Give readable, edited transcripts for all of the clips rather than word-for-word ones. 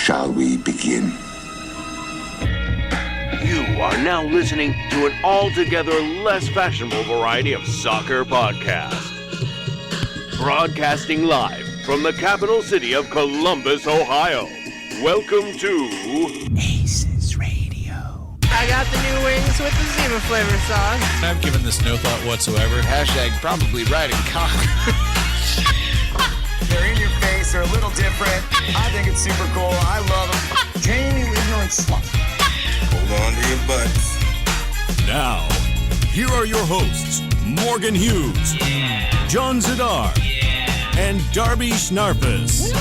Shall we begin? You are now listening to an altogether less fashionable variety of soccer podcast. Broadcasting live from the capital city of Columbus, Ohio. Welcome to ACES Radio. I got the new wings with the Zima flavor sauce. I've given this no thought whatsoever. Hashtag probably riding cock. They're in your face, they're a little different. I think it's super cool. I love them. Jamie, you ignorant slut. Hold on to your butts. Now, here are your hosts, Morgan Hughes, John Zidar, and Darby Schnarpus.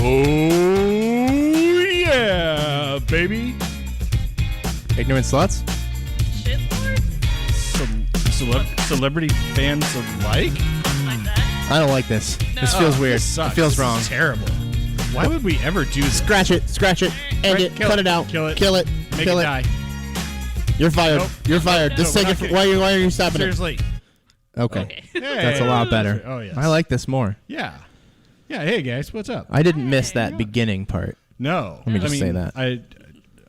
Oh, yeah, baby. Ignorant sluts? Shitlords? Celebrity fans alike? I don't like this. This feels weird. This sucks. It feels This wrong. is terrible. Why would we ever do this? Scratch it, end it, Kill cut it, it out, kill it, kill it, Make kill it it. die. You're fired. Nope. You're fired. Just No, take we're it. not Why are you stopping Seriously. it? Okay. Hey. That's a lot better. Oh, yes. I like this more. Yeah. Yeah, hey, guys, what's up? I didn't miss that beginning part. No. Let me just say that.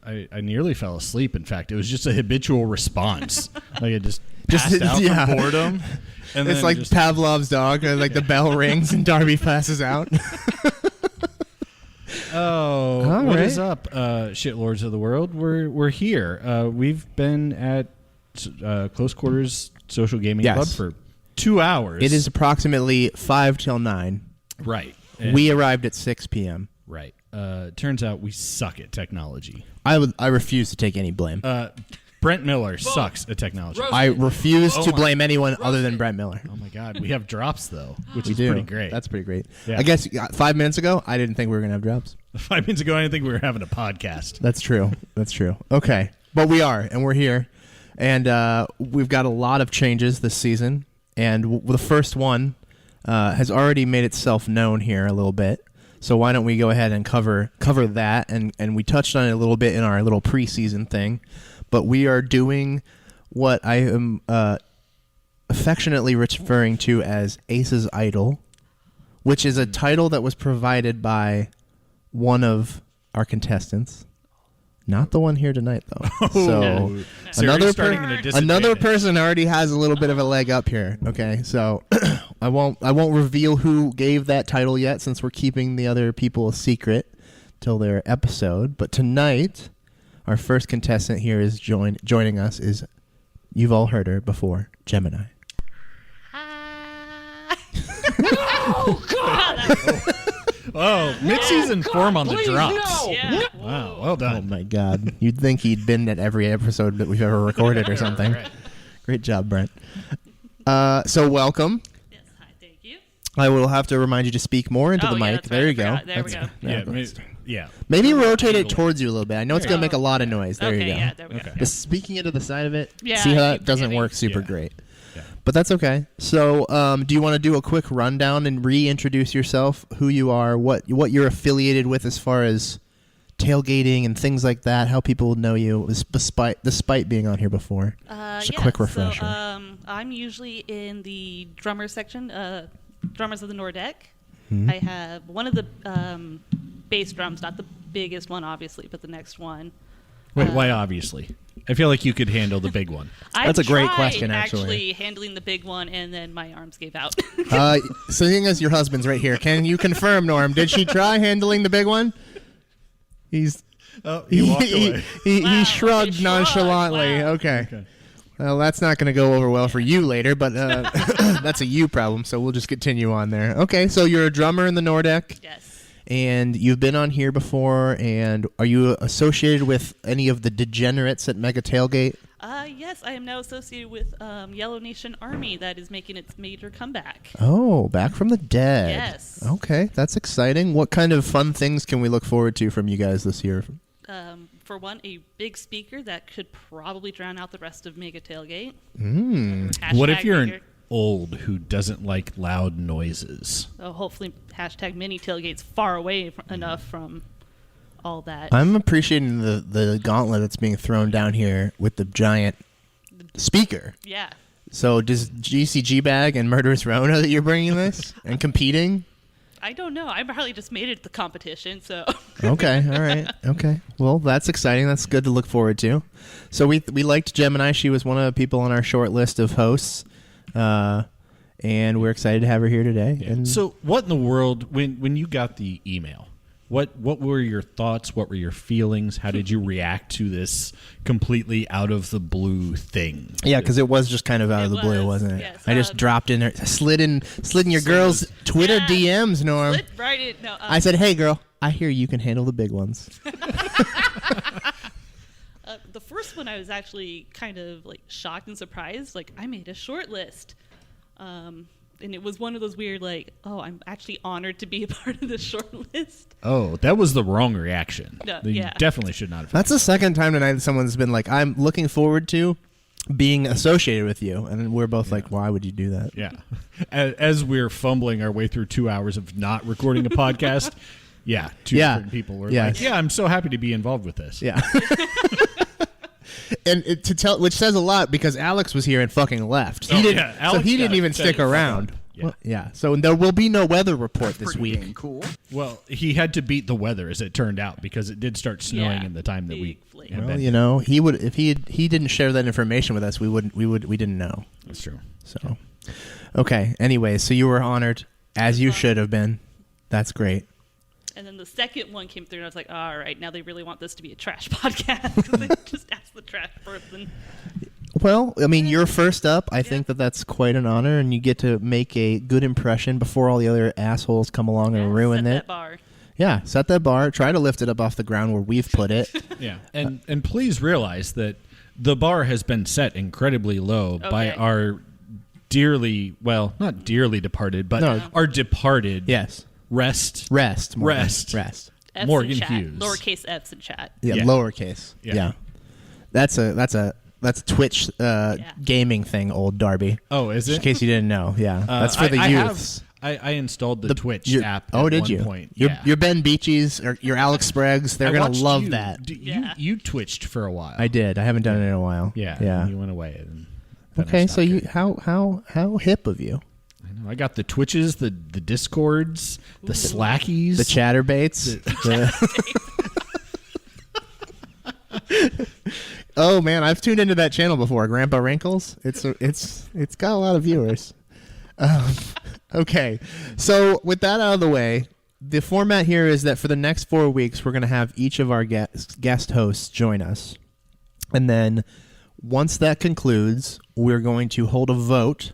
I nearly fell asleep, in fact. It was just a habitual response. Like, I just passed out yeah. from boredom. And It's then like just, Pavlov's dog. Like the bell rings and Darby passes out. Oh, All what right. is up, shitlords of the world? We're here. We've been at Close Quarters Social Gaming Yes. Club for 2 hours. It is approximately 5 till 9. Right. We arrived at 6 p.m. Right. Turns out we suck at technology. I refuse to take any blame. Brent Miller sucks at technology. I refuse to blame anyone other than Brent Miller. Oh my God, we have drops though, which We is do. pretty great. That's pretty great. Yeah. I guess 5 minutes ago, I didn't think we were going to have drops. 5 minutes ago, I didn't think we were having a podcast. That's true. That's true. Okay. But we are, and we're here. And we've got a lot of changes this season. And the first one has already made itself known here a little bit. So why don't we go ahead and cover that? And we touched on it a little bit in our little preseason thing. But we are doing what I am affectionately referring to as ACES Idol, which is a title that was provided by one of our contestants. Not the one here tonight, though. So another person already has a little bit of a leg up here. Okay, so I won't reveal who gave that title yet, since we're keeping the other people a secret till their episode. But tonight, our first contestant here is joining us is, you've all heard her before, Gemini. Hi. Oh, God. Oh, mid-season form on the drops. No. Yeah. Wow, well Oh done. my God. You'd think he'd been at every episode that we've ever recorded or something. Right. Great job, Brent. So welcome. Yes. Hi. Thank you. I will have to remind you to speak more into the Yeah, mic. that's There right, you go. I forgot. There we go. Yeah. Maybe rotate it towards you a little bit. I know it's going to make a lot of noise. There Okay. you go. Yeah. There we go. Okay. Just speaking into the side of it. Yeah, See how I that keep doesn't forgetting. work super Yeah. great. Yeah. But that's okay. So do you want to do a quick rundown and reintroduce yourself, who you are, what you're affiliated with as far as tailgating and things like that, how people would know you, despite being on here before? Just a quick refresher. So, I'm usually in the drummer section, drummers of the Nordeck. Mm-hmm. I have one of the bass drums, not the biggest one, obviously, but the next one. Wait, why obviously? I feel like you could handle the big one. That's a great tried question, actually. handling the big one, and then my arms gave out. Seeing as your husband's right here, can you confirm, Norm, did she try handling the big one? He walked away. He shrugged shrugged. nonchalantly. Wow. Okay. Well, that's not going to go over well for you later, but that's a you problem, so we'll just continue on there. Okay, so you're a drummer in the Nordeck. Yes. And you've been on here before, and are you associated with any of the degenerates at Mega Tailgate? Yes, I am now associated with Yellow Nation Army that is making its major comeback. Oh, back from the dead. Yes. Okay, that's exciting. What kind of fun things can we look forward to from you guys this year? For one, a big speaker that could probably drown out the rest of Mega Tailgate. What if Hashtag you're bigger. an old who doesn't like loud noises? Hopefully, hashtag mini tailgates far away enough from all that. I'm appreciating the gauntlet that's being thrown down here with the giant speaker. Yeah. So does GCG Bag and Murderous Rona that you're bringing this and competing? I don't know. I probably just made it at the competition, so. Okay, all right, okay. Well, that's exciting. That's good to look forward to. So we liked Gemini. She was one of the people on our short list of hosts, and we're excited to have her here today. Yeah. And So, what in the world when you got the email? What were your thoughts? What were your feelings? How did you react to this completely out of the blue thing? yeah, because it was just kind of out of the blue, was, wasn't it? yes. I just dropped in there, slid in your girl's Twitter DMs, Norm. Slid right in. No, I said, "Hey, girl, I hear you can handle the big ones." the first one I was actually kind of like shocked and surprised. Like, I made a short list. And it was one of those weird, like, oh, I'm actually honored to be a part of this short list. Oh, that was the wrong reaction. No, You yeah. definitely should not have. That's the second time tonight that someone's been like, "I'm looking forward to being associated with you," and we're both like, "Why would you do that?" Yeah. As we're fumbling our way through 2 hours of not recording a podcast, two different people were like, "Yeah, I'm so happy to be involved with this." Yeah. And which says a lot because Alex was here and fucking left. Oh, yeah, Alex so he got didn't even it. stick around. Yeah. Well, yeah. So there will be no weather report this week. Cool. Well, he had to beat the weather, as it turned out, because it did start snowing in the time that we. Big flake. had Well, been. he would if he didn't share that information with us, we didn't know. That's true. So, okay. Anyway, so you were honored as you should have been. That's great. And then the second one came through, and I was like, all right, now they really want this to be a trash podcast because they just asked the trash person. Well, I mean, you're first up. I think that's quite an honor, and you get to make a good impression before all the other assholes come along and ruin set it. that bar. Yeah, set that bar. Try to lift it up off the ground where we've put it. Yeah, and please realize that the bar has been set incredibly low by our dearly, well, not dearly departed, but our departed. Yes. Rest. Rest. F's Morgan in chat. Hughes. Lowercase F's in chat. Yeah, Yeah. lowercase. Yeah. That's a Twitch gaming thing, old Darby. Oh, is Just it? in case you didn't know. Yeah, that's for the youths. I installed the Twitch app. Oh, at did one you? Point. Your Ben Beaches or your Alex Sprague's, they're I gonna watched love you. that. You twitched for a while. I did. I haven't done it in a while. Yeah. Yeah. You went away. And then I Okay, so stopped you it. how hip of you? I know. I got the Twitches, the Discords, the Slackies, The chatterbaits. Oh man, I've tuned into that channel before, Grandpa Wrinkles. It's got a lot of viewers. Okay, so with that out of the way, the format here is that for the next 4 weeks, we're going to have each of our guest hosts join us, and then once that concludes, we're going to hold a vote,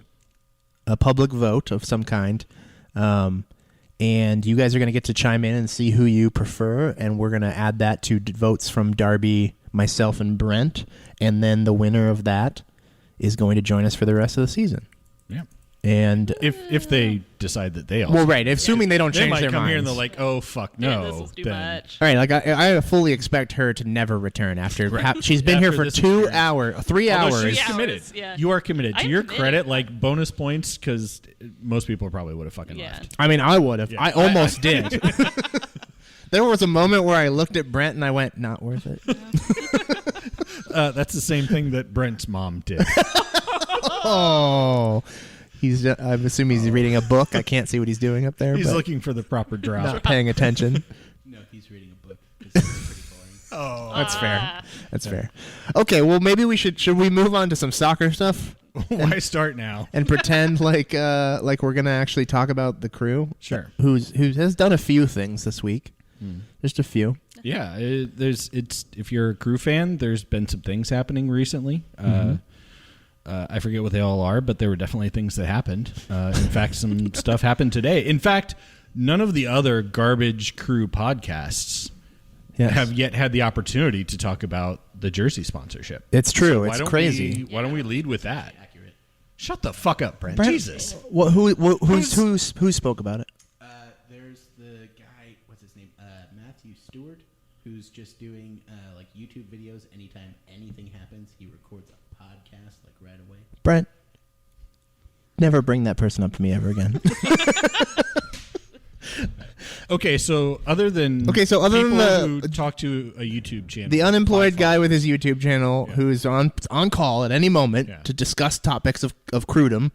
a public vote of some kind. And you guys are going to get to chime in and see who you prefer, and we're going to add that to votes from Darby, myself, and Brent, and then the winner of that is going to join us for the rest of the season. Yeah. And if they decide that they also well, right, assuming they don't they change might their come minds. here and they're like, oh fuck no, this is too then- much. all right, like I fully expect her to never return after she's been here After for this 2 experience. hours, 3 Although hours. she's 3 committed. hours, yeah. You are committed. To I'm your committed. credit, like bonus points, because most people probably would have fucking Yeah. left. I mean, I would have. Yeah. I almost did. There was a moment where I looked at Brent and I went, "Not worth it." That's the same thing that Brent's mom did. Oh, I'm assuming he's reading a book. I can't see what he's doing up there. He's but looking for the proper drop. not paying attention. No, he's reading a book. It's pretty boring. Oh, That's fair. That's fair. Okay, well, maybe we should we move on to some soccer stuff why start now? and pretend like we're gonna actually talk about the crew. Sure. Who has done a few things this week. Just a few. Yeah, if you're a crew fan, there's been some things happening recently. I forget what they all are, but there were definitely things that happened. In fact, some stuff happened today. In fact, none of the other garbage crew podcasts Yes. have yet had the opportunity to talk about the jersey sponsorship. It's true. So why It's don't crazy. why don't we lead with that? Shut the fuck up, Brent. Brent- Jesus. What? Who spoke about it? There's the guy, what's his name? Matthew Stewart, who's just doing like YouTube videos. Anytime anything happens, he records a podcast like right away. Brent. Never bring that person up to me ever again. Okay, so other than Okay, so other than people the- who talk to a YouTube channel, The unemployed by guy phone. with his YouTube channel who's on call at any moment Yeah. to discuss topics of crewdom.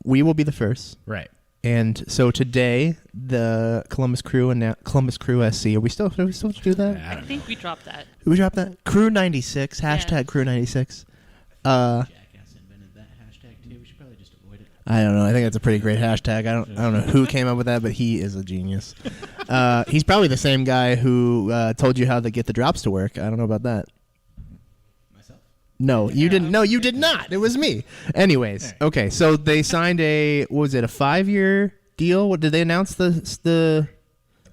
We will be the first. Right. And so today, the Columbus Crew and Columbus Crew SC. Are we still supposed to do that? I think we dropped that. Did we drop that? Crew 96. Hashtag Crew 96. Jackass invented that hashtag too. We should probably just avoid it. I don't know. I think that's a pretty great hashtag. I don't know who came up with that, but he is a genius. He's probably the same guy who told you how to get the drops to work. I don't know about that. Myself? No, you didn't. No, you did not. It was me. Anyways, okay. So they signed a 5-year deal. What did they announce the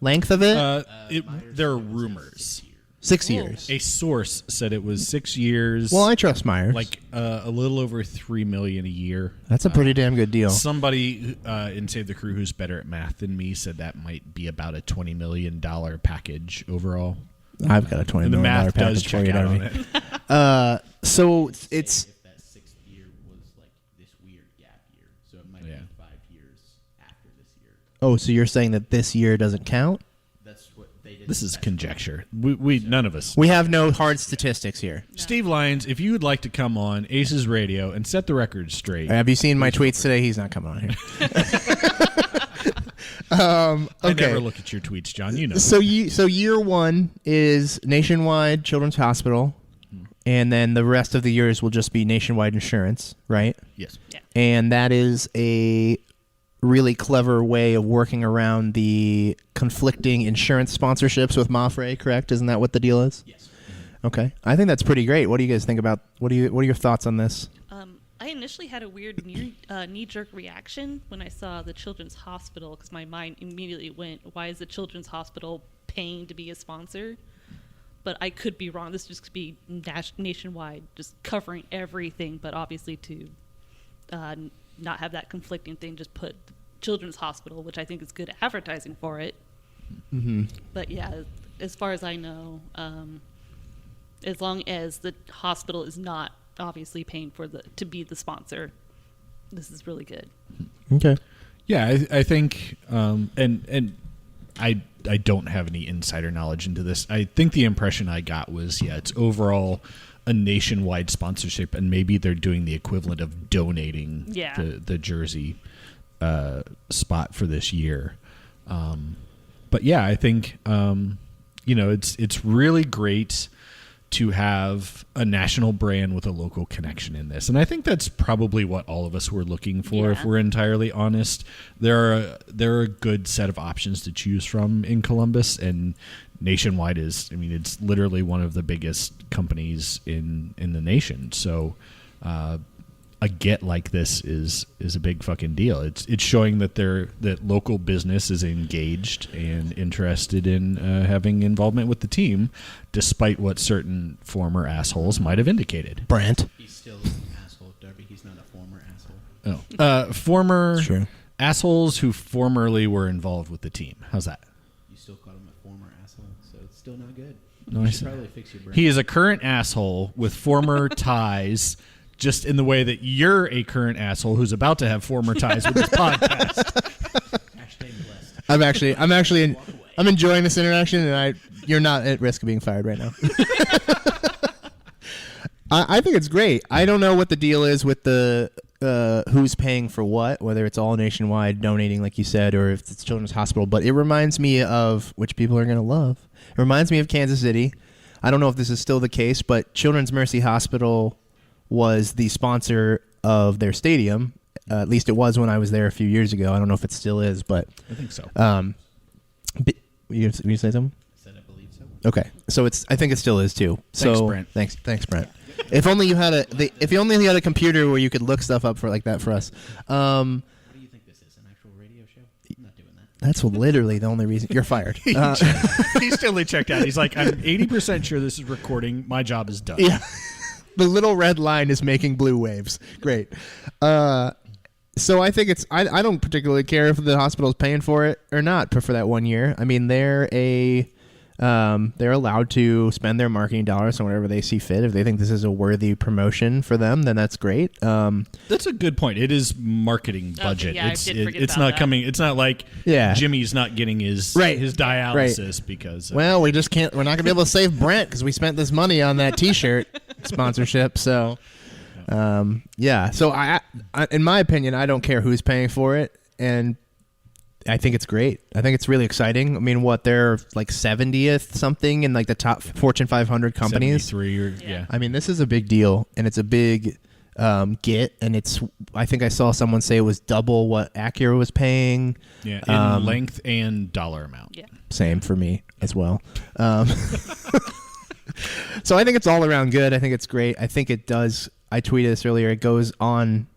length of it? There are rumors. 6 years. A source said it was 6 years. Well, I trust Myers. Like a little over $3 million a year. That's a pretty damn good deal. Somebody in Save the Crew who's better at math than me said that might be about a $20 million package overall. I've got a $20 million math package does for you, check out Darby. on it. So it's If that 6th year was like this weird gap year, so it might be 5 years after this year. oh, so you're saying that this year doesn't count? That's what they did. This is conjecture. We none of us. We have no hard statistics here. Steve Lyons, if you would like to come on ACES Radio and set the record straight. Have you seen my tweets today? He's not coming on here. I okay. never look at your tweets, John. You know. So year one is Nationwide Children's Hospital, and then the rest of the years will just be Nationwide Insurance, right? Yes. Yeah. And that is a really clever way of working around the conflicting insurance sponsorships with Mafre, correct? Isn't that what the deal is? Yes. Okay. I think that's pretty great. What do you guys think about what are your thoughts on this? I initially had a weird knee-jerk reaction when I saw the Children's Hospital because my mind immediately went, why is the Children's Hospital paying to be a sponsor? But I could be wrong. This just could be nationwide, just covering everything, but obviously to not have that conflicting thing, just put Children's Hospital, which I think is good advertising for it. Mm-hmm. But yeah, as far as I know, as long as the hospital is not obviously paying for to be the sponsor, this is really good. Okay. Yeah, I think, and I don't have any insider knowledge into this. I think the impression I got was, it's overall a nationwide sponsorship, and maybe they're doing the equivalent of donating the jersey spot for this year. But yeah, I think it's really great to have a national brand with a local connection in this. And I think that's probably what all of us were looking for, if we're entirely honest. There are a good set of options to choose from in Columbus, and Nationwide is, it's literally one of the biggest companies in the nation. So a get like this is a big fucking deal. It's showing that local business is engaged and interested in having involvement with the team, despite what certain former assholes might have indicated. Brent. He's still an asshole, Darby. He's not a former asshole. Former Sure. assholes who formerly were involved with the team. How's that? You still call him a former asshole, so it's still not good. No, You I should see. probably fix your brain. He is a current asshole with former ties, just in the way that you're a current asshole who's about to have former ties with this podcast. Hashtag blessed. I'm enjoying this interaction, and you're not at risk of being fired right now. I think it's great. I don't know what the deal is with the who's paying for what, whether it's all Nationwide donating, like you said, or if it's Children's Hospital. But it reminds me of, which people are going to love, it reminds me of Kansas City. I don't know if this is still the case, but Children's Mercy Hospital was the sponsor of their stadium. At least it was when I was there a few years ago. I don't know if it still is, but I think so. you say something? I said I believe so. Okay, so I think it still is too. Thanks, So Brent. Thanks, Brent. If only you had a computer where you could look stuff up for like that for us. What do you think this is? An actual radio show? I'm not doing that. That's literally the only reason you're fired. He's totally checked out. He's like, I'm 80% sure this is recording. My job is done. Yeah. The little red line is making blue waves. Great. So I think I don't particularly care if the hospital is paying for it or not for that 1 year. I mean, they're allowed to spend their marketing dollars on whatever they see fit. If they think this is a worthy promotion for them, then that's great. That's a good point. It is marketing budget. yeah, I it's did forget it's about not that. coming. It's not like Jimmy's not getting his dialysis because well, we just can't. We're not gonna be able to save Brent because we spent this money on that T-shirt sponsorship. So, yeah. So I, in my opinion, I don't care who's paying for it, and I think it's great. I think it's really exciting. I mean, they're like 70th something in like the top Fortune 500 companies. 73 or yeah. I mean, this is a big deal, and it's a big get, and I think I saw someone say it was double what Acura was paying. Yeah, in length and dollar amount. Yeah. Same for me as well. So I think it's all around good. I think it's great. I think it does. I tweeted this earlier. It goes on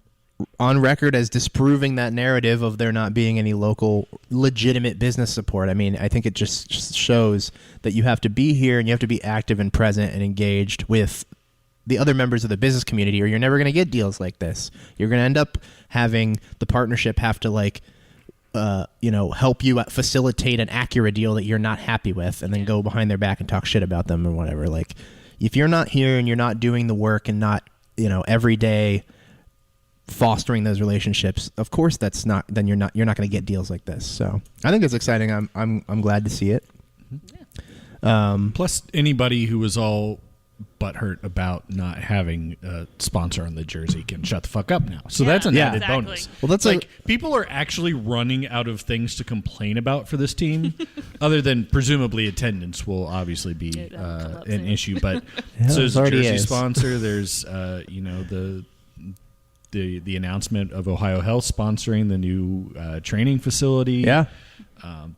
record as disproving that narrative of there not being any local legitimate business support. I mean, I think it just shows that you have to be here and you have to be active and present and engaged with the other members of the business community, or you're never going to get deals like this. You're going to end up having the partnership have to help you facilitate an Acura deal that you're not happy with, and then go behind their back and talk shit about them or whatever. Like, if you're not here and you're not doing the work and not, every day fostering those relationships, of course then you're not going to get deals like this. So I think it's exciting. I'm glad to see it. Plus, anybody who was all butthurt about not having a sponsor on the jersey can shut the fuck up now. So that's an added bonus. Well, that's like people are actually running out of things to complain about for this team, other than presumably attendance will obviously be an issue. But so there's a jersey sponsor. There's the announcement of Ohio Health sponsoring the new training facility. Yeah.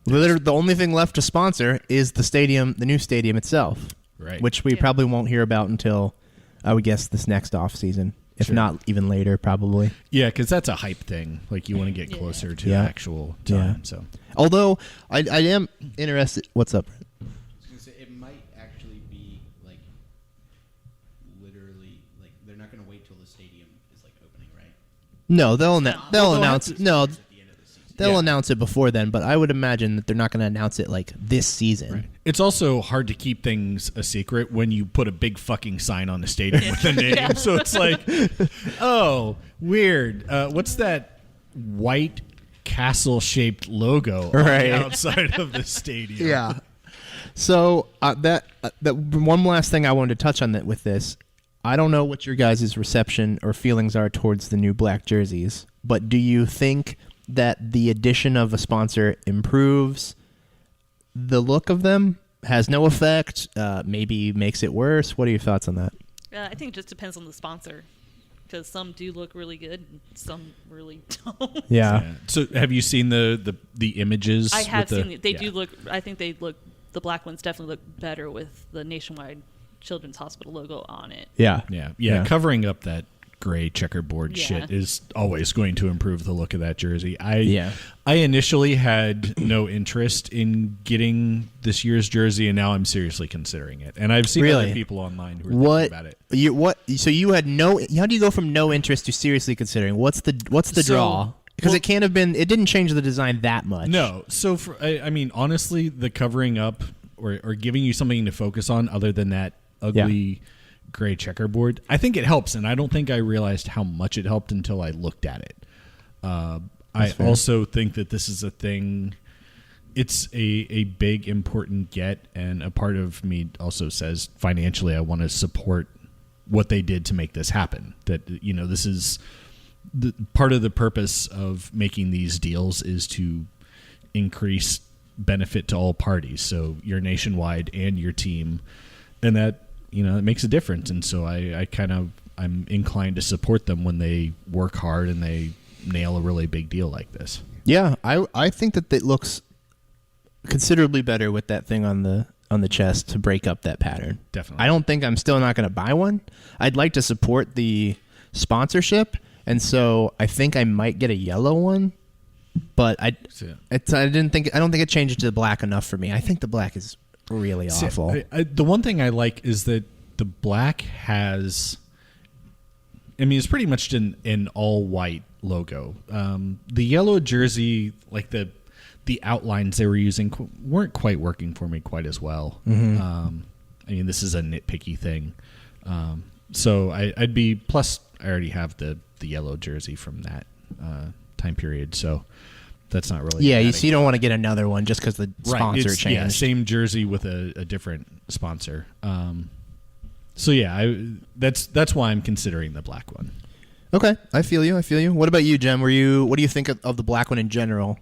The only thing left to sponsor is the new stadium itself. Right. Which we probably won't hear about until, I would guess, this next off season, if not even later, probably. Yeah, because that's a hype thing. Like, you want to get closer to actual time. Yeah. So, although I am interested. What's up? I was gonna say, it might actually be like literally like they're not gonna wait till the stadium is like opening, right? No, they'll announce. No. They'll announce it before then, but I would imagine that they're not going to announce it like this season. Right. It's also hard to keep things a secret when you put a big fucking sign on the stadium with the name. Yeah. So it's like, oh, weird. What's that white castle-shaped logo on the outside of the stadium? Yeah. So that one last thing I wanted to touch on with this. I don't know what your guys' reception or feelings are towards the new black jerseys, but do you think that the addition of a sponsor improves the look of them, has no effect, maybe makes it worse? What are your thoughts on that? I think it just depends on the sponsor, because some do look really good and some really don't. Yeah. So have you seen the images? I have seen it. They do look, I think the black ones definitely look better with the Nationwide Children's Hospital logo on it. Yeah. Covering up that gray checkerboard shit is always going to improve the look of that jersey. I initially had no interest in getting this year's jersey, and now I'm seriously considering it. And I've seen other people online who are thinking about it. So you had no? How do you go from no interest to seriously considering? What's the draw? Because it can't have been. It didn't change the design that much. No. So I mean, honestly, the covering up or giving you something to focus on other than that ugly gray checkerboard, I think it helps, and I don't think I realized how much it helped until I looked at it. I also think that this is a thing. It's a big important get, and a part of me also says financially I want to support what they did to make this happen. That this is part of the purpose of making these deals is to increase benefit to all parties. So your Nationwide and your team, and that it makes a difference. And so I'm inclined to support them when they work hard and they nail a really big deal like this. Yeah, I think that it looks considerably better with that thing on the chest to break up that pattern. Definitely. I don't think I'm still not going to buy one. I'd like to support the sponsorship, and so I think I might get a yellow one. But I don't think it changes to the black enough for me. I think the black is really awful. The one thing I like is that the black has, it's pretty much an all white logo. The yellow jersey, like the outlines they were using weren't quite working for me quite as well. Mm-hmm. This is a nitpicky thing. So I'd be, plus I already have the yellow jersey from that time period. So that's not really. Yeah, so you don't want to get another one just because the sponsor changed. Yeah, same jersey with a different sponsor. That's why I'm considering the black one. Okay, I feel you. What about you, Jem? What do you think of the black one in general?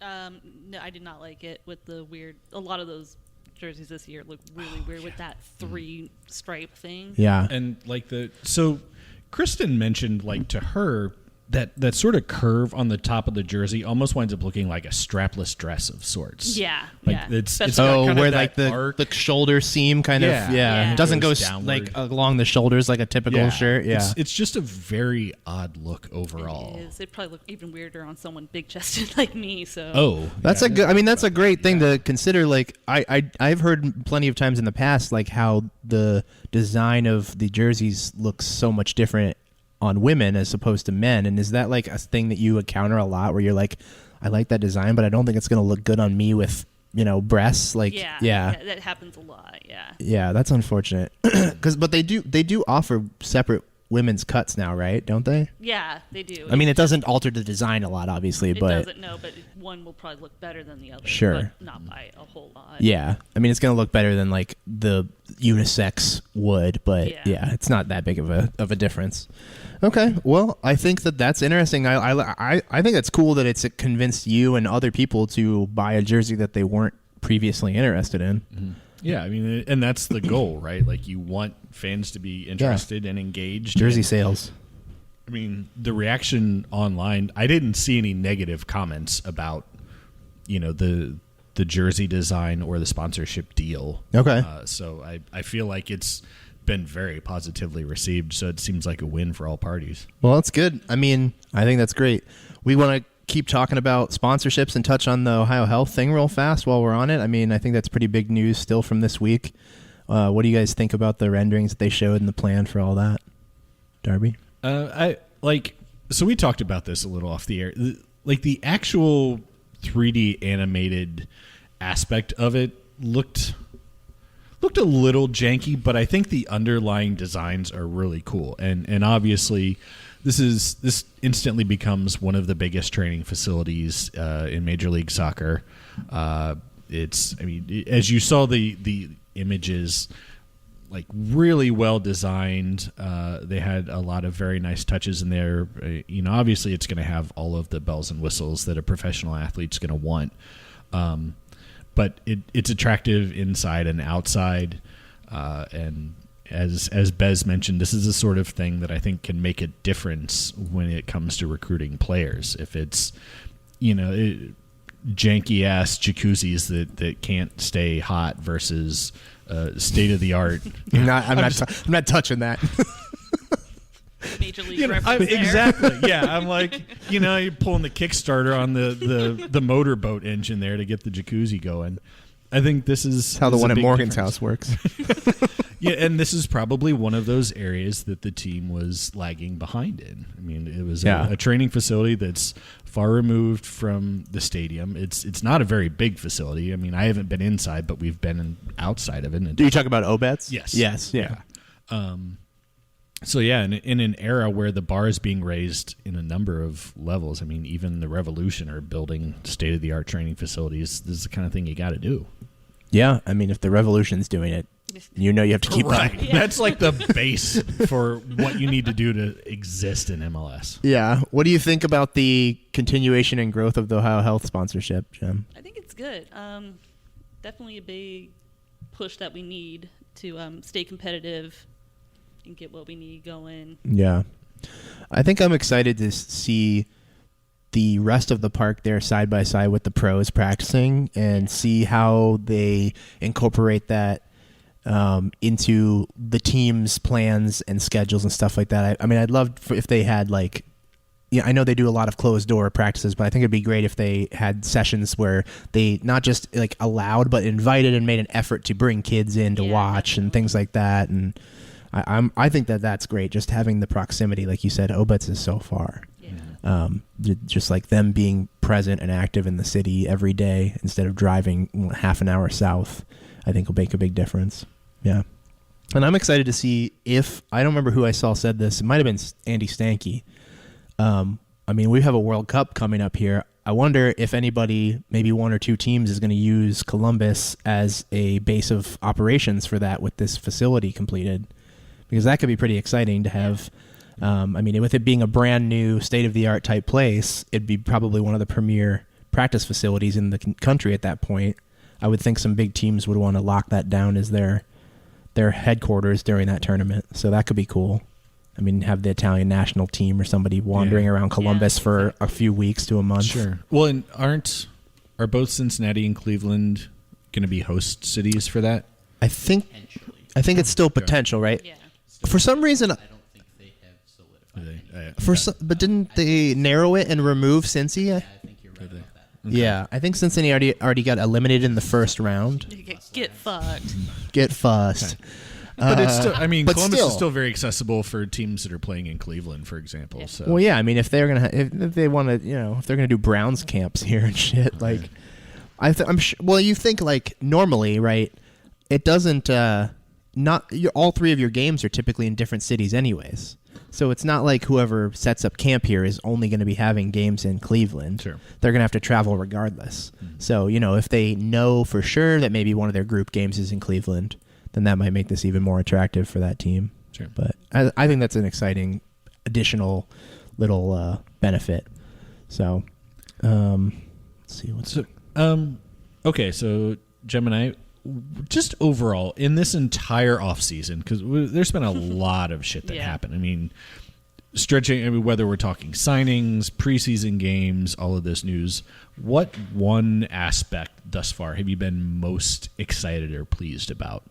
No, I did not like it with the weird. A lot of those jerseys this year look really weird with that 3 stripe thing. Yeah. And like so Kristen mentioned like to her that sort of curve on the top of the jersey almost winds up looking like a strapless dress of sorts. Yeah, like yeah. it's got where of like that arc. the shoulder seam kind of Yeah. It doesn't go Goes like downward. along the shoulders like a typical shirt. Yeah. It's just a very odd look overall. It is. It'd probably look even weirder on someone big chested like me. So. Oh, That's a good. I mean, that's a great thing to consider. Like, I've heard plenty of times in the past, like how the design of the jerseys looks so much different on women as opposed to men. And is that like a thing that you encounter a lot, where you're like, I like that design, but I don't think it's going to look good on me with breasts? Like, yeah, that happens a lot. Yeah. Yeah, that's unfortunate. But they do offer separate women's cuts now, right? Don't they? Yeah, they do. I mean, it doesn't alter the design a lot, obviously, It but doesn't, no, but one will probably look better than the other. Sure. But not by a whole lot. yeah. I mean, it's going to look better than like the unisex would, but Yeah. yeah, it's not that big of a difference. Okay, well, I think that's interesting. I think it's cool that it's convinced you and other people to buy a jersey that they weren't previously interested in. Mm-hmm. Yeah, I mean, and that's the goal, right? Like, you want fans to be interested and engaged. Jersey and, sales. I mean, the reaction online, I didn't see any negative comments about, the jersey design or the sponsorship deal. Okay. So I feel like it's been very positively received, so it seems like a win for all parties. Well, that's good. I mean, I think that's great. We want to keep talking about sponsorships and touch on the Ohio Health thing real fast while we're on it. I mean, I think that's pretty big news still from this week. What do you guys think about the renderings that they showed and the plan for all that? Darby? So we talked about this a little off the air. Like, the actual 3D animated aspect of it looked a little janky, but I think the underlying designs are really cool. And obviously this instantly becomes one of the biggest training facilities in Major League Soccer. As you saw the images, like, really well designed. They had a lot of very nice touches in there. Obviously it's going to have all of the bells and whistles that a professional athlete's going to want. But it's attractive inside and outside. And as Bez mentioned, this is the sort of thing that I think can make a difference when it comes to recruiting players. If it's, janky ass jacuzzis that can't stay hot versus state of the art. I'm not touching that. Major League reference there. Exactly. Yeah, I'm like, you're pulling the Kickstarter on the motorboat engine there to get the jacuzzi going. I think this is how the one a at big Morgan's difference. house works. Yeah, and this is probably one of those areas that the team was lagging behind in. I mean, it was a training facility that's far removed from the stadium. It's not a very big facility. I mean, I haven't been inside, but we've been outside of it. Do you talk about Obets? Yes. Yes. Yeah. So yeah, in an era where the bar is being raised in a number of levels, I mean, even the Revolution are building state-of-the-art training facilities. This is the kind of thing you got to do. Yeah, I mean, if the Revolution's doing it, you have to keep right. up. That's like the base for what you need to do to exist in MLS. Yeah. What do you think about the continuation and growth of the Ohio Health sponsorship, Jim? I think it's good. Definitely a big push that we need to stay competitive and get what we need going. Yeah. I think I'm excited to see the rest of the park there side by side with the pros practicing and see how they incorporate that into the team's plans and schedules and stuff like that. I mean, I'd love if they had I know they do a lot of closed door practices, but I think it'd be great if they had sessions where they not just allowed, but invited and made an effort to bring kids in to watch and things like that. And I think that's great. Just having the proximity, like you said, Obets is so far. Just like them being present and active in the city every day instead of driving half an hour south, I think will make a big difference. Yeah. And I'm excited to see if, I don't remember who I saw said this, it might have been Andy Stanky. I mean, we have a World Cup coming up here. I wonder if anybody, maybe one or two teams, is going to use Columbus as a base of operations for that with this facility completed. Because that could be pretty exciting to have. I mean, with it being a brand new state-of-the-art type place, it'd be probably one of the premier practice facilities in the country at that point. I would think some big teams would want to lock that down as their headquarters during that tournament. So that could be cool. I mean, have the Italian national team or somebody wandering around Columbus for a few weeks to a month. Sure. Well, and are both Cincinnati and Cleveland going to be host cities for that? I think it's still potential, right? Yeah. For some reason, I don't think they have solidified. but didn't they narrow it and remove Cincy? Yeah, I think you're right about that. Yeah, I think Cincinnati already got eliminated in the first round. Get fucked. Get fussed. But it's still, I mean, but Columbus still. is still very accessible for teams that are playing in Cleveland, for example. So Well, yeah, I mean, if they're gonna, if they want to, if they're gonna do Browns camps here and shit, like, I'm sure. Well, you think like normally, right? It doesn't. All three of your games are typically in different cities, anyways. So it's not like whoever sets up camp here is only going to be having games in Cleveland. Sure. They're going to have to travel regardless. So, if they know for sure that maybe one of their group games is in Cleveland, then that might make this even more attractive for that team. Sure. But I think that's an exciting additional little benefit. So, let's see what's okay, so Gemini, just overall in this entire offseason, because there's been a lot of shit that happened. I mean, whether we're talking signings, preseason games, all of this news, what one aspect thus far have you been most excited or pleased about?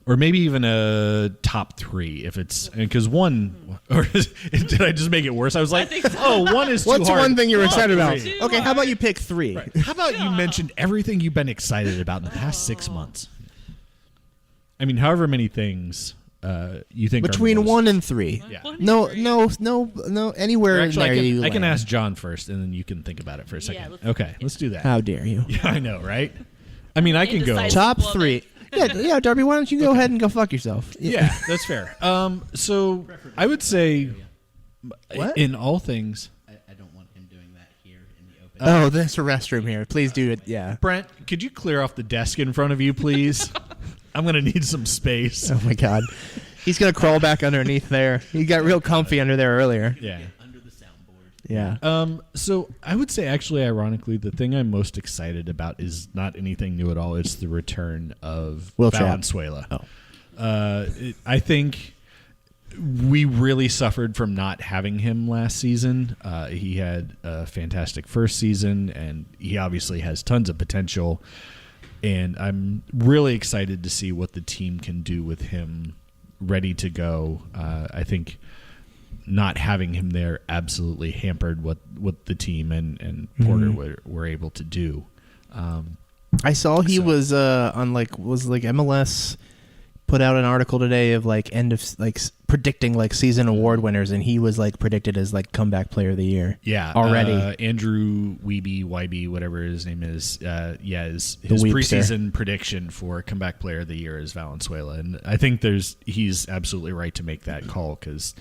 Or maybe even a top three, if it's because one. Or did I just make it worse? I was like, one is too What's hard. one thing you're excited about? Too Okay, how about you pick three? Right. How about you mentioned everything you've been excited about in the past 6 months? I mean, however many things you think Between are most, 1 and 3. Yeah. No, anywhere Actually, in there you I can land. ask John first, and then you can think about it for a second. let's- Let's do that. How dare you? Yeah, I know, right? I mean, I can go. Indecisive. Top Well, 3. Yeah, Darby, why don't you go ahead and go fuck yourself? Yeah, that's fair. So I would say, What? in all things, I don't want him doing that here in the open. Oh, there's a restroom here. Please do it. Yeah. Brent, could you clear off the desk in front of you, please? I'm going to need some space. Oh, my God. He's going to crawl back underneath there. He got real comfy under there earlier. Yeah. Under the soundboard. Yeah. So I would say, actually, ironically, the thing I'm most excited about is not anything new at all. It's the return of Will Trapp. Valenzuela. Oh. I think we really suffered from not having him last season. He had a fantastic first season, and he obviously has tons of potential. And I'm really excited to see what the team can do with him ready to go. I think not having him there absolutely hampered what the team and Porter were able to do. I saw he was on MLS put out an article today of predicting season award winners, and he was predicted as comeback player of the year. Yeah, already. Andrew YB, whatever his name is, his Weepster. preseason prediction for comeback player of the year is Valenzuela, and I think he's absolutely right to make that call, because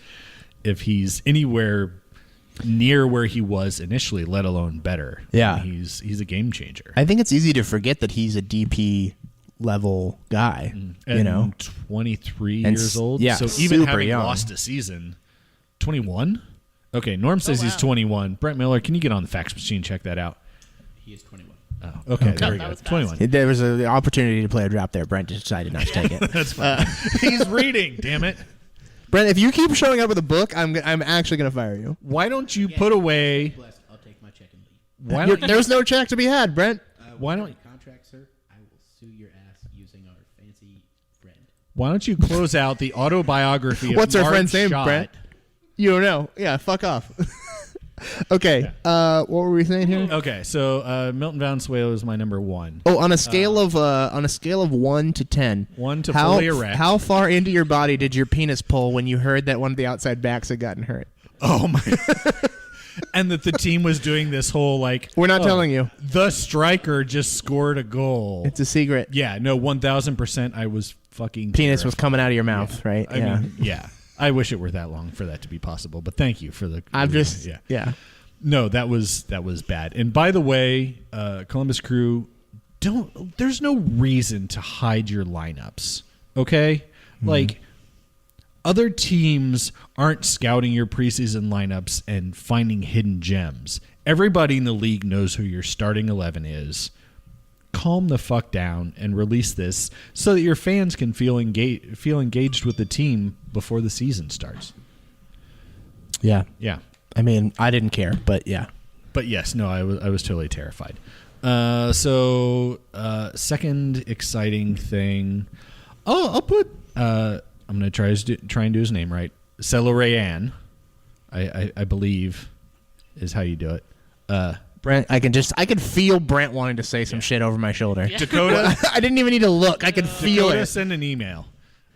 if he's anywhere near where he was initially, let alone better, Yeah. he's a game changer. I think it's easy to forget that he's a DP level guy. And 23 And years old. yeah, so even super having young. lost a season, 21. Okay, Norm says he's wow. 21. Brent Miller, can you get on the fax machine, check that out? He is 21. Oh, okay, there we that go. was fast. 21. There was an opportunity to play a drop there. Brent decided not to take it. That's fine. He's reading. Damn it! Brent, if you keep showing up with a book, I'm actually going to fire you. Why don't you put away? Blessed. I'll take my check and leave. Why don't you, There's no check to be had, Brent. Why don't- contract, sir? I will sue your ass using our fancy friend. Why don't you close out the autobiography? What's of our Mark friend's name, Schott? Brent? You don't know. Yeah, fuck off. Okay. What were we saying here? Okay, so Milton Valenzuela is my number one. Oh, on a scale of 1 to 10, 1 to how fully erect. how far into your body did your penis pull when you heard that one of the outside backs had gotten hurt? Oh my! And that the team was doing this whole We're not telling you. The striker just scored a goal. It's a secret. Yeah, no, 1,000%. I was fucking Penis was terrified. coming out of your mouth, right? I mean, yeah. I wish it were that long for that to be possible, but thank you for the. I'm just yeah. No, that was bad. And by the way, Columbus Crew, there's no reason to hide your lineups. Okay, other teams aren't scouting your preseason lineups and finding hidden gems. everybody in the league knows who your starting 11 is. Calm the fuck down and release this so that your fans can feel engaged with the team before the season starts. Yeah. Yeah. I mean, I didn't care, but yeah. But yes, no, I was totally terrified. Second exciting thing. I'll put. I'm gonna try and do his name right. Celorayan, I believe, is how you do it. Brent, I can feel Brent wanting to say some shit over my shoulder. Yeah. Dakota, I didn't even need to look. I could feel Dakota, it. send an email.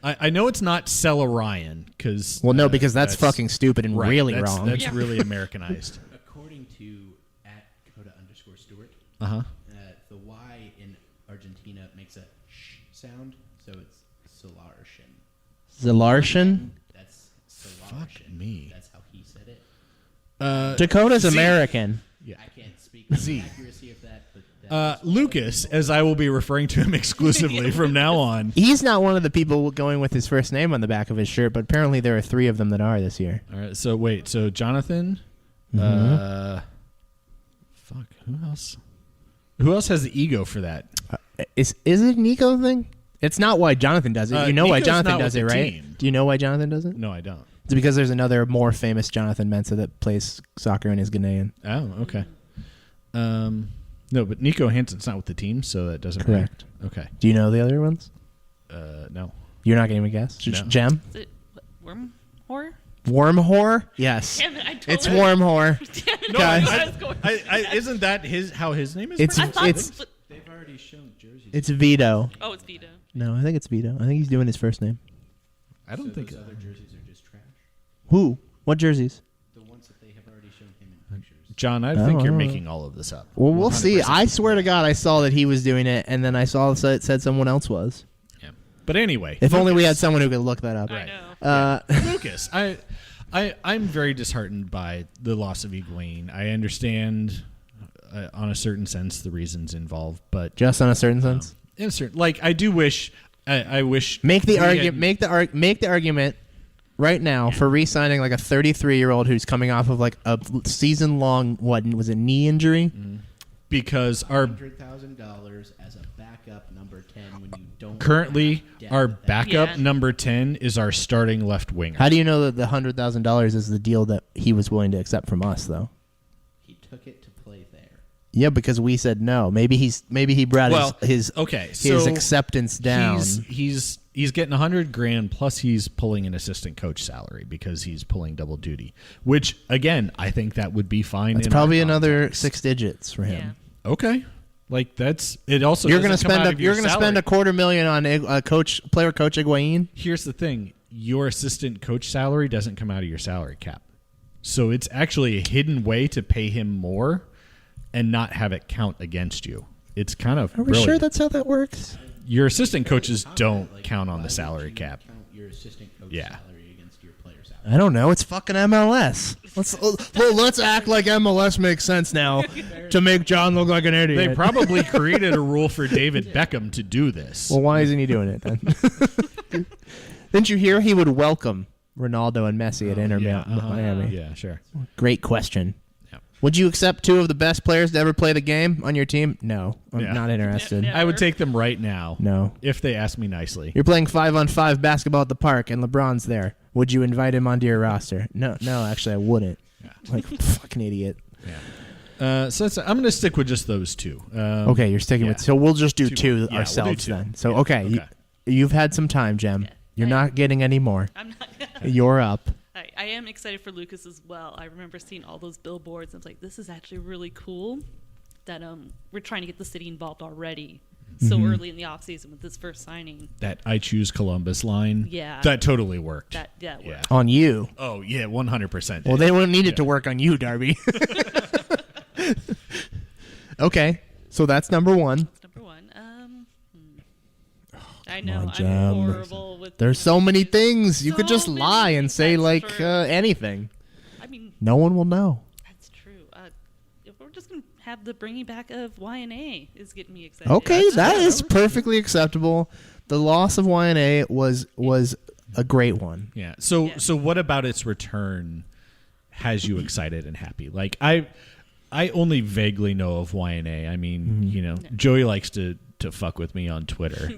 I know it's not Celorian because. Well, no, because that's fucking stupid and right, really that's, wrong. That's really Americanized. According to @Dakota_Stewart, the Y in Argentina makes a sh sound, so it's Solartian. Zalartian? That's Fuck Solartian. me. That's how he said it. Dakota's Z. American. Yeah. I can't speak with Z. the accuracy of that, but that Lucas, as I will be referring to him exclusively from now on. He's not one of the people going with his first name on the back of his shirt, but apparently there are 3 of them that are this year. All right, so wait, so Jonathan, fuck, who else? Who else has the ego for that? Is it an ego thing? It's not why Jonathan does it. You know why Nico's Jonathan not does with it, the right? team. Do you know why Jonathan does it? No, I don't. It's because there's another more famous Jonathan Mensah that plays soccer and is Ghanaian. Oh, okay. No, but Nico Hansen's not with the team, so that doesn't Correct. matter. Okay. Do you know the other ones? No. You're not going to even guess? No. Gem? Is it worm horror? Worm whore? Yes. Damn it, I totally It's worm whore. Damn it, No, Guys. I was going- isn't that how his name is? It's- I thought it's- they've already shown jerseys. It's Vito. Oh, it's Vito. No, I think it's Vito. I think he's doing his first name. I don't think. those other jerseys are just trash. Who? What jerseys? The ones that they have already shown him in pictures. John, I think Oh. you're making all of this up. Well, we'll see. 100%. I swear to God, I saw that he was doing it, and then I saw it said someone else was. Yeah. But anyway, If only we had Lucas. someone who could look that up. I know. Lucas, I'm very disheartened by the loss of Higuain. I understand, on a certain sense, the reasons involved, but Just on a certain sense. in a certain, like, I do wish. I wish. Make the we argument. had- Make the argument right now for re-signing like a 33-year-old who's coming off of like a season-long what was it, knee injury? because our $100,000 as a backup number 10 when you don't currently have depth our at that backup Yeah. number 10 is our starting left winger. How do you know that the $100,000 is the deal that he was willing to accept from us, though? He took it to play there. Yeah, because we said no. Maybe he brought his okay, his so acceptance down. He's getting $100,000 plus he's pulling an assistant coach salary because he's pulling double duty. Which again, I think that would be fine. That's in probably our another context. 6 digits for him. Yeah. Okay, like that's it. Also, You're going to doesn't come out spend of your you're going to salary. spend $250,000 on a player coach Higuain. Here's the thing: your assistant coach salary doesn't come out of your salary cap, so it's actually a hidden way to pay him more and not have it count against you. It's kind of Are we brilliant. sure that's how that works? Your assistant coaches don't Like, count on why the would salary you cap. Count your assistant coach Yeah. salary against your player salary. I don't know. It's fucking MLS. Let's act like MLS makes sense now to make John look like an idiot. They probably created a rule for David Beckham to do this. Well, why isn't he doing it then? Didn't you hear he would welcome Ronaldo and Messi at Inter Miami? Yeah, sure. Great question. Yeah. Would you accept 2 of the best players to ever play the game on your team? No, I'm Yeah. not interested. Yeah. I would take them right now. No. If they asked me nicely. You're playing 5-on-5 basketball at the park, and LeBron's there. Would you invite him onto your roster? No, actually, I wouldn't. Yeah. Like, fucking idiot. Yeah. So I'm going to stick with just those 2. Okay, you're sticking with. So we'll just do 2 Yeah, we'll do ourselves 2. then. So Yeah, okay, you've had some time, Jem. Yeah. You're not getting any more. I'm not. You're up. I am excited for Lucas as well. I remember seeing all those billboards. And I was like, this is actually really cool that we're trying to get the city involved already so early in the off season with this first signing. That I choose Columbus line. Yeah. That totally worked. That yeah. worked. On you. Oh, yeah, 100%. Well, they wouldn't need it to work on you, Darby. Okay, so that's number 1. That's number 1. I know on, I'm Jem. horrible with. There's so many things. You could So just lie many and say, things. like, That's true. anything. I mean, No one will know. that's true. If we're just gonna have the bringing back of YNA is getting me excited. Okay, that is perfectly acceptable. The loss of YNA was a great one. Yeah. So Yeah. so what about its return has you excited and happy? Like I I only vaguely know of YNA. I mean, Joey likes to fuck with me on Twitter,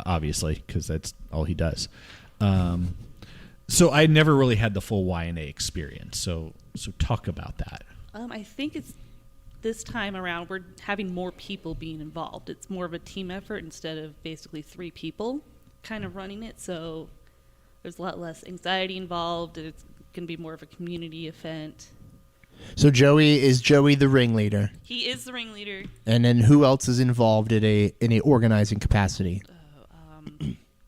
obviously, because that's all he does. So I never really had the full YNA experience. So talk about that. I think it's this time around we're having more people being involved. It's more of a team effort instead of basically 3 people kind of running it. So there's a lot less anxiety involved. It's going to be more of a community event. So is Joey the ringleader? He is the ringleader. And then who else is involved in a organizing capacity?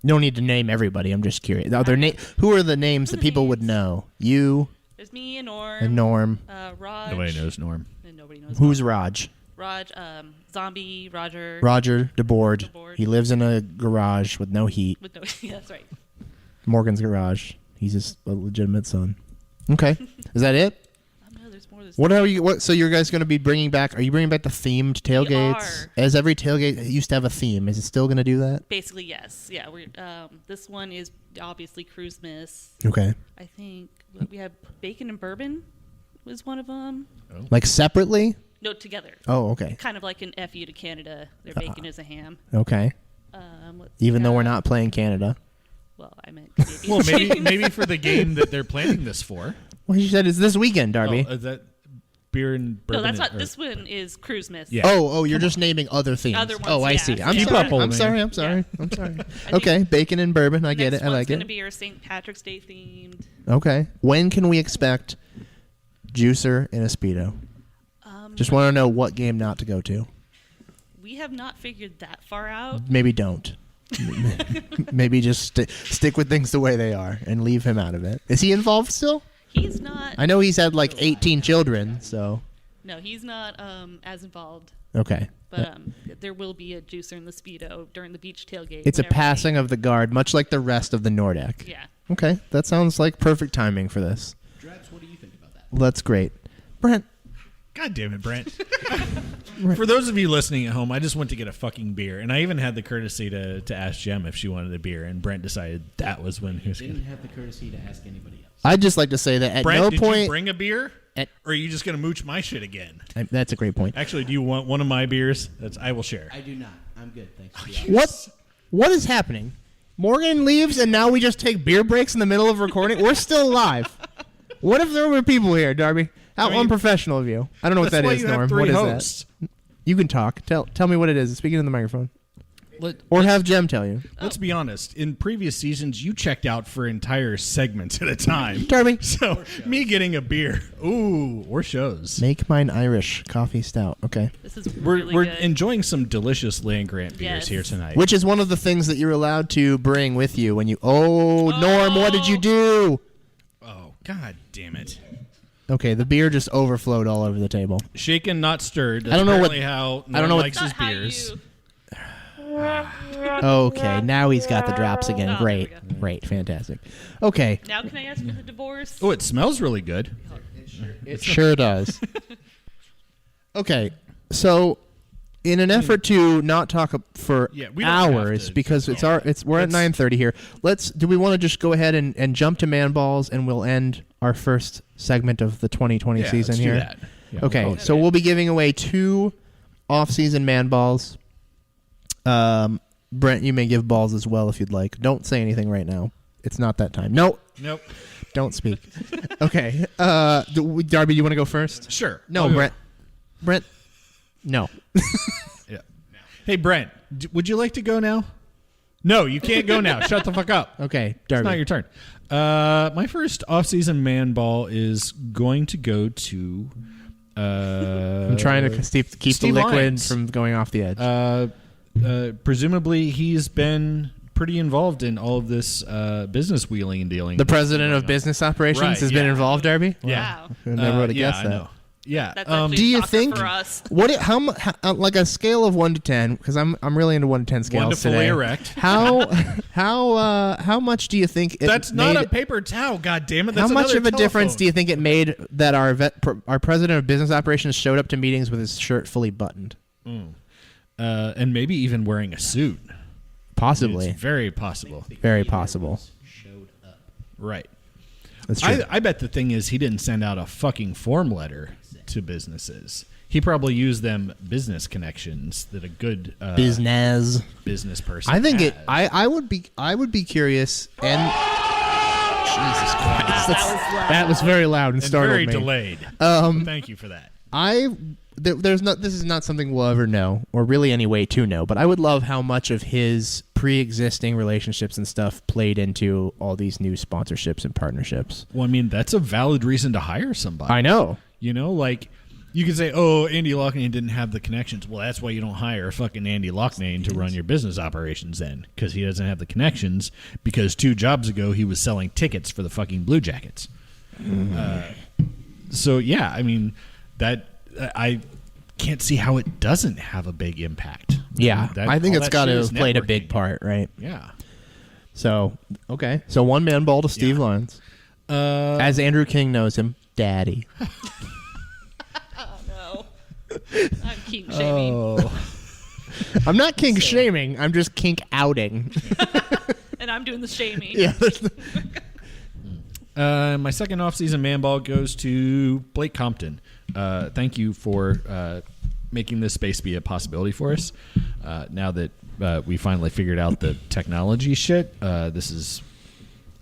No need to name everybody. I'm just curious. Who are the names that people would know? You. There's me and Norm. And Norm. Raj. Nobody knows Norm. And nobody knows Who's Norm. Raj? Raj, Zombie, Roger. Roger DeBoard. He lives in a garage with no heat. Yeah, that's right. Morgan's garage. He's just a legitimate son. Okay. Is that it? No, there's more. So you guys going to be bringing back? Are you bringing back the themed tailgates? As every tailgate used to have a theme. Is it still going to do that? Basically, yes. Yeah. This one is obviously Cruisemas. Okay. I think we have bacon and bourbon was one of them. Oh. Like separately? No, together. Oh, okay. Kind of like an FU to Canada. Their bacon is a ham. Okay. Even though we're not playing Canada. Well, I meant Canadian. Well, maybe for the game that they're planning this for. Well, you said it's this weekend, Darby. Oh, is that beer and bourbon? No, that's not. This one is Cruisemas. Yeah. Oh, you're just naming other themes. Other ones, oh, I yeah. see. Keep up, old I'm man. sorry. Okay, bacon and bourbon. I get it. I like Next one's going to it. be our St. Patrick's Day themed. Okay. When can we expect Juicer in a Speedo? Just want to know what game not to go to. We have not figured that far out. Maybe don't. Maybe just stick with things the way they are and leave him out of it. Is he involved still? He's not. I know he's had like 18 children, so. No, he's not as involved. Okay. But there will be a juicer in the Speedo during the beach tailgate. It's a passing of the guard, much like the rest of the Nordic. Yeah. Okay, that sounds like perfect timing for this. Drax, what do you think about that? That's great. Brent. God damn it, Brent. For those of you listening at home, I just went to get a fucking beer, and I even had the courtesy to ask Jem if she wanted a beer, and Brent decided that was when he was going Didn't have the courtesy to ask anybody else. I'd just like to say that at Brent, no did point. you bring a beer? Or are you just going to mooch my shit again? That's a great point. Actually, do you want one of my beers? I will share. I do not. I'm good. Thanks for the offer. What is happening? Morgan leaves, and now we just take beer breaks in the middle of recording? We're still live. What if there were people here, Darby? How unprofessional of you. I don't know what that is, Norm. What is that? You can talk. Tell me what it is. Speaking in the microphone. Or have Jem tell you. Let's be honest. In previous seasons, you checked out for entire segments at a time. Darby. So me getting a beer, or shows. Make mine Irish coffee stout. Okay. This is really We're good. enjoying some delicious Land Grant beers here tonight. Which is one of the things that you're allowed to bring with you when you. Oh, Norm, what did you do? Oh, God damn it. Okay, the beer just overflowed all over the table. Shaken, not stirred. That's I don't know what. how I don't know likes what. his beers. Okay, now he's got the drops again. Oh, Great, there we go. great, fantastic. Okay, Now can I ask for the divorce? Oh, it smells really good. it sure does. Okay, so in an effort to not talk for Yeah, we don't have hours to. because we're at 9:30 here. Do we want to just go ahead and jump to man balls and we'll end our first segment of the 2020 Yeah, season let's do here? that. Yeah, we'll Okay, call it so we'll be giving away 2 off-season man balls. Brent, you may give balls as well if you'd like. Don't say anything right now. It's not that time. Nope. Don't speak. Okay. Darby, you want to go first? Sure. No, I'll go. Brent. No. Yeah. Hey, Brent, would you like to go now? No, you can't go now. Shut the fuck up. Okay, Darby. It's not your turn. My first off-season man ball is going to go to. I'm trying to keep the Steve liquid Lyons. from going off the edge. Presumably, he's been pretty involved in all of this business wheeling and dealing. The president of business operations Right, has been involved, Darby? Wow. I never would have yeah, guessed I that. know. Yeah. That's actually Do you shocker think for us. how like a scale of 1 to 10? Because I'm really into 1 to 10 scales 1 to fully today. erect. How much do you think it That's not made, a paper towel. God damn it! How That's much another of a difference telephone. do you think it made that our president of business operations showed up to meetings with his shirt fully buttoned? And maybe even wearing a suit. Possibly. It's very possible. Very possible. Showed up. Right. That's true. I bet the thing is he didn't send out a fucking form letter to businesses. He probably used them business connections that a good business person. I think has. I would be curious and Jesus Christ, that was very loud and startled very me. delayed. Thank you for that. This is not something we'll ever know, or really any way to know, but I would love how much of his pre-existing relationships and stuff played into all these new sponsorships and partnerships. Well, I mean, that's a valid reason to hire somebody. I know. You know, like, you could say, oh, Andy Loughnane didn't have the connections. Well, that's why you don't hire fucking Andy Loughnane to run your business operations then, because he doesn't have the connections, because 2 jobs ago he was selling tickets for the fucking Blue Jackets. So, yeah, I mean, that I can't see how it doesn't have a big impact. Yeah, I think it's got to have played a networking. big part, right? Yeah. So, okay. So one man ball to Steve Lyons. As Andrew King knows him, Daddy. Oh, no. I'm kink shaming. I'm not kink shaming. I'm just kink outing. And I'm doing the shaming. Yeah. My second off-season man ball goes to Blake Compton. Thank you for making this space be a possibility for us. Now that we finally figured out the technology shit, this is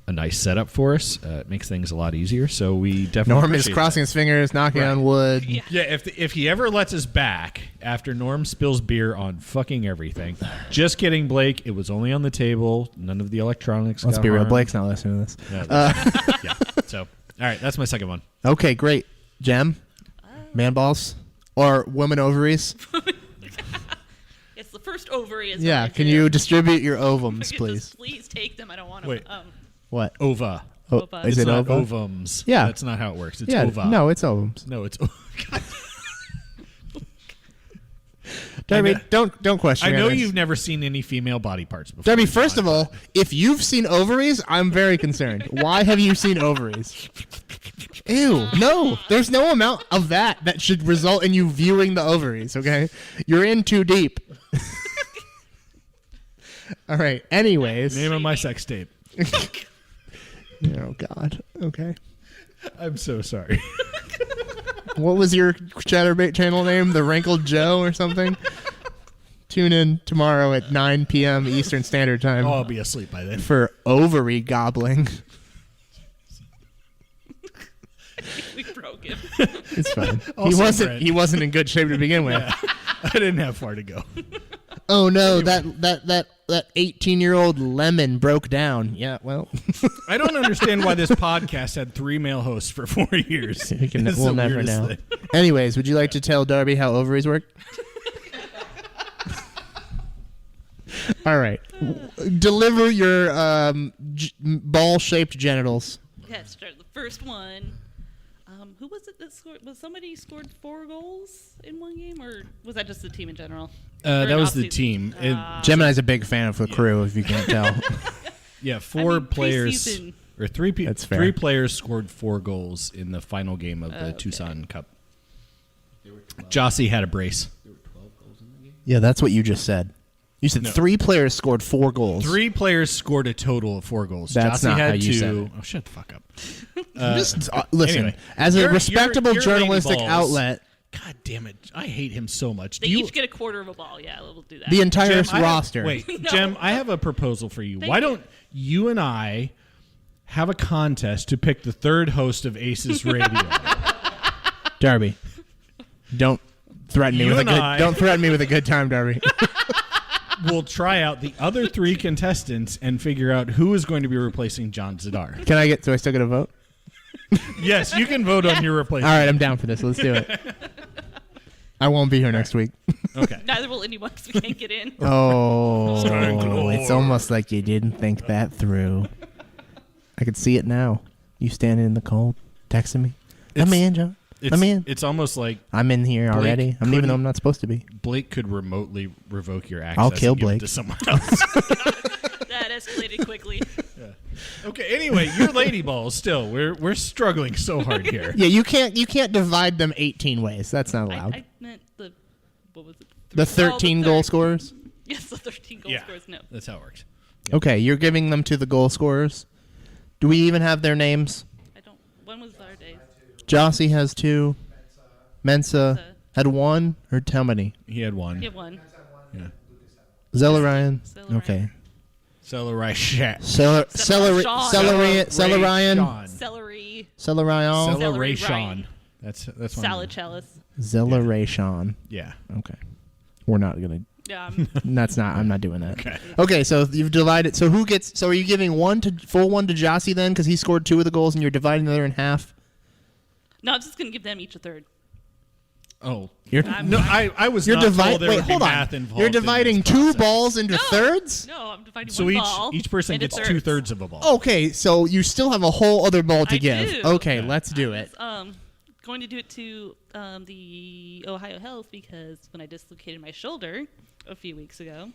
a nice setup for us. It makes things a lot easier. So we definitely Norm is crossing his fingers, knocking on wood. Yeah, if he ever lets us back after Norm spills beer on fucking everything. Just kidding, Blake. It was only on the table. None of the electronics. Let's got be real. harmed. Blake's not listening to this. Yeah. So, all right, that's my second one. Okay, great. Gem, man balls, or woman ovaries. It's the first ovary. Is Yeah, can you distribute your ovums, please? Please take them. I don't want Wait. them. What? Ova. Ova. Is It's it not ova? ovums. Yeah. That's not how it works. It's Yeah, ova. no, it's ovums. No, it's Darby, don't question I me know on this. you've never seen any female body parts before. Darby, first of all, if you've seen ovaries, I'm very concerned. Why have you seen ovaries? Ew, no. There's no amount of that should result in you viewing the ovaries, okay? You're in too deep. All right, anyways. Name of my sex tape. Oh, God. Okay. I'm so sorry. What was your Chatterbait channel name? The Wrinkled Joe or something? Tune in tomorrow at 9 p.m. Eastern Standard Time. I'll be asleep by then. For ovary gobbling. We broke him. It's fine. Also, He wasn't in good shape to begin with. Yeah. I didn't have far to go. Oh no, that 18-year-old lemon broke down. Yeah, well, I don't understand why this podcast had 3 male hosts for 4 years. It's we'll the never weirdest know. thing. Anyways, would you like to tell Darby how ovaries work? All right, deliver your ball-shaped genitals. Yes, sure. The first one. Who was it that scored? Was somebody scored 4 goals in one game, or was that just the team in general? That was the team. Gemini's a big fan of the crew, if you can't tell. Yeah, 4 players preseason. or 3 people. That's fair. 3 players scored 4 goals in the final game of the Tucson Cup. Jossie had a brace. Yeah, that's what you just said. You said 3 players scored 4 goals. 3 players scored a total of 4 goals. That's Jossie not had how you 2. said it. Oh, shut the fuck up. Just listen. Anyway, as a your respectable Lady journalistic Balls- outlet, God damn it! I hate him so much. They Do you, each get a quarter of a ball. Yeah, we'll do that. the entire Jem, roster. Wait, No. Jem, I have a proposal for you. Thank Why you. don't you and I have a contest to pick the 3rd host of ACES Radio? Darby, don't threaten me You with a and good. I- Don't threaten me with a good time, Darby. We'll try out the other 3 contestants and figure out who is going to be replacing John Zadar. Can I get? Do I still get a vote? Yes, you can vote on your All replacement. right, I'm down for this. Let's do it. I won't be here next week. Okay. Neither will anyone because we can't get in. Oh, Stranglord. it's almost like you didn't think that through. I could see it now. You standing in the cold, texting me. Let me in, John. Let me in. It's almost like I'm in here Blake already. Even couldn't- though I'm not supposed to be. Blake could remotely revoke your access. I'll kill and give it Blake. to someone else. That escalated quickly. Okay. Anyway, your lady balls. Still, we're struggling so hard here. Yeah, you can't divide them 18 ways. That's not allowed. I meant the what was it? The 13 goal scorers. Yes, the 13 goal Yeah, scorers. No. that's how it works. Okay, you're giving them to the goal scorers. Do we even have their names? I don't. When was our day? Jossie has 2. Mensa. Had one or how many? He had one. Get one. Yeah. Zelarion. Zelarion. Okay. Celery. Celery. Sean. Celerian. Celery. Celerion. Celery. Right. Sean. That's one. Salad chalice. Zelarion. Yeah. Okay. We're not gonna. Yeah. That's not. I'm not doing that. Okay. Okay. So you've divided. So who gets? So are you giving one to Jossie then because he scored 2 of the goals and you're dividing the other in half? No, I'm just gonna give them each a third. Oh. I was You're not told dividing. there Wait, would be hold on. math involved You're in this dividing 2 process. balls into thirds. No, I'm dividing So one ball. each person into gets thirds. 2/3 of a ball. Okay. So you still have a whole other ball to I give. do. Okay. Let's do it. Going to do it to the Ohio Health because when I dislocated my shoulder a few weeks ago.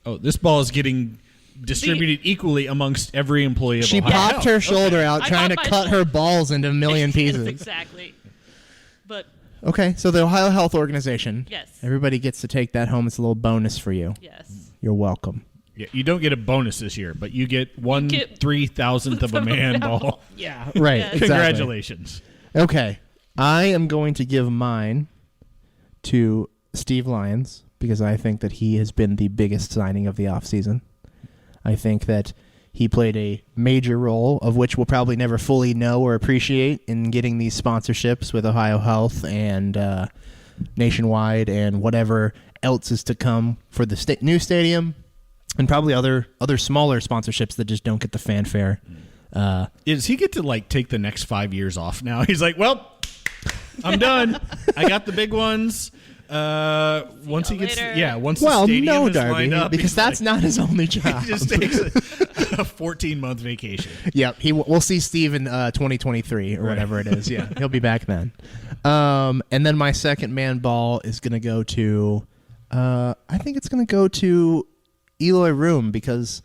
Oh, this ball is getting distributed equally amongst every employee of She Ohio popped Health. her shoulder out I trying to popped my cut her balls into a million pieces. Yes, exactly. But Okay, so the Ohio Health Organization. Yes. Everybody gets to take that home. It's a little bonus for you. yes. You're welcome. Yeah, you don't get a bonus this year, but you get get 1/3000th of a man ball. Yeah. Right. Yes. Exactly. Congratulations. Okay. I am going to give mine to Steve Lyons because I think that he has been the biggest signing of the offseason. I think that he played a major role, of which we'll probably never fully know or appreciate, in getting these sponsorships with Ohio Health and Nationwide and whatever else is to come for the new stadium, and probably other smaller sponsorships that just don't get the fanfare. Does he get to take the next 5 years off now? He's like, well, I'm done. I got the big ones. Once he gets, later. once the stadium is Darby, lined up, because he's that's not his only job. he just takes a 14-month vacation. Yep, we'll see Steve in 2023 or whatever it is. Yeah, he'll be back then. And then my second man ball is going to go to, I think it's going to go to Eloy Room because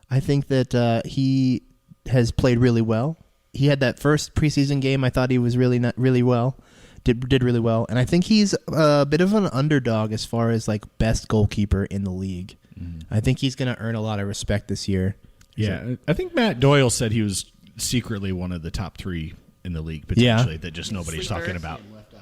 I think that he has played really well. He had that first preseason game. I thought he was really well. Did really well, and I think he's a bit of an underdog as far as best goalkeeper in the league. I think he's going to earn a lot of respect this year. Yeah, I think Matt Doyle said he was secretly one of the top 3 in the league potentially that just nobody's Sleeper. talking about. Left off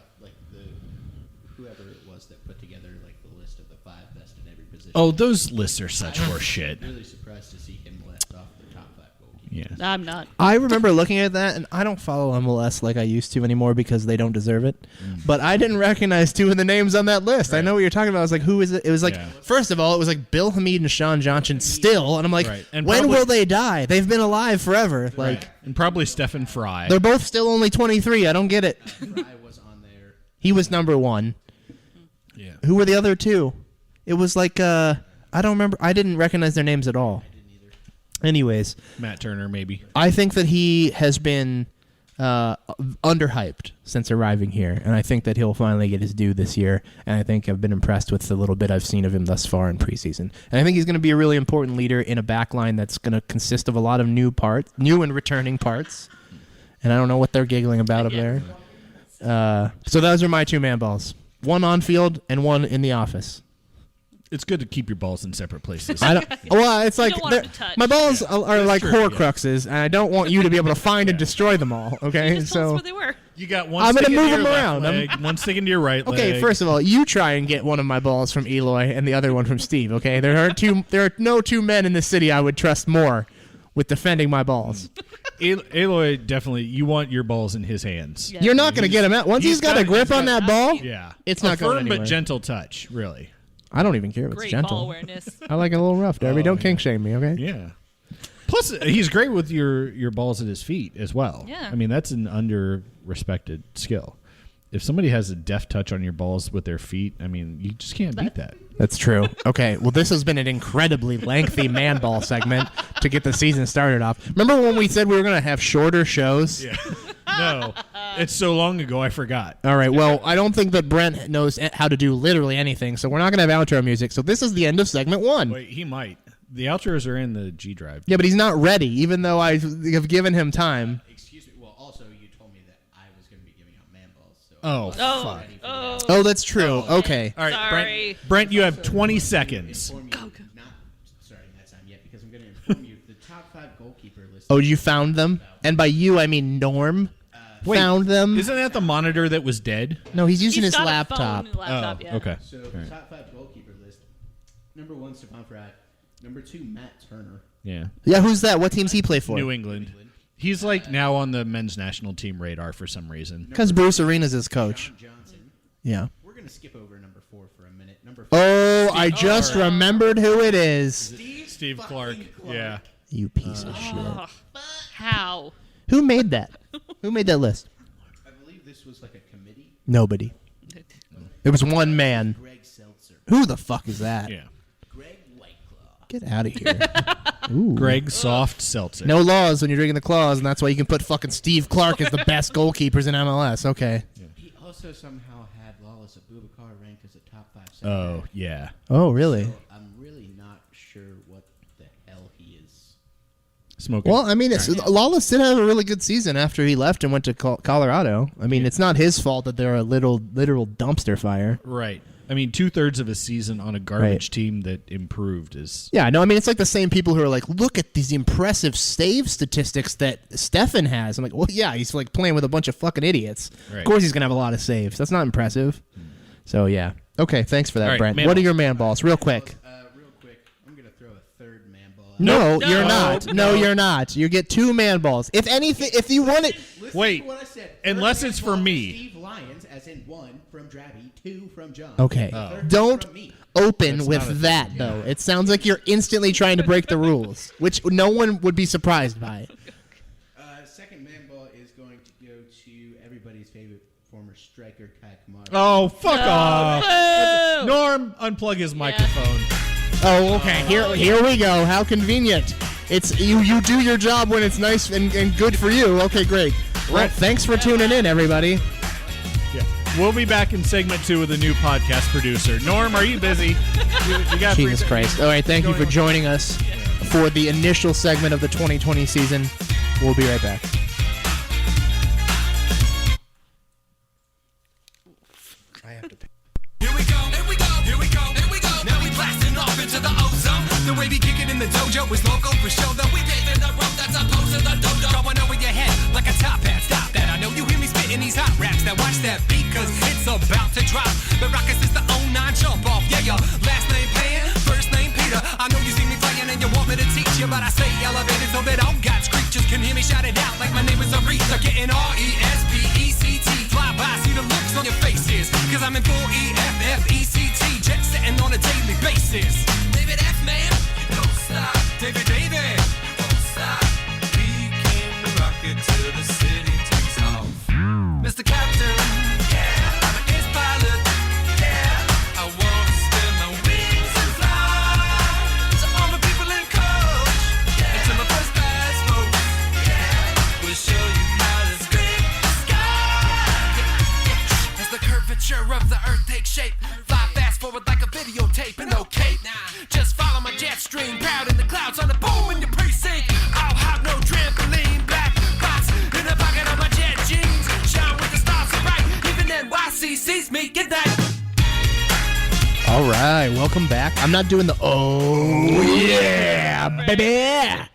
whoever it was that put together the list of the 5 best in every position. Oh, those lists are such horse shit. I'm really surprised to see him left off the top 5 goalkeepers. Yeah. I'm not. I remember looking at that, and I don't follow MLS like I used to anymore because they don't deserve it. But I didn't recognize 2 of the names on that list. I know what you're talking about. I was like, who is it? It was first of all, it was Bill Hamid and Sean Johnson still, and I'm like, And when probably- will they die? They've been alive forever. And probably Stephen Fry. They're both still only 23. I don't get it. Fry was on there. He was number 1. Yeah. Who were the other 2? It was I don't remember. I didn't recognize their names at all. Anyways, Matt Turner, maybe. I think that he has been underhyped since arriving here, and I think that he'll finally get his due this year. And I think I've been impressed with the little bit I've seen of him thus far in preseason. And I think he's going to be a really important leader in a back line that's going to consist of a lot of new and returning parts. And I don't know what they're giggling about up there. So those are my 2 man balls. One on field and one in the office. It's good to keep your balls in separate places. I don't. Well, it's You don't want 'em to touch. my balls are like true, Horcruxes, and I don't want you to be able to find and destroy them all. Okay, Just told us so where they were. You got one I'm stick gonna into move your them left around. leg, one stick into your right leg. okay. First of all, you try and get one of my balls from Eloy and the other one from Steve. Okay, there are no 2 men in the city I would trust more with defending my balls. Aloy, definitely, you want your balls in his hands. Yeah. You're not going to get him out once he's got a grip on that ball. Yeah. It's not a going firm anywhere. but gentle touch, really. I don't even care if it's Great gentle. ball awareness. I like it a little rough, Darby. Don't kink shame me, okay? Yeah. Plus, he's great with your balls at his feet as well. Yeah. I mean, that's an under-respected skill. If somebody has a deft touch on your balls with their feet, I mean, you just can't beat that. That's true. Okay, well, this has been an incredibly lengthy man ball segment to get the season started off. Remember when we said we were going to have shorter shows? Yeah. No. It's so long ago, I forgot. All right, well, I don't think that Brent knows how to do literally anything, so we're not going to have outro music. So this is the end of segment 1. Wait, he might. The outros are in the G drive. Yeah, but he's not ready, even though I have given him time. Excuse me. Well, also you told me that I was going to be giving out man balls. So Oh, Oh. fuck. Oh. Oh, that's true. Okay. All right, Sorry. Brent, you have 20 seconds. inform you, not starting that time yet, because I'm going to inform you the top 5 goalkeeper list. Oh, you found them? And by you, I mean Norm? found them. Isn't that the monitor that was dead? No, he's using He's his got a laptop. phone, laptop, yeah. Okay. So the top 5 goalkeeper list: number 1, Stepan Fry; number 2, Matt Turner; Yeah. Yeah, who's that? What teams he play for? New England. He's like now on the men's national team radar for some reason. Because Bruce Arena's his coach. John Johnson. Yeah. We're gonna skip over number 4 for a minute. Number 5. Oh, I just remembered who it is. Steve Clark. Yeah. You piece of shit. Oh, how? Who made that? Who made that list? I believe this was like a committee. Nobody. It was one man. Greg Seltzer. Who the fuck is that? Yeah. Greg Whiteclaw. Get out of here. Ooh. Greg Soft Seltzer. No laws when you're drinking the claws, and that's why you can put fucking Steve Clark as the best goalkeepers in MLS. Okay. He also somehow had Lawless Abubakar ranked as a top 5 center. Oh, yeah. Oh, really? So I'm really not sure what the hell he is. Smoking. Well, I mean, Lawless did have a really good season after he left and went to Colorado. I mean, it's not his fault that they're a literal dumpster fire. Right. I mean, 2/3 of a season on a garbage Right. team that improved is... Yeah, no, I mean, it's like the same people who are like, look at these impressive save statistics that Stefan has. I'm like, well, yeah, he's like playing with a bunch of fucking idiots. Right. Of course he's going to have a lot of saves. That's not impressive. So, yeah. Okay, thanks for that, All right, Brent. man What are balls. your man balls? Real quick. Real quick, I'm gonna throw a 3rd man ball. No, No. you're not. No, No. you're not. You get 2 man balls. If anything, if you want it... Listen Wait, to what I said. unless Third it's man for ball me. Steve Lyons, as in 1 from Drabby, 2 from John. Okay. Third Don't from me. open That's with not a that, thing. though. It sounds like you're instantly trying to break the rules, which no one would be surprised by. Second man ball is going to go to everybody's favorite former striker, Kai Kamara. Oh, fuck off. Boo! Norm, unplug his microphone. Oh, okay. Here we go. How convenient. It's you do your job when it's nice and good for you. Okay, great. Well, thanks for tuning in, everybody. Yeah. We'll be back in segment 2 with a new podcast producer. Norm, are you busy? You got Jesus free- Christ. All right, thank you for joining us for the initial segment of the 2020 season. We'll be right back. Here we go, here we go, here we go, here we go. Now we blasting off into the ozone. The way we kick it in the dojo is local for show. Though we paving the road that's opposed to the dodo. Going over your head like a top hat. Stop that. I know you hear me spitting these hot raps. Now watch that beat, cause it's about to drop. The Rockets is the 09 jump off. Yeah, your last name Pan, first name Peter. I know you see me playing and you want me to teach you, but I say elevated so that all God's creatures can hear me shout it out like my name is Aretha. Getting RESPECT. Fly by, see the looks on your faces. Cause I'm in full EFFECT. Jet setting on a daily basis. David F. Man, don't stop. David, don't stop. We came to rock it till the city takes off. Mr. Captain, yeah. I'm an ace pilot, yeah. I want to spin my wings and fly. To all the people in coach, yeah. And to my first class folks, yeah. We'll show you how to scrape the sky. As the curvature of the earth takes shape, fly fast forward like a videotape and no cape. Just follow my jet stream, proud in the clouds on the boom in the precinct. I'll have no trampoline, black box in the pocket of my jet jeans. Shine with the stars so bright, even NYC sees me. Get that. All right, welcome back. I'm not doing the yeah, baby.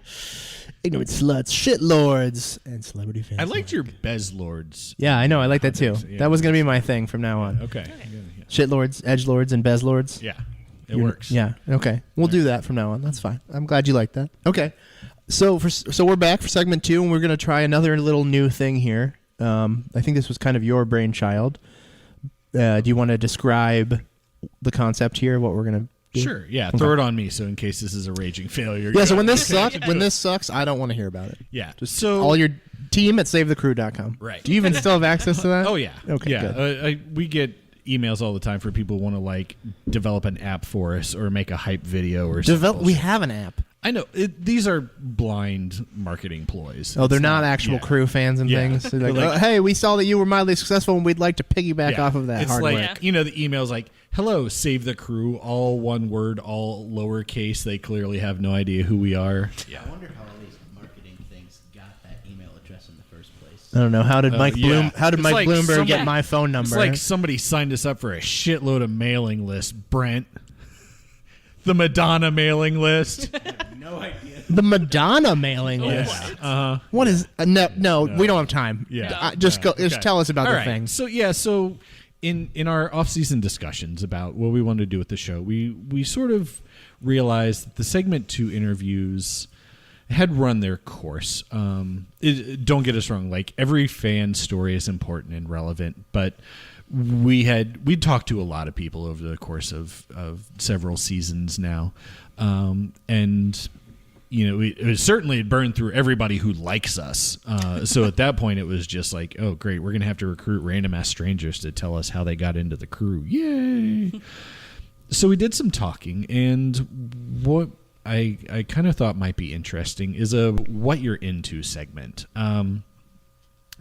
Ignorant sluts, shitlords, and celebrity fans. I liked your Bezlords. Yeah, I know. I like that too. Yeah. That was gonna be my thing from now on. Okay. Shitlords, edgelords, and bezlords. Yeah. It works. Yeah. Okay. We'll do that from now on. That's fine. I'm glad you like that. Okay. So we're back for segment 2, and we're gonna try another little new thing here. I think this was kind of your brainchild. Do you want to describe the concept here? What we're gonna do? Sure. Yeah. Okay. Throw it on me. So in case this is a raging failure. Yeah. So when this sucks, I don't want to hear about it. Yeah. Just So all your team at SaveTheCrew.com. Right. Do you even still have access to that? Oh yeah. Okay. Yeah. Good. We get emails all the time for people who want to like develop an app for us or make a hype video or something. We have an app. I know these are blind marketing ploys. Oh, they're It's not actual yeah. Crew fans and Yeah. things. They're like, Like- oh, hey, we saw that you were mildly successful, and we'd like to piggyback Yeah. off of that It's hard like work. the email's like, "Hello, Save the Crew," all one word, all lowercase. They clearly have no idea who we are. Yeah. I wonder how all these marketing things got that email address in the first place. I don't know. How did Mike yeah. How did It's Mike like Bloomberg somebody- get my phone number? It's like somebody signed us up for a shitload of mailing lists, Brent. The Madonna mailing list. no idea. The Madonna mailing list. What is? No, we don't have time. Yeah. Just go. Just Okay. tell us about All the right. thing. So in our off-season discussions about what we wanted to do with the show, we sort of realized that the segment 2 interviews had run their course. Don't get us wrong; like every fan story is important and relevant, but we'd talked to a lot of people over the course of several seasons now, and it certainly had burned through everybody who likes us. So at that point, it was just like, oh great, we're gonna have to recruit random ass strangers to tell us how they got into the crew. Yay! So we did some talking, and what I kind of thought might be interesting is a what you're into segment.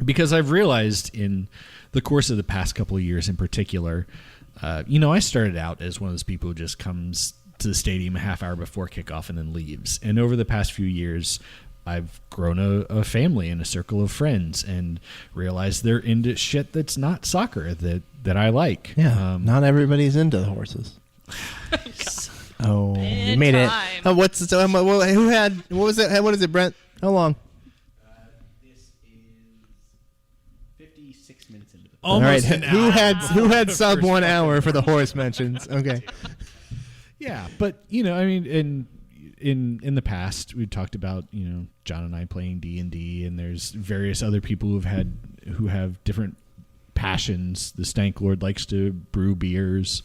Because I've realized in the course of the past couple of years in particular, I started out as one of those people who just comes to the stadium a half hour before kickoff and then leaves. And over the past few years, I've grown a family and a circle of friends and realized they're into shit that's not soccer that I like. Yeah, not everybody's into the horses. Oh, we made it. Oh, what is it, Brent? How long? This is 56 minutes into the Almost All right. an Who hour. had sub First 1 fucking hour for the horse mentions? Okay. Yeah, but in the past we've talked about John and I playing D&D, and there's various other people who have different passions. The Stank Lord likes to brew beers.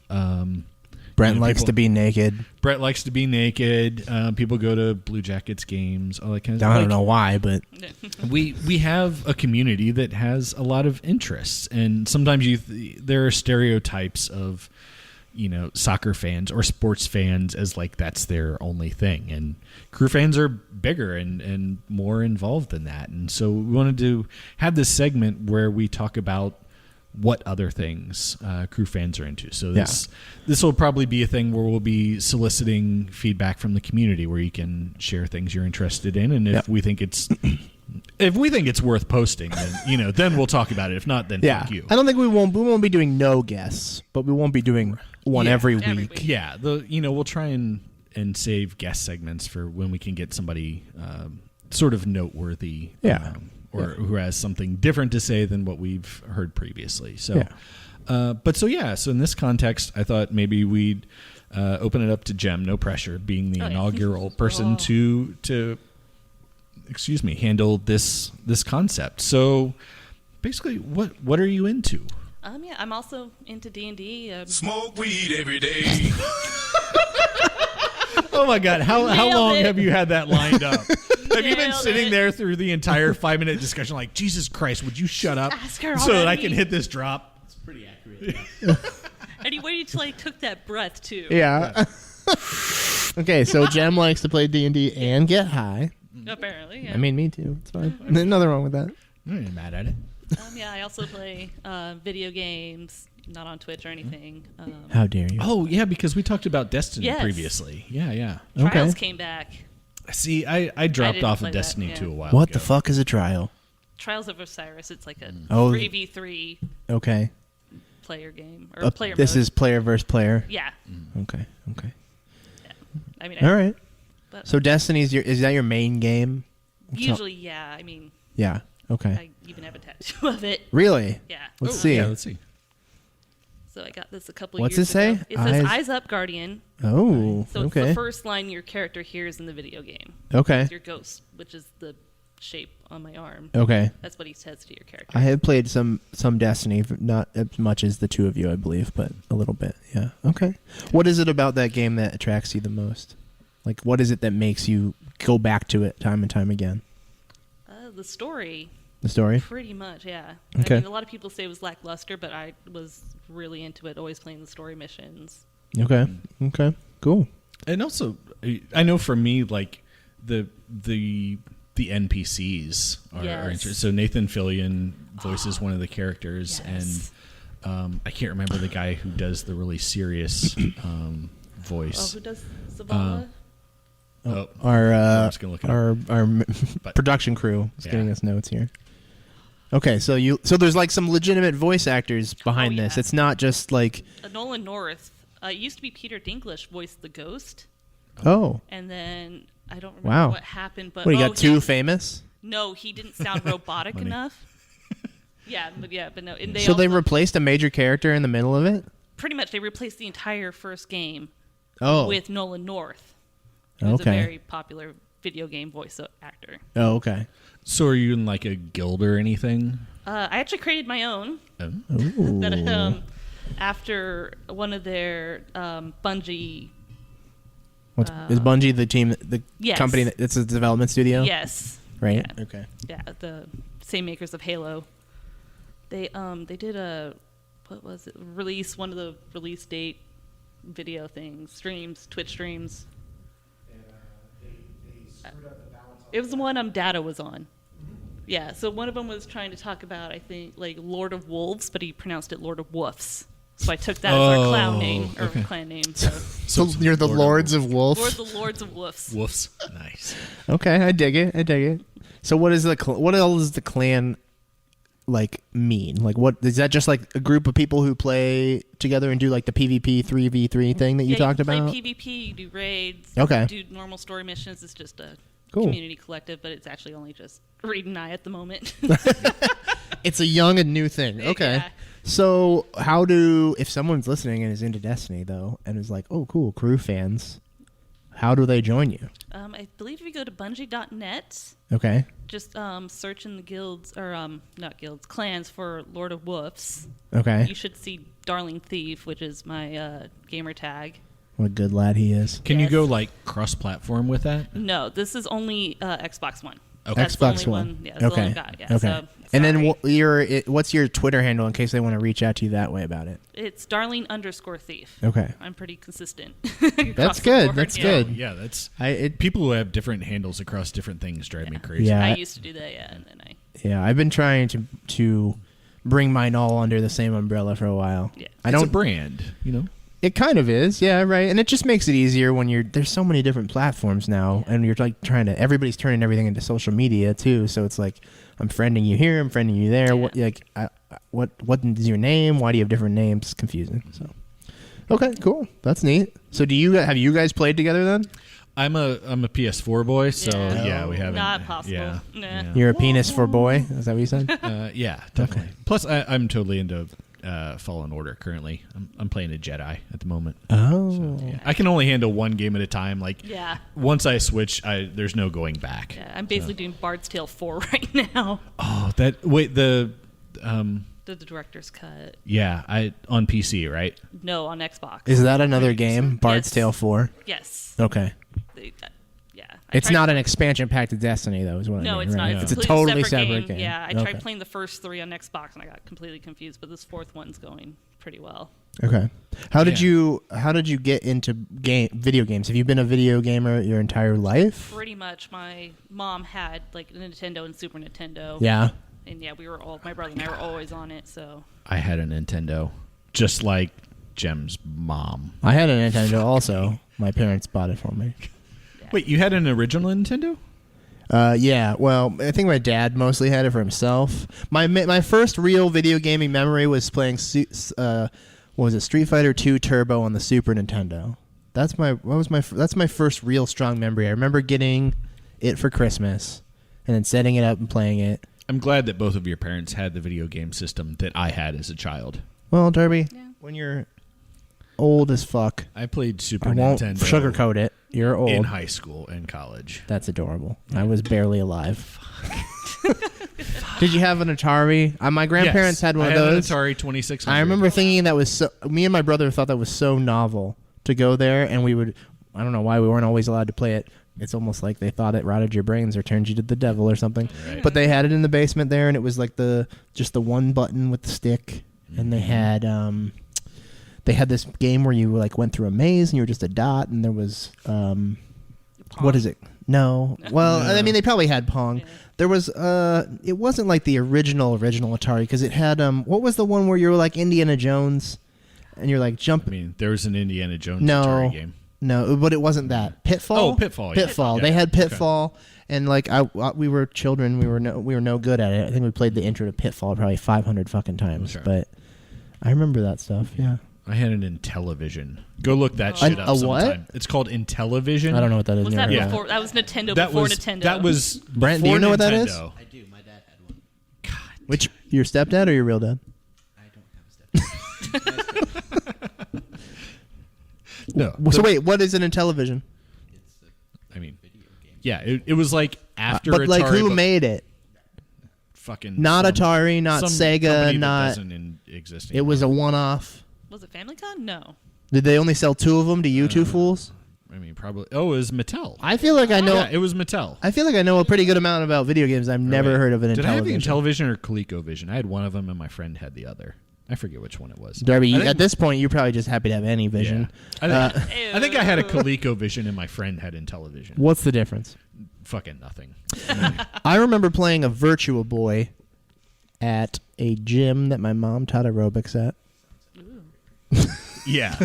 Brent likes to be naked. Brett likes to be naked. People go to Blue Jackets games, all that kind of stuff. I don't know why, but We have a community that has a lot of interests, and sometimes there are stereotypes of soccer fans or sports fans as like that's their only thing, and crew fans are bigger and more involved than that. And so we wanted to have this segment where we talk about what other things crew fans are into. So this will probably be a thing where we'll be soliciting feedback from the community, where you can share things you're interested in, and if we think it's worth posting, then then we'll talk about it. If not, then fuck you. I don't think we won't be doing no guests, but we won't be doing one every week. Yeah, we'll try and save guest segments for when we can get somebody sort of noteworthy. Or who has something different to say than what we've heard previously. So, so in this context, I thought maybe we'd open it up to Gem, no pressure, being the inaugural person to handle this concept. So, basically, what are you into? I'm also into D&D. Smoke weed every day. Oh my God! How long have you had that lined up? Have you been Nailed sitting it. there through the entire 5-minute discussion like, Jesus Christ, would you shut up ask her so that I already. can hit this drop? It's pretty accurate. And he waited till I took that breath too. Yeah. Okay, so Jem likes to play D&D and get high. Apparently, yeah. I mean, me too. It's fine. There's nothing wrong with that. I'm not mad at it. I also play video games, not on Twitch or anything. How dare you? Oh yeah, because we talked about Destiny Yes. previously. Yeah. Trials okay. came back. See, I dropped didn't off play of that, Destiny yeah. 2 a while What ago. the fuck is a trial? Trials of Osiris. It's like a Oh. 3v3 Okay. player game or player this mode. is player versus player. Yeah. Okay. I mean, All right. But So Destiny's is that your main game? usually, yeah. I mean, Yeah. Okay. I even have a tattoo of it. Really? Yeah. Let's see. Yeah, let's see. So I got this a couple What's years it say? ago. It says Eyes- "Eyes Up, Guardian." Oh. So it's okay. the first line your character hears in the video game. Okay. It's your ghost, which is the shape on my arm. Okay. That's what he says to your character. I have played some Destiny, not as much as the two of you, I believe, but a little bit. Yeah. Okay. What is it about that game that attracts you the most? Like, what is it that makes you go back to it time and time again? The story. The story? Pretty much, yeah. Okay. I mean, a lot of people say it was lackluster, but I was really into it, always playing the story missions. Okay. Okay. Cool. And also, I know for me, like the NPCs are interesting. So Nathan Fillion voices one of the characters, Yes. and I can't remember the guy who does the really serious voice. Who does Zavala? Our I'm just gonna look it up. our production crew is Yeah. getting us notes here. Okay, so there's like some legitimate voice actors behind this. yeah. It's not just like Nolan North. It used to be Peter Dinklage voiced the ghost. Oh. And then I don't remember Wow. what happened, but What, he got too famous? No, he didn't sound robotic enough. But no. And So they also- replaced a major character in the middle of it? pretty much they replaced the entire first game Oh. with Nolan North, who's Okay. a very popular video game voice actor. Oh, okay. So are you in like a guild or anything? I actually created my own. Oh. Ooh. That after one of their Bungie. Is Bungie the team, the Yes. company it's a development studio? Yes. Right? Yeah. Okay. Yeah, the same makers of Halo. They did a one of the release date video things, streams, Twitch streams. It was the one Data was on. Yeah, so one of them was trying to talk about, I think, like Lord of Wolves, but he pronounced it Lord of Woofs. So I took that as our clown name or clan name. So you're the Lords of Wolf? We're the Lords of Woofs. Woofs. Nice. Okay, I dig it. So what else does the clan like mean? Like, what is that? Just like a group of people who play together and do like the PvP 3v3 thing that you talked about? Play PvP, you do raids, Okay. do normal story missions. It's just a Cool. community collective, but it's actually only just Reed and I at the moment. It's a young and new thing. Okay. Yeah. So if someone's listening and is into Destiny though, and is like, oh cool, crew fans, how do they join you? I believe if you go to bungie.net, Okay. just search in the guilds, or not guilds, clans for Lord of Woofs. Okay. You should see Darling Thief, which is my gamer tag. What a good lad he is. Can you Yes. go like cross-platform with that? No, this is only Xbox One. Okay. That's the Xbox only One. Yeah, that's the Okay. only guy. Yeah, Okay. so, And then sorry. what's your Twitter handle in case they want to reach out to you that way about it? It's Darling_Thief. Okay. I'm pretty consistent. That's across the good. board, That's yeah. good. Yeah, that's It people who have different handles across different things drive me crazy. Yeah. I used to do that, yeah, and then Yeah, I've been trying to bring mine all under the same umbrella for a while. Yeah. I It's don't a brand, you know. It kind of is, yeah, right. And it just makes it easier when there's so many different platforms now, and you're like everybody's turning everything into social media too. So it's like I'm friending you here, I'm friending you there. Yeah. What is your name? Why do you have different names? It's confusing. So okay, cool, that's neat. So have you guys played together then? I'm a PS4 boy, so Yeah. yeah, we haven't. Not possible. Yeah, Nah. yeah. You're a penis for boy. Is that what you said? Yeah, definitely. Plus, I'm totally into Fallen Order currently. I'm playing a Jedi at the moment. Oh, Yeah. I can only handle one game at a time. Like, Yeah. once I switch, there's no going back. Yeah, I'm basically doing Bard's Tale 4 right now. Oh, The director's cut. yeah, on PC, right? No, on Xbox. is that another game? Bard's Yes. Tale 4. Yes. Okay, Yeah. it's not an expansion pack to Destiny though. Is what I No, mean, it's right? not. It's a completely totally separate game. Yeah, I Okay. tried playing the first 3 on Xbox and I got completely confused, but this 4th one's going pretty well. Okay. How did Yeah. you get into video games? Have you been a video gamer your entire life? Pretty much. My mom had like a Nintendo and Super Nintendo. Yeah. And yeah, my brother and I were always on it, so. I had a Nintendo, just like Jem's mom. I had a Nintendo also. My parents bought it for me. Wait, you had an original Nintendo? Yeah. Well, I think my dad mostly had it for himself. My first real video gaming memory was playing what was it, Street Fighter 2 Turbo on the Super Nintendo. That's my first real strong memory. I remember getting it for Christmas and then setting it up and playing it. I'm glad that both of your parents had the video game system that I had as a child. Well, Darby, Yeah. when you're old as fuck, I played Super I won't Nintendo sugarcoat it. You're old. in high school and college. That's adorable. I was barely alive. Did you have an Atari? My grandparents Yes, had one I of had those. an Atari 2600. I remember thinking that was so. Me and my brother thought that was so novel to go there, and we would. I don't know why we weren't always allowed to play it. It's almost like they thought it rotted your brains or turned you to the devil or something. Right. But they had it in the basement there, and it was like just the one button with the stick, and they had this game where you like went through a maze and you were just a dot, and there was what is it? No. Well, I mean, they probably had Pong. Yeah. There was it wasn't like the original Atari because it had what was the one where you were like Indiana Jones and you're like I jumping. mean, there was an Indiana Jones No. Atari game. No, but it wasn't that. Pitfall. Oh, Pitfall, yeah. Pitfall. Yeah. They had Okay. Pitfall, and like we were children. We were no good at it. I think we played the intro to Pitfall probably 500 fucking times. Okay. But I remember that stuff. Yeah. I had an Intellivision. Go look that shit up a sometime. what? It's called Intellivision. I don't know what that is. Was Never that heard of before? That was Nintendo That before was Nintendo. That was Brent, do you before know what that is? Nintendo. I do. My dad had one. God. Your stepdad or your real dad? I don't have a stepdad. No. So wait, what is an Intellivision? It's a I mean, video game. yeah, it was like after But Atari. like, who but made it? fucking Not some- Atari, not some Sega, company that not. doesn't exist It was a one-off. Was it Famicom? No. Did they only sell 2 of them to you two fools? I mean, probably. Oh, it was Mattel. I feel like I know. Yeah, it was Mattel. I feel like I know a pretty good amount about video games. I've never Right. heard of an Did I have the Intellivision. Intellivision or ColecoVision? I had one of them, and my friend had the other. I forget which one it was. Darby, I think- at this point, you're probably just happy to have any vision. Yeah. I think I had a ColecoVision, and my friend had Intellivision. What's the difference? Fucking nothing. I remember playing a Virtua Boy at a gym that my mom taught aerobics at. Yeah.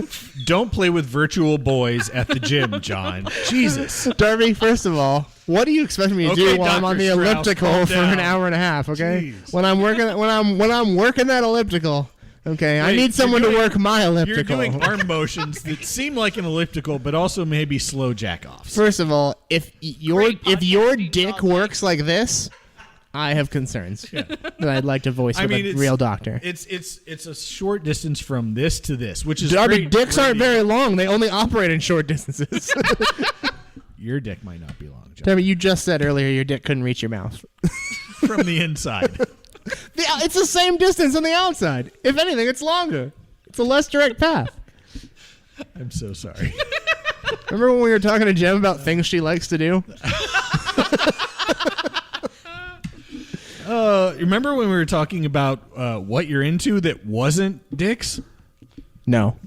Don't play with virtual boys at the gym, John. Jesus. Darby, first of all, what do you expect me to Okay, do while I'm on Dr. the Strauss, elliptical calm for an down. hour and a half? Okay, Jeez. when I'm working that elliptical. Okay, I Wait, need someone you're to doing- work my You're elliptical. doing arm motions that seem like an elliptical, but also maybe slow jack-offs. First of all, if your Great podcasting, dick John. works like this, I have concerns that I'd like to voice with a it's- real doctor. It's a short distance from this to this, which is Darby, great dicks aren't radio. very long. They only operate in short distances. Your dick might not be long, John. Darby, you just said earlier your dick couldn't reach your mouth. From the inside. It's the same distance on the outside. If anything, it's longer. It's a less direct path. I'm so sorry. Remember when we were talking to Jem about things she likes to do? Remember when we were talking about what you're into that wasn't dicks? No.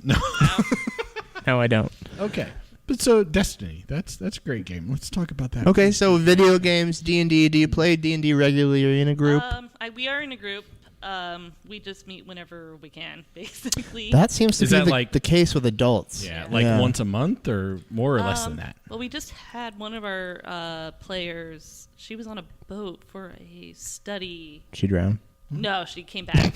No, I don't. Okay. But so Destiny, that's a great game. Let's talk about that. Okay, so video games, D&D. Do you play D&D regularly or in a group? We are in a group. We just meet whenever we can, basically. That seems to Is be that like- the case with adults. Yeah, like once a month or more or less than that. Well, we just had one of our players. She was on a boat for a study. She drowned. No, she came back.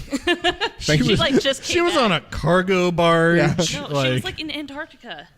She she was- like just came She was back. on a cargo barge. Yeah. No, she was like in Antarctica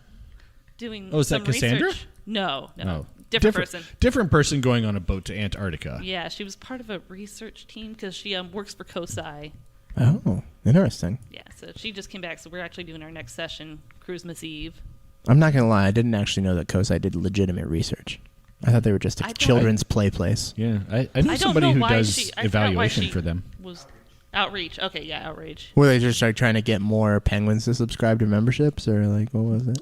doing. Oh, is that some Cassandra? research. No, Oh. different person. Different person going on a boat to Antarctica. Yeah, she was part of a research team because she works for COSI. Oh, interesting. Yeah, so she just came back. So we're actually doing our next session, Christmas Eve. I'm not going to lie. I didn't actually know that COSI did legitimate research. I thought they were just a I don't- children's play place. Yeah, I know I don't somebody know who why does she. I forgot why evaluation she for them. Was outreach. Okay, yeah, outreach. Were they just like trying to get more penguins to subscribe to memberships, or like what was it?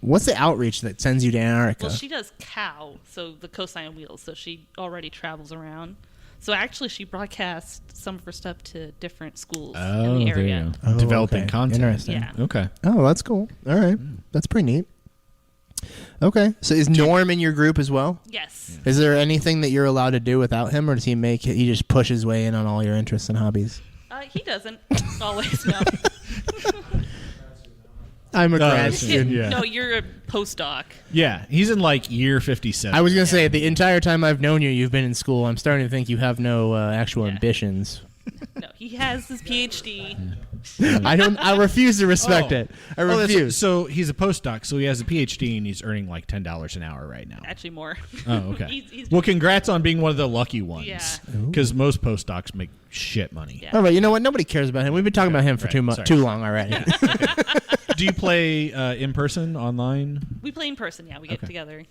What's the outreach that sends you to Antarctica? Well, she does COW, so the COSI on Wheels. So she already travels around. So actually, she broadcasts some of her stuff to different schools in the area. Oh, Developing okay. content. Interesting. Yeah. Okay. Oh, that's cool. All right. That's pretty neat. Okay. So is Norm in your group as well? Yes. Is there anything that you're allowed to do without him, or does he just push his way in on all your interests and hobbies? He doesn't always know. I'm a grad that's- student. yeah. No, you're a postdoc. Yeah, he's in like year 57. I was going to say, the entire time I've known you, you've been in school. I'm starting to think you have no actual ambitions. No, he has his PhD. I refuse to respect it. I Oh, that's- refuse. so he's a postdoc, so he has a PhD and he's earning like $10 an hour right now. Actually, more. Oh, okay. He's Well, congrats on being one of the lucky ones. Yeah. Because most postdocs make shit money. Yeah. All right, you know what? Nobody cares about him. We've been talking about him for right, sorry. too long already. Do you play in person, online? We play in person. Yeah, we get Okay. together.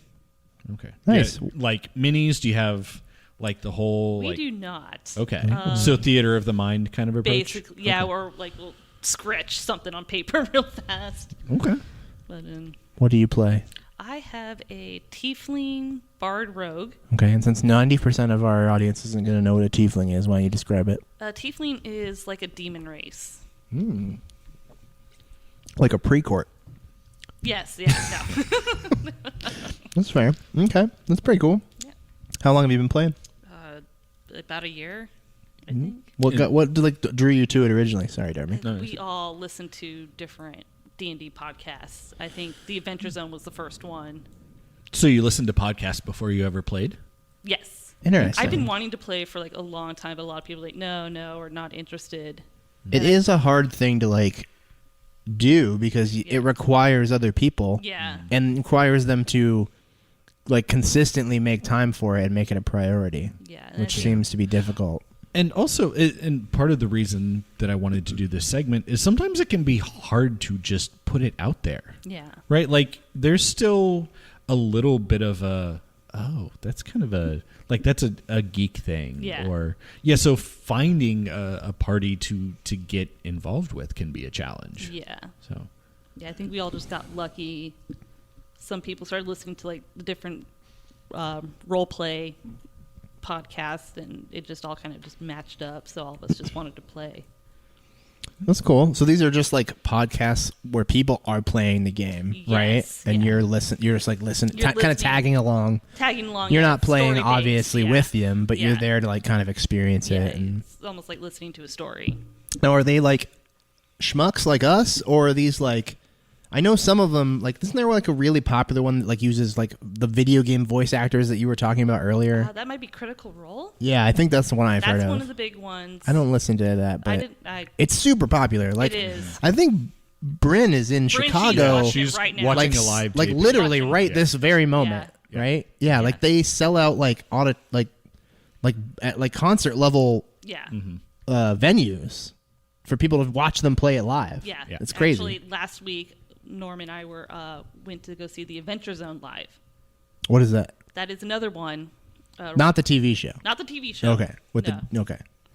Okay. Nice. Yeah, like minis, do you have like the whole We like do not. Okay. So theater of the mind kind of approach? Basically, yeah, or like we'll scratch something on paper real fast. Okay. But What do you play? I have a tiefling bard rogue. Okay, and since 90% of our audience isn't going to know what a tiefling is, why don't you describe it? A tiefling is like a demon race. Like a pre-court. Yes, yeah, no. That's fair. Okay, that's pretty cool. Yeah. How long have you been playing? About a year, I think. What drew you to it originally? Sorry, Darby. We all listen to different D&D podcasts. I think the Adventure Zone was the first one. So you listened to podcasts before you ever played? Yes. Interesting. I've been wanting to play for like a long time, but a lot of people are like, no, or not interested. It is a hard thing to like do because it requires other people. Yeah. And requires them to like consistently make time for it and make it a priority. Yeah. Which seems to be difficult. And also, and part of the reason that I wanted to do this segment is sometimes it can be hard to just put it out there. Yeah. Right? Like, there's still a little bit of a, oh, that's kind of a, like, that's a geek thing. Yeah. Or, so finding a party to get involved with can be a challenge. Yeah. So. Yeah, I think we all just got lucky. Some people started listening to, like, the different role play podcast, and it just all kind of just matched up, so all of us just wanted to play. That's cool. So these are just like podcasts where people are playing the game, right? And you're just like listening, kind of tagging along. You're not playing obviously with them, but you're there to like kind of experience it. And it's almost like listening to a story. now, are they like schmucks like us, or are these like? I know some of them, like, isn't there like a really popular one that like uses like the video game voice actors that you were talking about earlier? That might be Critical Role. Yeah, I think that's the one I've heard of. That's one of the big ones. I don't listen to that, but it's super popular. Like, it is. I think Bryn is in Chicago. She's right now. watching a live like tape. literally right this very moment, right? Yeah, like they sell out like at concert level venues for people to watch them play it live. Yeah. It's crazy. Actually, last week, Norm and I went to go see the Adventure Zone live. What is that? That is another one. Not the TV show. Not the TV show. Okay.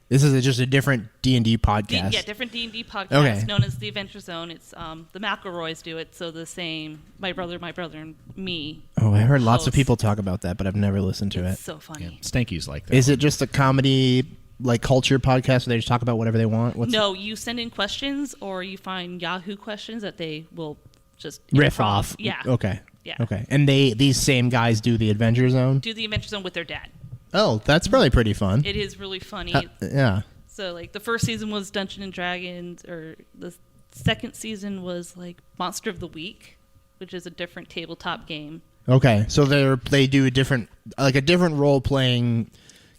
This is just a different D&D podcast. Different D&D podcast Okay. known as the Adventure Zone. It's the McElroys do it, so the same my brother, and me. Oh, I heard lots of people talk about that, but I've never listened to it. It's so funny. Stanky's like that. Is it just a comedy like culture podcast where they just talk about whatever they want? No, you send in questions or you find Yahoo questions that they will just riff improv. off? Yeah. Okay. Yeah. Okay. And these same guys do the Adventure Zone? Do the Adventure Zone with their dad. Oh, that's probably pretty fun. It is really funny. Yeah. So, like, the first season was Dungeons and Dragons, or the second season was, like, Monster of the Week, which is a different tabletop game. Okay, so they do a different role-playing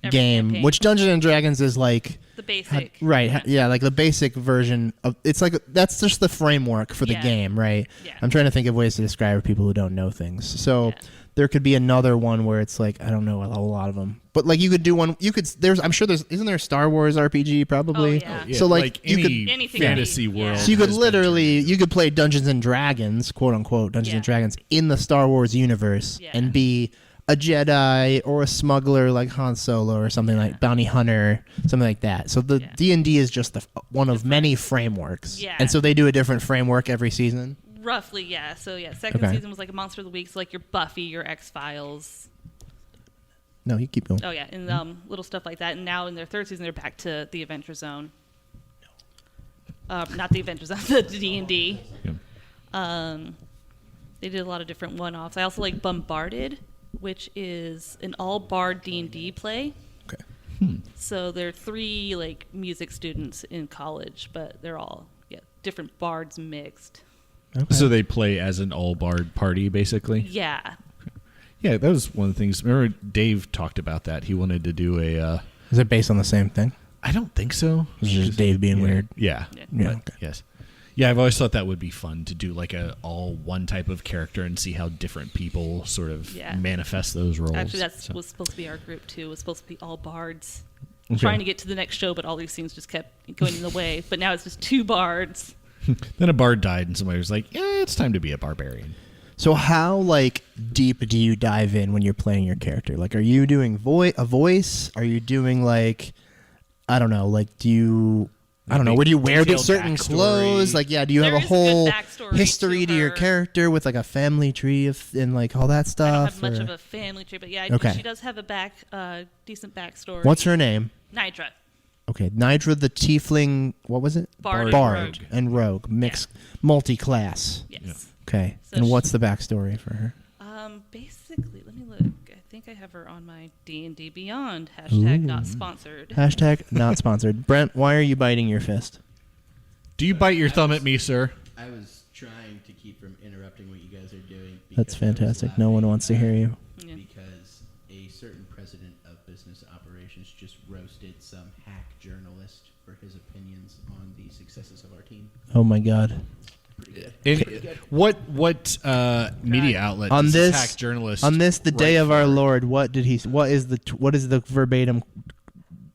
game, campaign. which Dungeons and Dragons is like... The basic. Right, yeah, like the basic version of... It's like, that's just the framework for the game, right? Yeah. I'm trying to think of ways to describe it for people who don't know things. So... There could be another one where it's like, I don't know a whole lot of them, but like you could do one. I'm sure isn't there a Star Wars RPG probably? Oh, yeah. So like you any could fantasy world. So you could literally you could play Dungeons and Dragons, quote unquote Dungeons and Dragons in the Star Wars universe and be a Jedi or a smuggler like Han Solo or something like bounty hunter, something like that. So the D&D is just one of many frameworks, and so they do a different framework every season. Roughly, yeah. So, second season was like a Monster of the Week, so like your Buffy, your X-Files. No, you keep going. Oh, yeah, and little stuff like that. And now in their third season, they're back to the Adventure Zone. Not the Adventure Zone, the D&D. They did a lot of different one-offs. I also like Bombarded, which is an all-bard D&D play. Okay. So they're 3 like music students in college, but they're all different bards mixed. Okay. So they play as an all-bard party, basically? Yeah. Yeah, that was one of the things. Remember Dave talked about that. He wanted to do a... Is it based on the same thing? I don't think so. It's just Dave being weird? Yeah. Okay. Yes. Yeah, I've always thought that would be fun to do like all one type of character and see how different people sort of manifest those roles. Actually, was supposed to be our group, too. It was supposed to be all bards. Okay. Trying to get to the next show, but all these things just kept going in the way. But now it's just 2 bards. Then a bard died, and somebody was like, it's time to be a barbarian. So how, like, deep do you dive in when you're playing your character? Like, are you doing a voice? Are you doing, like, I don't know, like, do you... I don't know, where do you wear certain clothes? Like, do you have a whole history to your character with, like, a family tree and, like, all that stuff? I don't have much of a family tree, but she does have a decent backstory. What's her name? Nidra. Okay, Nidra the Tiefling, what was it? Bard and Rogue. Mixed, multi-class. Yes. Yeah. Okay, So and what's the backstory for her? Basically, let me look. I think I have her on my D&D Beyond. # not sponsored. # not sponsored. Brent, why are you biting your fist? Do you bite your thumb at me, sir? I was trying to keep from interrupting what you guys are doing. That's fantastic. No one wants to hear you. Because a certain president of business operations just roasted some hack journalist for his opinions on the successes of our team. Oh my God. What media outlet On does this hack journalist on this the day write of our for? Lord? What is the verbatim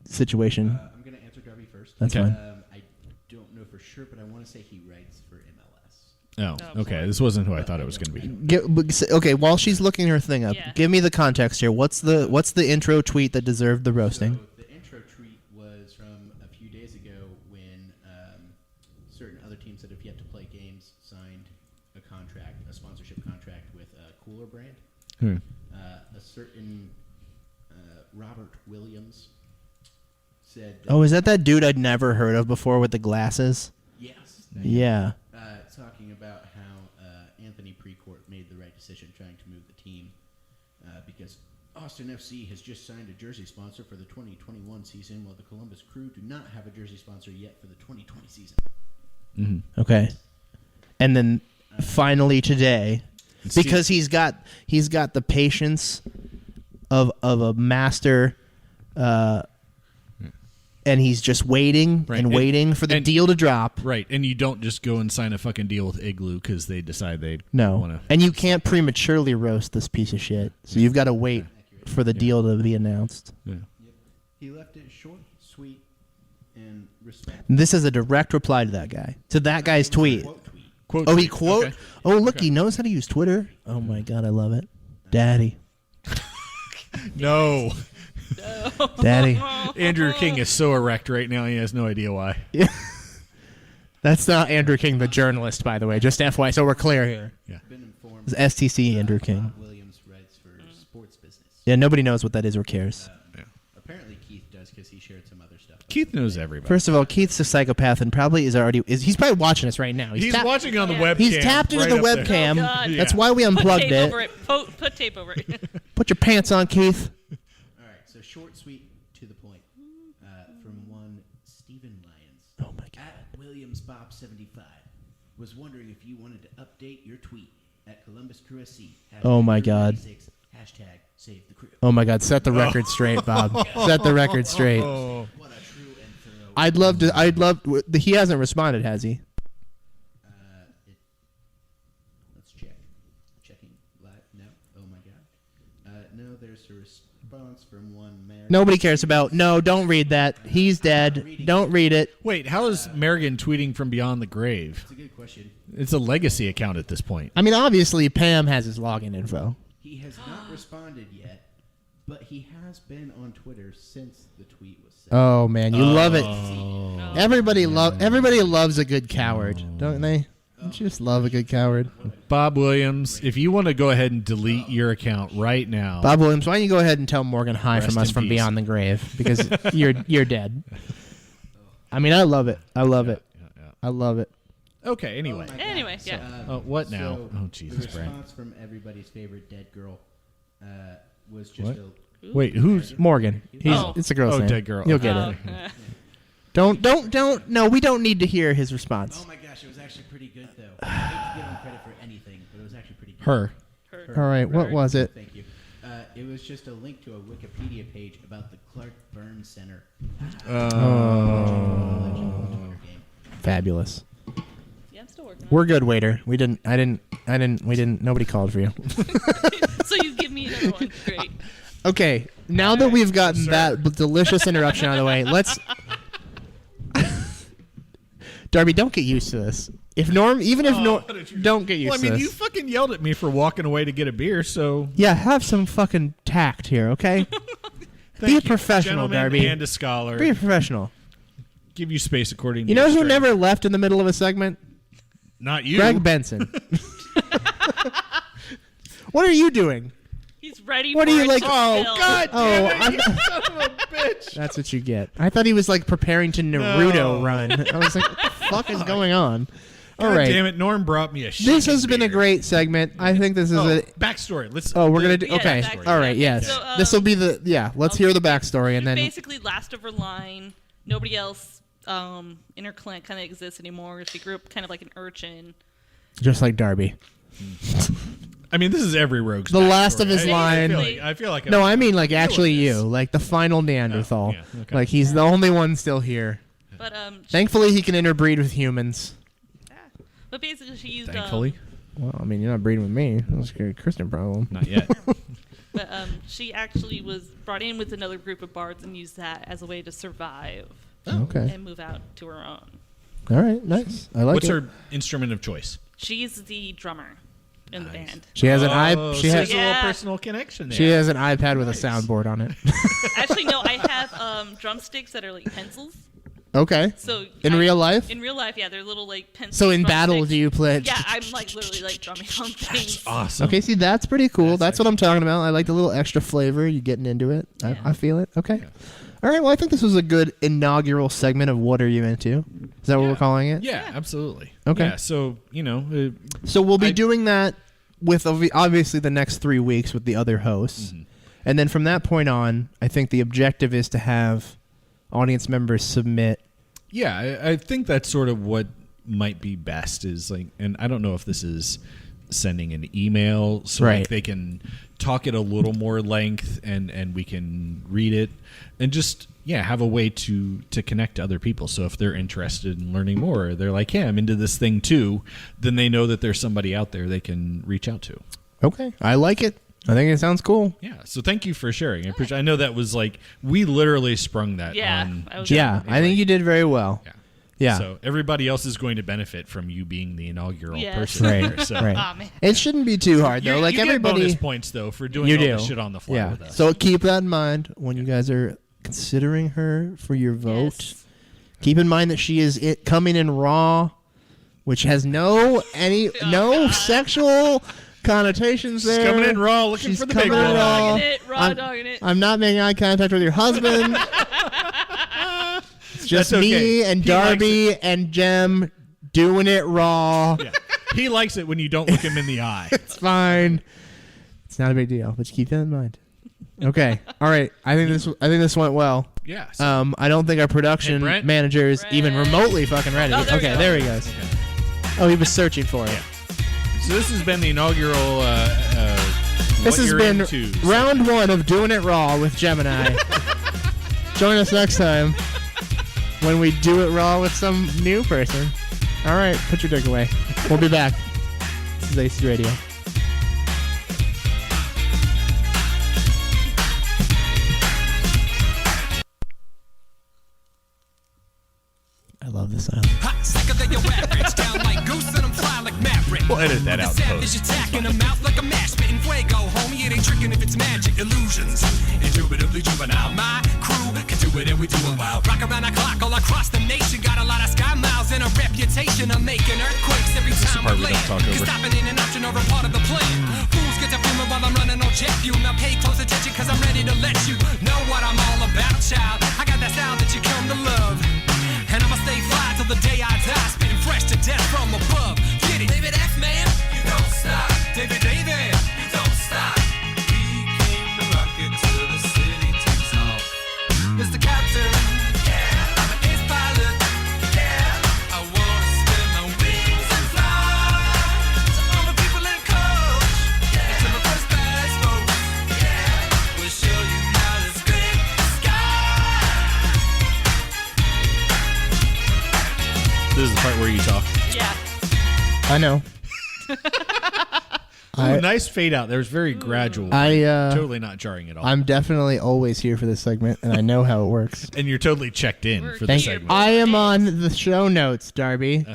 situation? I'm going to answer Drabby first. That's Okay. fine. I don't know for sure, but I want to say he writes for MLS. Oh, okay. This wasn't who I thought it was going to be. Okay, while she's looking her thing up, Yeah. give me the context here. What's the intro tweet that deserved the roasting? So the intro tweet was from a few days ago when certain other teams that have yet to play games signed a sponsorship contract with a cooler brand. A certain Robert Williams said. Oh, is that dude I'd never heard of before with the glasses? Yes. Yeah. Talking about how Anthony Precourt made the right decision trying to move the team because Austin FC has just signed a jersey sponsor for the 2021 season, while the Columbus Crew do not have a jersey sponsor yet for the 2020 season. Okay. And then finally today, because he's got the patience of a master, and he's just waiting Right. and waiting for the deal to drop. Right, and you don't just go and sign a fucking deal with Igloo because they decide they want to. And you can't prematurely roast this piece of shit. So you've got to wait for the deal to be announced. Yeah. He left it short, sweet, and respectful. This is a direct reply to that guy. To that guy's tweet. Quote Oh, he tweet. quote. Okay. Oh, look, he knows how to use Twitter. Oh my God, I love it. Daddy. No. Daddy. Andrew King is so erect right now, he has no idea why. That's not Andrew King, the journalist, by the way. Just FYI, so we're clear here. Yeah. Been informed. It's STC Andrew King. Bob Williams writes for sports business. Yeah, nobody knows what that is or cares. Apparently Keith does because he shared some other stuff. Keith knows everybody. First of all, Keith's a psychopath and probably he's probably watching us right now. He's watching on the webcam. He's tapped into the right up there. webcam. Oh, God. That's why we unplugged Put tape it. over it. Put tape over it. Put your pants on, Keith. All right, so short, sweet, to the point. From one Stephen Lyons. Oh my God. At Williams Bob 75 was wondering if you wanted to update your tweet at Columbus Crew SC. Oh my God. Hashtag save the crew. Oh my God, set the record straight, Bob. Set the record straight. What a true and thorough. He hasn't responded, has he? Let's check. Checking live. No. Oh my God. No, there's a response from one Mary. Nobody cares about. No, don't read that. He's dead. Don't read it. Wait, how is Merrigan tweeting from beyond the grave? That's a good question. It's a legacy account at this point. I mean, obviously, Pam has his login info. He has not responded yet, but he has been on Twitter since the tweet was sent. Oh man, you love it. Everybody loves a good coward, don't they? Just love a good coward. Bob Williams, if you want to go ahead and delete your account right now. Bob Williams, why don't you go ahead and tell Morgan hi Rest from us in from peace. beyond the grave because you're dead. I mean, I love it. I love it. I love it. Okay, anyway. Anyway, yeah. What now? So Oh, Jesus, the Brent. response from everybody's favorite dead girl was just What? a Wait, who's... Morgan. It's a girl's name. dead girl. You'll Okay. get it. Don't. No, we don't need to hear his response. Oh my gosh, it was actually pretty good though. I hate to give him credit for anything, but it was actually pretty good. Her. All right, what was it? Thank you. It was just a link to a Wikipedia page about the Clark Burns Center. Fabulous. Yeah, I'm still working on We're good, waiter. We didn't. Nobody called for you. it. So you give me another one. Great. Okay, now that we've gotten that delicious interruption out of the way, let's. Darby, don't get used to this. Don't get used Well, I to mean, this. you fucking yelled at me for walking away to get a beer, so... Yeah, have some fucking tact here, okay? Be a professional, Gentleman Darby. and a scholar. Be a professional. Give you space according to You know your who strength. never left in the middle of a segment? Not you. Greg Benson. What are you doing? He's ready What for are you it like? to Oh, spill. God Oh, damn it, you son of a bitch. That's what you get. I thought he was like preparing to Naruto run. I was like, what the fuck is going on? All God right. damn it, Norm brought me a shit. This has been a great segment. I think this is a... Backstory. Let's... Oh, we're going to do... Yeah, Okay. backstory. All right, yes. So, This will be the... Yeah, let's hear the backstory and then... Basically, last of her line. Nobody else in her clan kind of exists anymore. She grew up kind of like an urchin. Just like Darby. I mean, this is every rogue's The last backstory. of his line... I feel like... No, I mean like actually this. you. Like the final Neanderthal. yeah, okay. Like he's the only one still here. But But basically, she used. Thankfully. Well, I mean, you're not breeding with me. That's a Christian problem. Not yet. But she actually was brought in with another group of bards and used that as a way to survive. Okay. And move out to her own. All right, nice. I like What's it. her instrument of choice? She's the drummer in the band. She has an She has a Yeah. little personal connection there. She has an iPad with a soundboard on it. Actually, no, I have drumsticks that are like pencils. Okay. So in real life? In real life, yeah, they're little like pencils. So in battle, drumsticks. do you play? Yeah, I'm like literally like drumming on things. Awesome. Okay, see, that's pretty cool. That's what I'm talking about. I like the little extra flavor. You getting into it. Yeah. I feel it. Okay. All right, well, I think this was a good inaugural segment of What Are You Into? Is that what we're calling it? Yeah, absolutely. Okay. Yeah, so, So we'll be doing that with obviously the next 3 weeks with the other hosts. Mm-hmm. And then from that point on, I think the objective is to have audience members submit. Yeah, I think that's sort of what might be best is like, and I don't know if this is sending an email so Right. like they can talk at a little more length and we can read it and just have a way to connect to other people. So if they're interested in learning more, they're like, hey, I'm into this thing too, then they know that there's somebody out there they can reach out to. Okay, I like it. I think it sounds cool. Yeah, so thank you for sharing. I know that was like we literally sprung that on. I think you did very well. Yeah. So everybody else is going to benefit from you being the inaugural Yes. person. Right. there, so. Right. Aw, man. It shouldn't be too hard though. You Like get everybody, bonus points though for doing you all do the shit on the fly with us. So keep that in mind when you guys are considering her for your vote. Yes. Keep in mind that she is coming in raw, which has no sexual connotations She's there. coming in raw, looking She's for the big coming in one. raw. Dogging it, raw dogging it. I'm not making eye contact with your husband. It's just That's okay. me and He likes Darby and Jem doing it raw. Yeah. He likes it when you don't look him in the eye. It's fine. It's not a big deal, but you keep that in mind. Okay. All right. I think this went well. Yeah. So I don't think our production Hey, Brent? manager is even Brent. remotely fucking ready. Oh, there we go. There he goes. Oh, he was searching for it. Yeah. So this has been the inaugural. This has been round 1 of Doing It Raw with Gemini. Join us next time when we do it raw with some new person. All right, put your dick away. We'll be back. This is ACES Radio. I love this island. Hot, sicker than your average. Down like goose and I'm fly like Maverick. We'll edit that out in Savage post. attacking them out like a mash spitting fuego, homie. It ain't tricking if it's magic illusions. Indubitably juvenile. My crew can do it and we do it well. Rock around the clock all across the nation. Got a lot of sky miles and a reputation of making earthquakes every This is the time part we we don't land. talk over. Cause stopping ain't an option or a part of the plan. Fools get to filming while I'm running on jet fuel. Now pay close attention cause I'm ready to let you know what I'm all about, child. I got that style that you come to love. And I'ma stay fly till the day I die, spitting fresh to death from above. Get it, David F. Man, you don't stop. David, you don't stop. We came to rock it till the city takes off. Mr. Captain, yeah, I'm an ace pilot, yeah. I wanna spin my wings and fly to all the people in coach, yeah. To my first class folks, yeah. We'll show you how to scrape the sky. This is the part where you talk. Yeah. I know. Ooh, nice fade out. There was very gradual. Totally not jarring at all. I'm definitely always here for this segment, and I know how it works. And you're totally checked in for the Thank segment. I am on the show notes, Darby.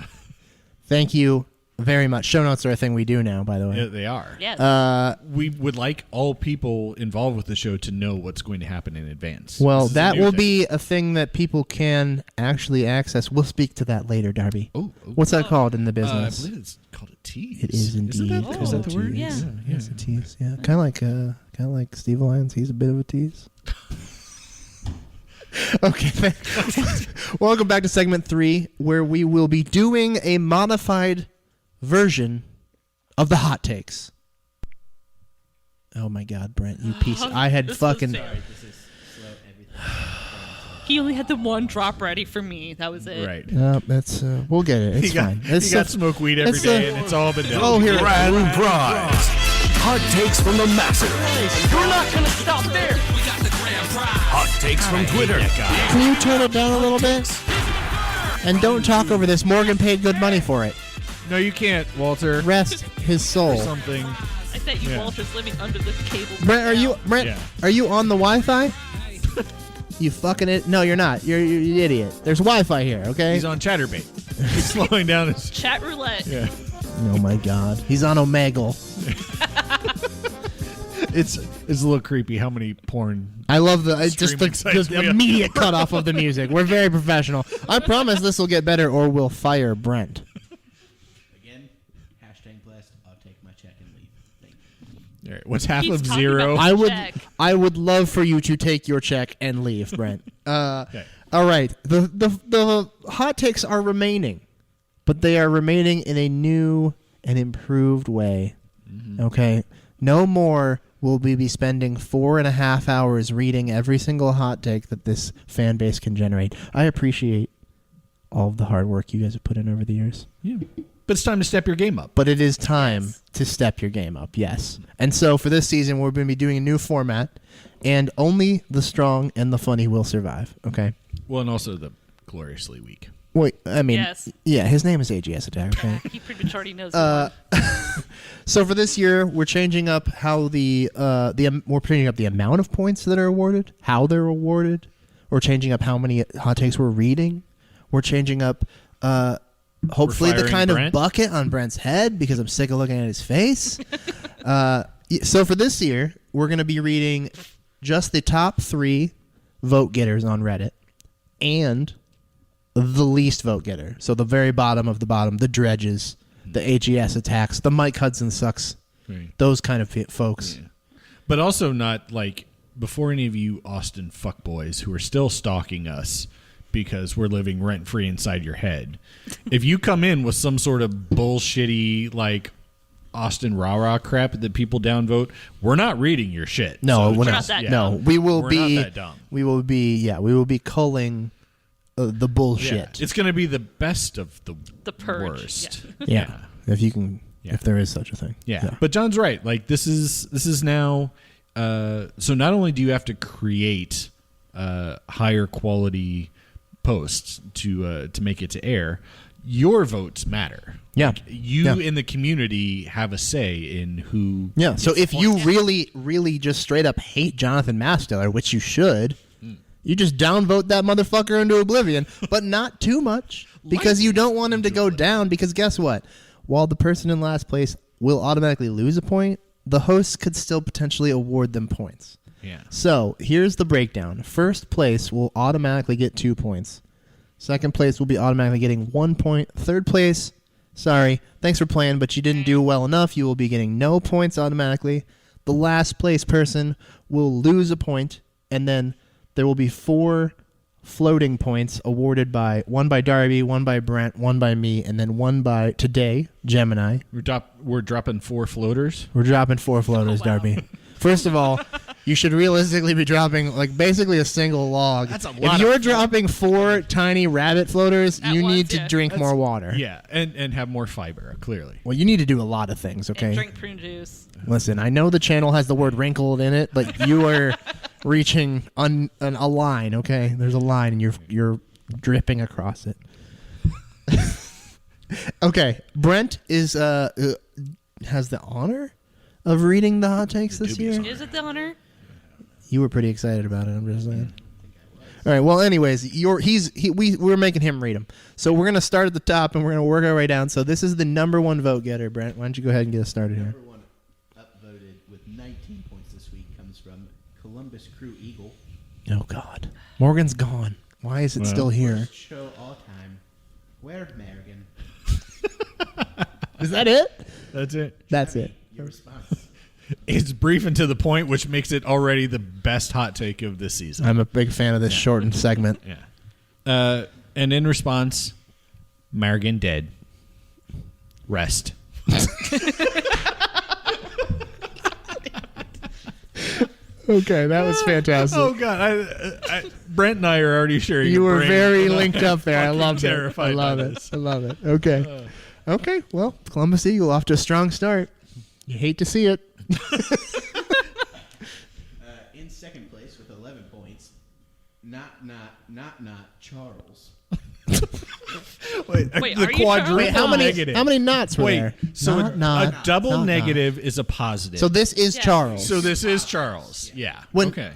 Thank you very much. Show notes are a thing we do now, by the way. Yeah, they are. Yes. We would like all people involved with the show to know what's going to happen in advance. Well, This is a that new will thing. be a thing that people can actually access. We'll speak to that later, Darby. Oh, What's that called in the I business? believe it's called a tease. It is indeed. Isn't that, is that the word? Yeah. Yes, a tease. Yeah, kind of like Steve Lyons. He's a bit of a tease. Okay. Welcome back to segment 3, where we will be doing a modified version of the hot takes. Oh my God, Brent, you piece! I had This fucking. was fair. He only had the one drop ready for me. That was it. Right. That's we'll get it. It's fine. He got smoke weed every it's day, a- and it's all been done. Oh, here. Grand prize. Hot takes from the masses. We're not gonna stop there. We got the grand prize. Hot takes from Twitter. Can you turn it down a little bit? And don't talk over this. Morgan paid good money for it. No, you can't, Walter. rest his soul. Or something. I bet you Walter's living under this cable. Brent, now. are you on the Wi-Fi? You fucking it? No, you're not. You're an idiot. There's Wi-Fi here, okay? He's on Chatterbait. He's slowing down his... Chat roulette. Yeah. Oh my God. He's on Omegle. It's a little creepy how many porn... I love just Streaming sites the we have. immediate cutoff of the music. We're very professional. I promise this will get better or we'll fire Brent. Again, hashtag blessed. I'll take my check and leave. Thank you. All right, what's half Keeps of talking zero? about- I would love for you to take your check and leave, Brent. Okay. All right. The hot takes are remaining, but they are remaining in a new and improved way. Mm-hmm. Okay. No more will we be spending 4.5 hours reading every single hot take that this fan base can generate. I appreciate all of the hard work you guys have put in over the years. Yeah. But it's time to step your game up. But it is time to step your game up, yes. And so for this season, we're going to be doing a new format, and only the strong and the funny will survive, okay? Well, and also the gloriously weak. Wait, I mean, Yes. yeah, his name is AGS Attack, okay? He pretty much already knows. Who So for this year, we're changing up how we're changing up the amount of points that are awarded, how they're awarded. We're changing up how many hot takes we're reading. We're changing up, hopefully, the firing kind Brent. of bucket on Brent's head because I'm sick of looking at his face. So for this year, we're going to be reading just the top 3 vote getters on Reddit and the least vote getter. So the very bottom of the bottom, the dredges, the AGS attacks, the Mike Hudson sucks, Right. those kind of folks. Yeah. But also not like before any of you Austin fuckboys who are still stalking us because we're living rent free inside your head. If you come in with some sort of bullshitty like Austin rah-rah crap that people downvote, we're not reading your shit. No, So we're just- not that No, we will We're be. not that dumb. We will be culling the bullshit. Yeah. It's going to be the best of the purge. worst. Yeah. If you can, Yeah. if there is such a thing. Yeah. But John's right. Like this is now. So not only do you have to create higher quality posts to make it to air, your votes matter. Yeah. Like, you Yeah. in the community have a say in who. Yeah. So gets if you points. really just straight up hate Jonathan Mastiller, which you should, you just downvote that motherfucker into oblivion, but not too much because you don't want him to go down. Because guess what? While the person in last place will automatically lose a point, the host could still potentially award them points. Yeah. So here's the breakdown. First place will automatically get 2 points. Second place will be automatically getting 1 point. Third place, sorry, thanks for playing, but you didn't do well enough. You will be getting no points automatically. The last place person will lose a point, and then there will be 4 floating points awarded by one by Darby, one by Brent, one by me, and then one by today, Gemini. We're dropping 4 floaters. We're dropping 4 floaters, wow. Darby. First of all, you should realistically be dropping like basically a single log. That's a lot if of you're dropping 4 tiny rabbit floaters, At you once, need to yeah. drink more water. Yeah, and have more fiber. Clearly. Well, you need to do a lot of things, okay? And drink prune juice. Listen, I know the channel has the word wrinkled in it, but you are reaching a line, okay? There's a line, and you're dripping across it. Okay, Brent is has the honor of reading the hot takes this year. Is it the honor? You were pretty excited about it. I'm just saying. All right. Well, anyways, we're making him read them. So we're gonna start at the top and we're gonna work our way down. So this is the number 1 vote getter, Brent. Why don't you go ahead and get us started here? Number 1 upvoted with 19 points this week comes from Columbus Crew Eagle. Oh God, Morgan's gone. Why is it still here? Worst show all time. Where Morgan? Is that it? That's it. That's it. Your response. It's brief and to the point, which makes it already the best hot take of this season. I'm a big fan of this shortened segment. Yeah. And in response, Margan dead. Rest. Okay, that was fantastic. Oh God, Brent and I are already sharing. You a were brain. very linked up there. I Fucking love it. I terrified love by it. this. I love it. Okay. Okay. Well, Columbus Eagle off to a strong start. You hate to see it. In second place with 11 points, not Charles. Wait, the are you quadruple Charles? Wait, how many negative. how many knots were Wait, there? so Not, a double not. negative is a positive. So this is Yeah. Charles. So this is Charles. Yeah. When- okay.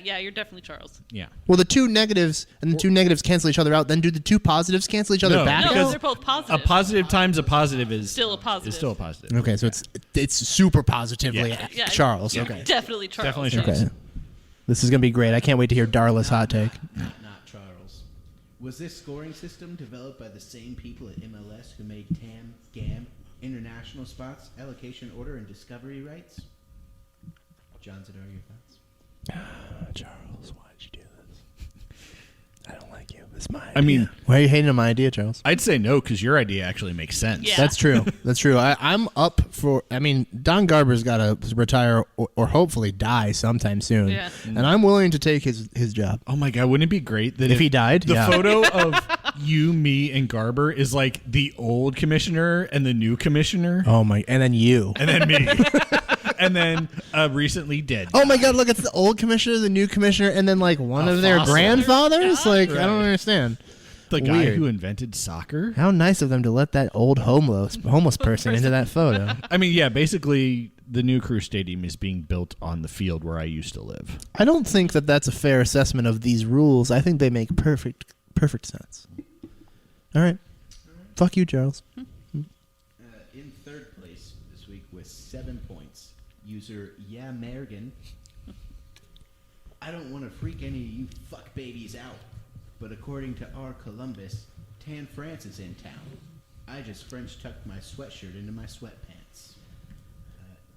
Yeah, you're definitely Charles. Yeah. Well, the two negatives and the two negatives cancel each other out. Then do the two positives cancel each other No, back No, because out? they're both positive. A positive times a positive is Still a positive. Is still a positive. Okay, so it's super positively Yeah. Charles. Yeah. Okay. Definitely Charles. Definitely Charles. Okay. This is gonna be great. I can't wait to hear Darla's hot take. Not Charles. Was this scoring system developed by the same people at MLS who made TAM, GAM, international spots, allocation order, and discovery rights? John Zadar, your thoughts? Charles, why'd you do this? I don't like you. It's my idea. I mean, why are you hating on my idea, Charles? I'd say no because your idea actually makes sense. Yeah. That's true. That's true. I'm up for. I mean, Don Garber's got to retire or hopefully die sometime soon. Yeah. And I'm willing to take his job. Oh my God, wouldn't it be great that If he died? the Yeah. photo of you, me, and Garber is like the old commissioner and the new commissioner, Oh my! And then you. and then me, and then recently dead. Oh my God! Look, it's the old commissioner, the new commissioner, and then like one A of their fossil. grandfathers. Like I Right. don't understand. The guy Weird. who invented soccer. How nice of them to let that old homeless person into that photo. I mean, yeah, basically the new Crew Stadium is being built on the field where I used to live. I don't think that that's a fair assessment of these rules. I think they make perfect sense. All right. Fuck you, Charles. In third place this week with 7 points, user Yeah Mergen. I don't want to freak any of you fuck babies out, but according to our Columbus, Tan France is in town. I just French tucked my sweatshirt into my sweatpants.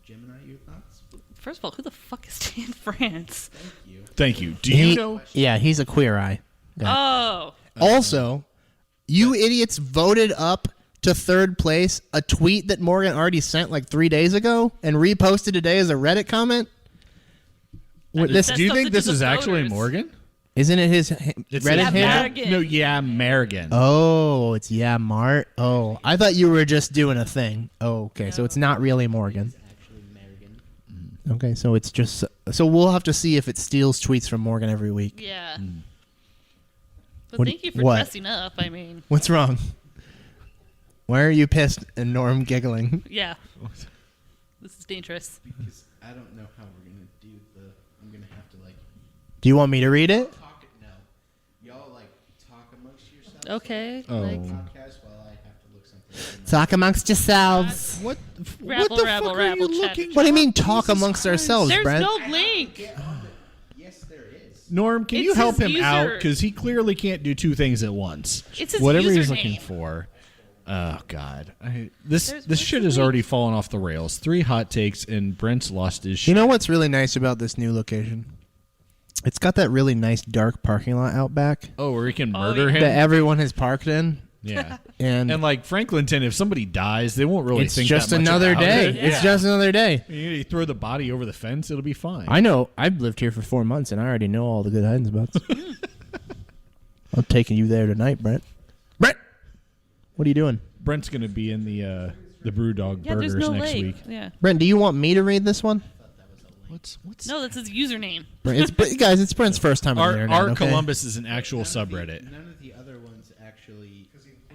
Gemini, your thoughts? First of all, who the fuck is Tan France? Thank you. Thank you. Do you know? Yeah, he's a queer eye. Oh. Also, you idiots voted up to third place a tweet that Morgan already sent like 3 days ago and reposted today as a Reddit comment. That This, says Do you something think to this the is actually voters. Morgan? isn't it his It's Reddit Yeah, handle? Mergen. No, yeah, Merrigan. Oh, it's yeah, Mart. Oh, I thought you were just doing a thing. Oh, okay, so it's not really Morgan. Actually, Mergen. Okay, so it's just so we'll have to see if it steals tweets from Morgan every week. Yeah. But What- thank you for what? dressing up. I mean, What's wrong? Why are you pissed and Norm giggling? yeah. This is dangerous. Because I don't know how we're going to do the... I'm going to have to, like... Do you want me to read it? Talk it... No. Y'all, like, talk amongst yourselves. Okay. Oh. Like, Podcast while I have to look something up. Talk amongst yourselves. What? Rabble, what the rabble, fuck rabble, are you chat. looking? What do you mean talk amongst ourselves, there's Brent? no link. Yes, there is. Norm, can It's you help his him out? user. Because he clearly can't do two things at once. It's his Whatever he's username. looking for. Oh God, this There's shit the has link. already fallen off the rails. 3 hot takes and Brent's lost his shit. You know what's really nice about this new location? It's got that really nice dark parking lot out back Oh, where he can murder yeah. him. that everyone has parked in. Yeah. And, And like Franklinton, if somebody dies, they won't really it's think just that much another about day. it. It's just another day. You throw the body over the fence, it'll be fine. I know. I've lived here for 4 months, and I already know all the good hiding spots. I'm taking you there tonight, Brent. Brent, what are you doing? Brent's gonna be in the BrewDog Yeah, Burgers there's no next link. week. Yeah. Brent, do you want me to read this one? What's No, that's his username. Brent, guys, it's Brent's first time on the internet. our okay? Columbus is an actual subreddit. None of the other ones actually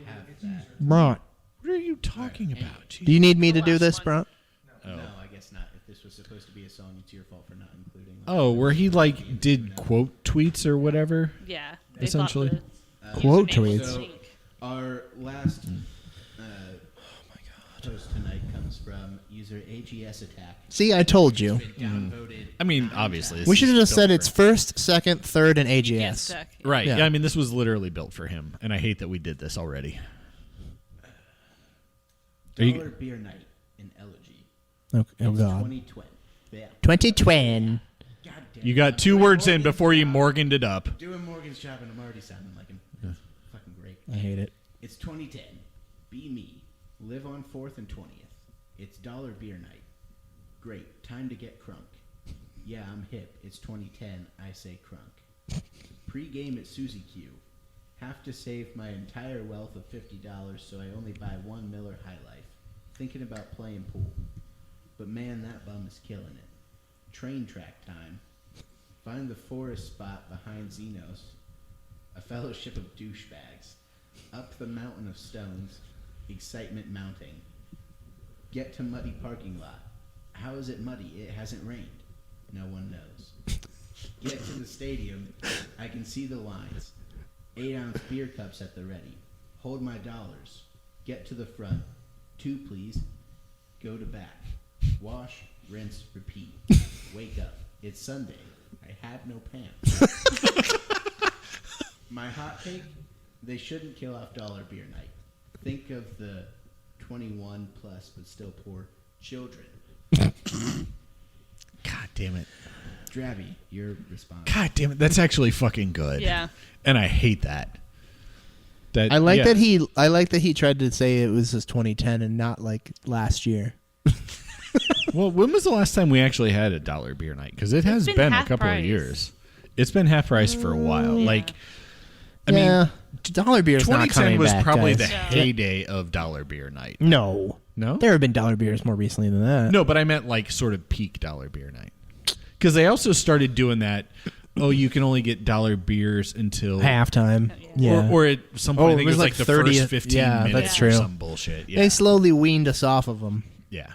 have that. Brent, What are you talking about? do you need me to do this, Brent? No, I guess not. If this was supposed to be a song, it's your fault for not including it. Oh, where he like did quote tweets or whatever. Yeah. Essentially. Quote username was tweets. the link. Our last post tonight comes from user AGS Attack. See, I told you. Been downvoted. I mean, obviously, this We should have is just said built it's for first, second, third, and You can't AGS. stack. him. Right. Yeah. Yeah. I mean, this was literally built for him, and I hate that we did this already. Are you- Dollar Beer Night in Elegy. Okay, oh, It's God. 2020. Yeah. 2020. God damn You it. got 2 words in before you Morganed it up. Doing Morgan's job and I'm already sounding like him. It's fucking great. I hate it. It's 2010. Be me. Live on 4th and 20th. It's Dollar Beer Night. Great. Time to get crunk. Yeah, I'm hip. It's 2010. I say crunk. Pre-game at Suzy Q. Have to save my entire wealth of $50 so I only buy 1 Miller High Life. Thinking about playing pool. But man, that bum is killing it. Train track time. Find the forest spot behind Xenos. A fellowship of douchebags. Up the mountain of stones, excitement mounting. Get to muddy parking lot. How is it muddy? It hasn't rained. No one knows. Get to the stadium. I can see the lines. 8-ounce beer cups at the ready. Hold my dollars. Get to the front. 2, please. Go to back. Wash, rinse, repeat. Wake up. It's Sunday. I have no pants. My hot take, they shouldn't kill off dollar beer night. Think of the 21 plus but still poor children. God damn it. Drabby, your response. God damn it. That's actually fucking good. Yeah. And I hate that. I like that he tried to say it was just 2010 and not like last year. Well, when was the last time we actually had a dollar beer night? Because it has been a couple of years. It's been half price for a while. Yeah. Like, I mean, dollar beer is not coming 2010 was back, probably guys. the heyday of dollar beer night. No. No? There have been dollar beers more recently than that. No, but I meant like sort of peak dollar beer night. Because they also started doing that. Oh, you can only get dollar beers until halftime. Yeah. Or at some point, I think it was like the 30th, first 15 minutes that's true. or some bullshit. Yeah. They slowly weaned us off of them. Yeah.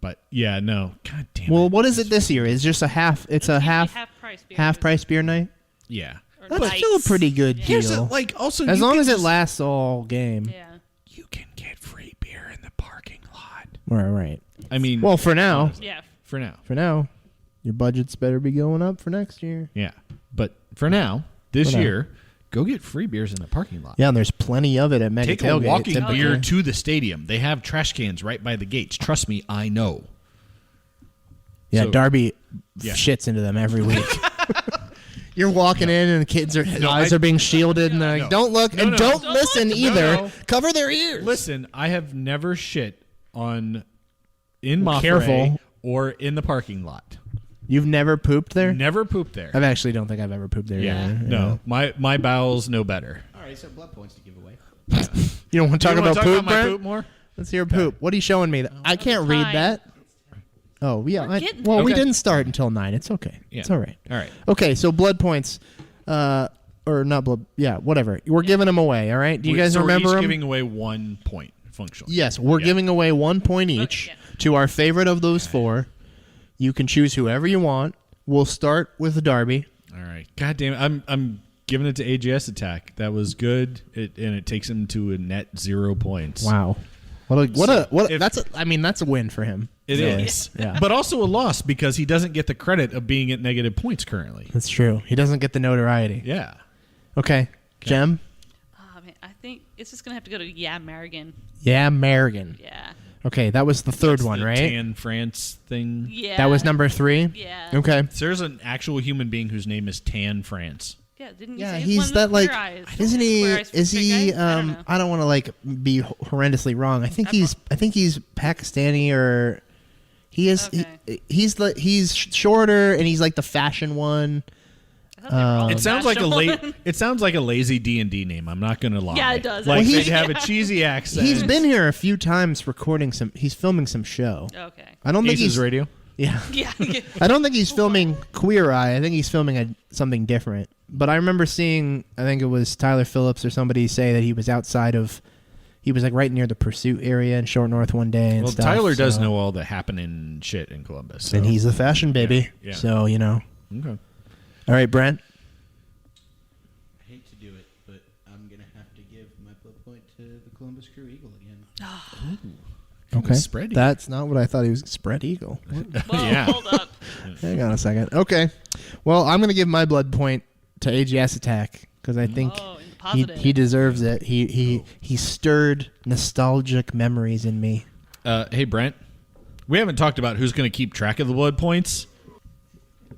But yeah, no. God damn it. Well, what is it this year? It's just a half. It's a half price beer night. Yeah. That's still a pretty good deal. Here's also as you long can as it just- lasts all game. Yeah. You can get free beer in the parking lot. Right. I mean, well, for now. Yeah. For now. For now. Your budgets better be going up for next year. Yeah. But for now, this year, go get free beers in the parking lot. Yeah, and there's plenty of it at Mega Take a Tailgate. walking beer to the stadium. They have trash cans right by the gates. Trust me, I know. Yeah, So- Darby Yeah. shits into them every week. You're walking in and the kids' eyes are being shielded and they're like, don't look and don't listen either. No. Cover their ears. Listen, I have never shit in Monterey Careful. or in the parking lot. You've never pooped there? Never pooped there. I actually don't think I've ever pooped there. Yeah. either. No. My bowels know better. All right, so blood points to give away. You don't want to talk You wanna about poop, my Brent? poop more? Let's hear poop. What are you showing me? I can't read Fine. that. Oh, yeah. We're getting Well, we Okay. didn't start until 9. It's okay. Yeah. It's all right. All right. Okay, so blood points. Or not blood. Yeah, whatever. We're giving them away, all right? Do you guys So remember we're each them? giving away 1 point functionally. Yes, we're giving away 1 point each to our favorite of those 4. You can choose whoever you want. We'll start with Darby. All right. God damn it. I'm giving it to AGS Attack. That was good. And it takes him to a net 0 points. Wow. That's a win for him. It is. Yeah. But also a loss because he doesn't get the credit of being at negative points currently. That's true. He doesn't get the notoriety. Yeah. Okay. Jem? Oh, man, I think it's just going to have to go to Marigan. Yeah, Marigan. Yeah. Okay, that was the third That's one, the right? Tan France thing. Yeah. That was number 3? Yeah. Okay. So there's an actual human being whose name is Tan France. Yeah, didn't you Yeah, say he's one that with like, clear eyes? isn't he? Clear eyes for Is he? straight guys? I don't want to like be horrendously wrong. I think he's Pakistani or he is. Okay. He's shorter and he's like the fashion one. I thought they were all It sounds like fashion. It sounds like a lazy D&D name. I'm not gonna lie. Yeah, it does, Like actually. they have a cheesy accent. He's been here a few times recording some. He's filming some show. Okay. I don't think ACES he's Radio. Yeah. Yeah. I don't think he's filming Queer Eye. I think he's filming something different. But I remember seeing, I think it was Tyler Phillips or somebody say that he was outside of, he was like right near the Pursuit area in Short North one day and Well, stuff. Tyler does so- know all the happening shit in Columbus. So. And he's the fashion baby. Yeah. So, you know. Okay. All right, Brent. I hate to do it, but I'm going to have to give my blood point to the Columbus Crew Eagle again. Okay. Spread eagle. That's not what I thought he was. Spread eagle. Well, Yeah. hold up. Hang on a second. Okay. Well, I'm going to give my blood point to AGS Attack because I think Oh, in the positive. he deserves it. He stirred nostalgic memories in me. Hey Brent, we haven't talked about who's going to keep track of the blood points.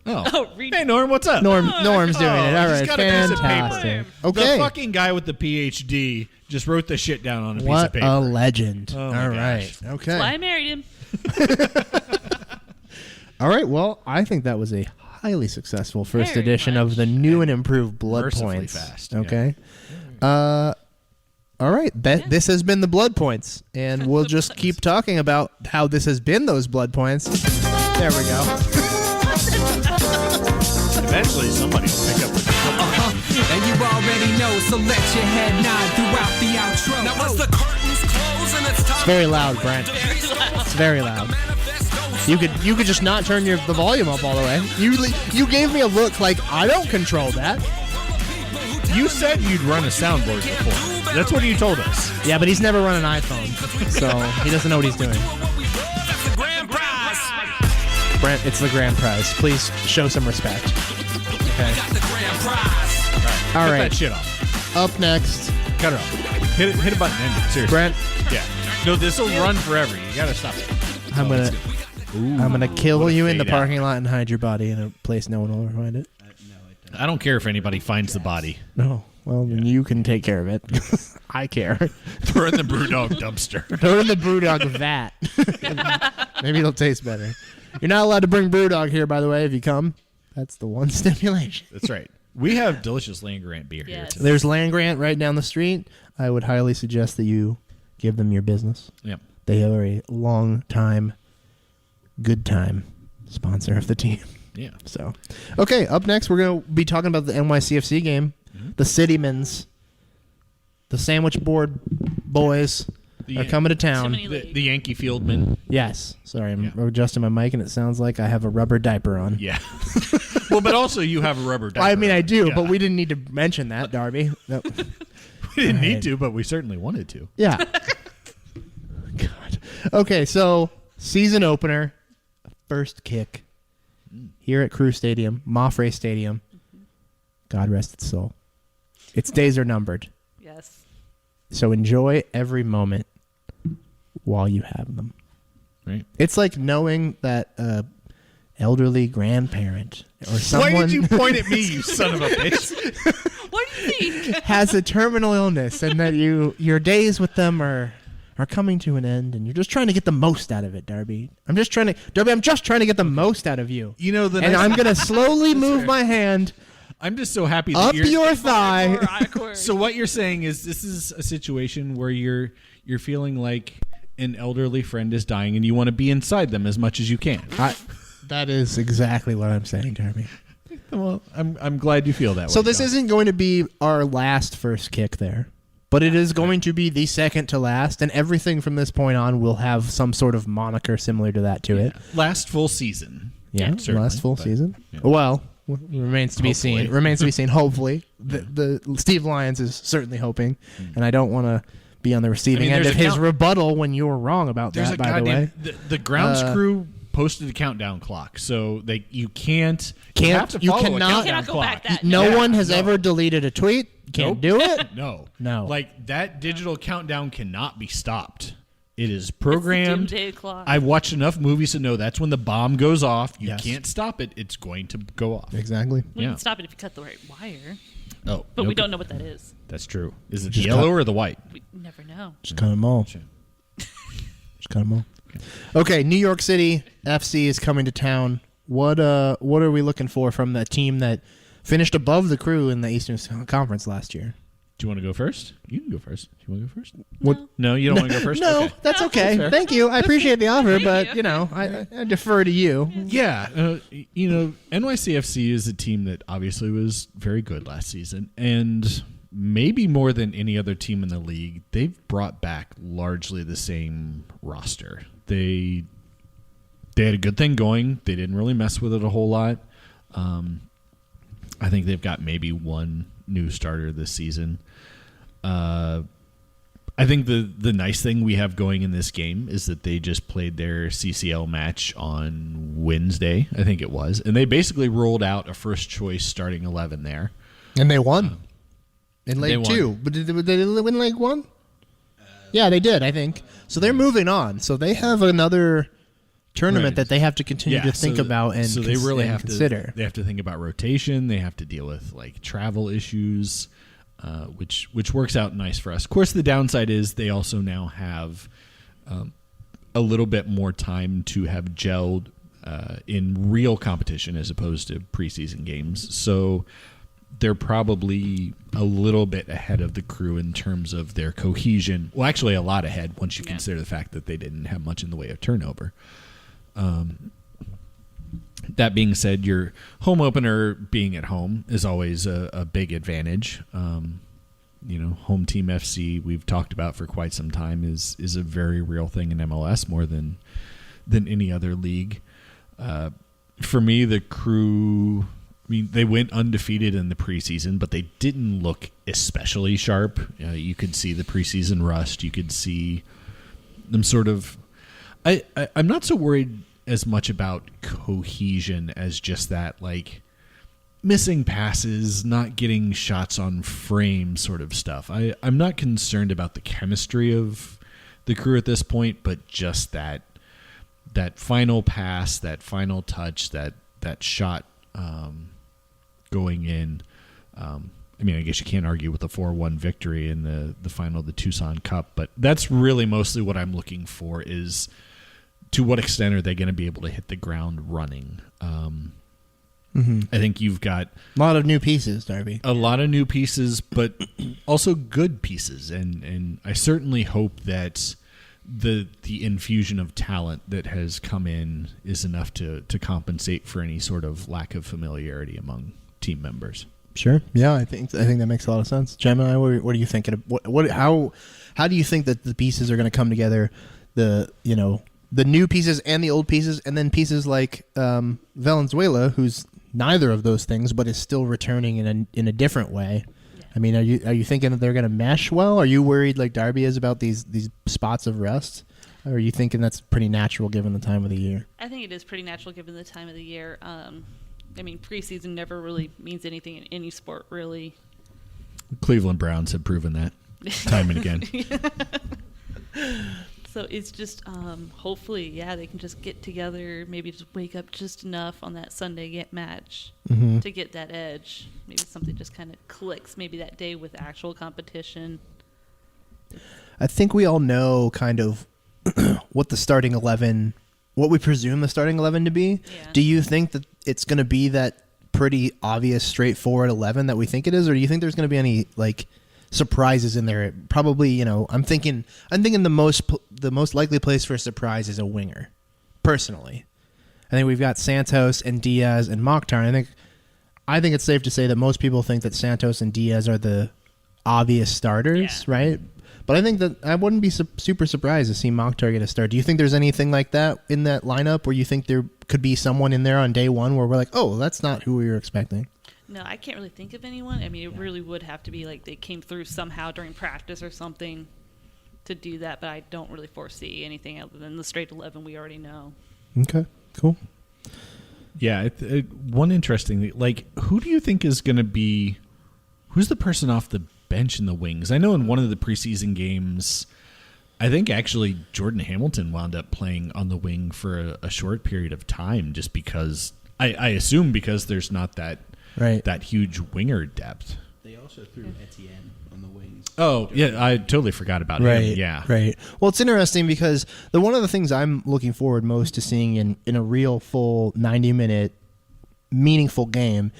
Oh, read- Hey Norm, what's up? Norm's doing it. All he's right, got a piece of fantastic. paper. Okay. The fucking guy with the PhD just wrote the shit down on a piece of What paper. a legend. Oh All my right. gosh. Okay. That's why I married him. All right. Well, I think that was a highly successful first Very edition of much. the new and improved blood Mercifully points. fast, yeah. Okay. All right. This has been the blood points, and we'll just keep talking about how this has been those blood points. There we go. Eventually, somebody will pick up the And you already know, so let your head nod throughout the outro. Now once the curtains close and it's time. It's very loud, Brent. It's very loud. You could just not turn the volume up all the way. You gave me a look like I don't control that. You said you'd run a soundboard before. That's what you told us. Yeah, but he's never run an iPhone, so he doesn't know what he's doing. Brent, it's the grand prize. Please show some respect. Okay. All right. Cut that shit off. Up next. Cut it off. Hit a button. End it. Seriously. Brent. Yeah. No, this will run forever. You gotta stop it. I'm gonna kill you in the fade out. parking lot and hide your body in a place no one will ever find it. I don't care if anybody finds the body. No. Well, then you can take care of it. I care. Throw it in the Brewdog dumpster. Throw it in the Brewdog vat. Maybe it'll taste better. You're not allowed to bring Brewdog here, by the way, if you come. That's the one stipulation. That's right. We have delicious Land Grant beer here. Yes. Too. There's Land Grant right down the street. I would highly suggest that you give them your business. Yep. They are a long time, good time sponsor of the team. Yeah. So, okay, up next, we're going to be talking about the NYCFC game. Mm-hmm. The Citymans, the sandwich board boys are coming to town. The Yankee Fieldmen. Yes. Sorry, I'm adjusting my mic, and it sounds like I have a rubber diaper on. Yeah. Well, but also you have a rubber diaper. I mean, I do, Yeah. but we didn't need to mention that, Darby. No. We didn't need to, but we certainly wanted to. Yeah. God. Okay, so season opener, first kick here at Crew Stadium, Mafre Stadium. God rest its soul. Its days are numbered. Yes. So enjoy every moment while you have them. Right. It's like knowing that elderly grandparent or someone Why did you point at me, you son of a bitch? What do you think? has a terminal illness and that your days with them are coming to an end and you're just trying to get the most out of it, Darby. I'm just trying to get the most out of you. You know, And I'm going to slowly move my hand I'm just so happy that up you're your thigh. Awkward. So what you're saying is this is a situation where you're feeling like an elderly friend is dying and you want to be inside them as much as you can. That is exactly what I'm saying, Darby. Well, I'm glad you feel that way. So this John. isn't going to be our last first kick there, but it is going to be the second to last, and everything from this point on will have some sort of moniker similar to that to it. Last full season. Yeah, certainly, last full but- season. yeah. Well, remains to be seen. Hopefully. Remains to be seen. Hopefully, the Steve Lyons is certainly hoping, and I don't want to be on the receiving end there's of a his count- rebuttal when you were wrong about There's that. a By the way, goddamn the grounds crew posted a countdown clock, so you can't you have to follow a cannot- countdown You cannot go clock. back that. no Yeah, one has no. ever deleted a tweet. Can't do it. No. No. Like that digital countdown cannot be stopped. It is programmed. doomsday clock. I've watched enough movies to know that's when the bomb goes off. You Yes. can't stop it. It's going to go off. Exactly. We Yeah. can stop it if you cut the right wire, Oh, but nope. we don't know what that is. That's true. Is it Just the yellow cut- or the white? We never know. Just cut them all. Sure. Just cut them all. Okay, New York City FC is coming to town. What are we looking for from the team that finished above the Crew in the Eastern Conference last year? Do you want to go first? You can go first. Do you want to go first? What? No, you don't want to go first? No, Okay. that's okay. fair. Thank you. I appreciate the offer, but you. I defer to you. Yeah, NYCFC is a team that obviously was very good last season, and maybe more than any other team in the league, they've brought back largely the same roster. They had a good thing going. They didn't really mess with it a whole lot. I think they've got maybe one new starter this season. I think the nice thing we have going in this game is that they just played their CCL match on Wednesday, I think it was, and they basically rolled out a first choice starting 11 there. And they won. In They Leg won. 2. But did they win Leg 1? Yeah, they did, I think. So they're moving on. So they have another tournament Right. that they have to continue to think about and so they really and have consider. to they have to think about rotation. They have to deal with like travel issues, which works out nice for us. Of course, the downside is they also now have a little bit more time to have gelled in real competition as opposed to preseason games. So they're probably a little bit ahead of the Crew in terms of their cohesion. Well, actually, a lot ahead once you consider the fact that they didn't have much in the way of turnover. That being said, your home opener being at home is always a big advantage. Home team FC we've talked about for quite some time is a very real thing in MLS more than any other league. For me, the Crew, they went undefeated in the preseason, but they didn't look especially sharp. You could see the preseason rust. You could see them sort of. I'm not so worried as much about cohesion as just that, like, missing passes, not getting shots on frame sort of stuff. I'm not concerned about the chemistry of the Crew at this point, but just that final pass, that final touch, that shot going in. I guess you can't argue with a 4-1 victory in the final of the Tucson Cup, but that's really mostly what I'm looking for is to what extent are they going to be able to hit the ground running? I think you've got a lot of new pieces, Darby. A lot of new pieces, but also good pieces, and I certainly hope that the infusion of talent that has come in is enough to compensate for any sort of lack of familiarity among team members. Sure. Yeah, I think that makes a lot of sense. Gemini, what are you thinking? How do you think that the pieces are going to come together? The new pieces and the old pieces, and then pieces like Valenzuela, who's neither of those things, but is still returning in a different way. Yeah. Are you thinking that they're going to mesh well? Are you worried like Darby is about these spots of rust? Or are you thinking that's pretty natural given the time of the year? I think it is pretty natural given the time of the year. Preseason never really means anything in any sport, really. Cleveland Browns have proven that time and again. So it's just hopefully, they can just get together, maybe just wake up just enough on that Sunday match to get that edge. Maybe something just kind of clicks maybe that day with actual competition. I think we all know kind of what the starting 11, what we presume the starting 11 to be. Yeah. Do you think that it's going to be that pretty obvious, straightforward 11 that we think it is, or do you think there's going to be any like surprises in there? Probably, I'm thinking the most likely place for a surprise is a winger. Personally, I think we've got Santos and Diaz and Mokhtar. And I think it's safe to say that most people think that Santos and Diaz are the obvious starters, right? But I think that I wouldn't be super surprised to see Mokhtar get a start. Do you think there's anything like that in that lineup where you think there could be someone in there on day one where we're like, oh, that's not who we were expecting? No, I can't really think of anyone. It really would have to be like they came through somehow during practice or something to do that, but I don't really foresee anything other than the straight 11 we already know. Okay, cool. Yeah, one interesting thing, like, who do you think is going to be, who's the person off the bench in the wings? I know in one of the preseason games, I think actually Jordan Hamilton wound up playing on the wing for a short period of time just because, I assume because there's not that huge winger depth. They also threw Etienne on the wings. Oh, yeah, I totally forgot about him. Yeah. Right. Well, it's interesting because one of the things I'm looking forward most to seeing in a real full 90-minute meaningful game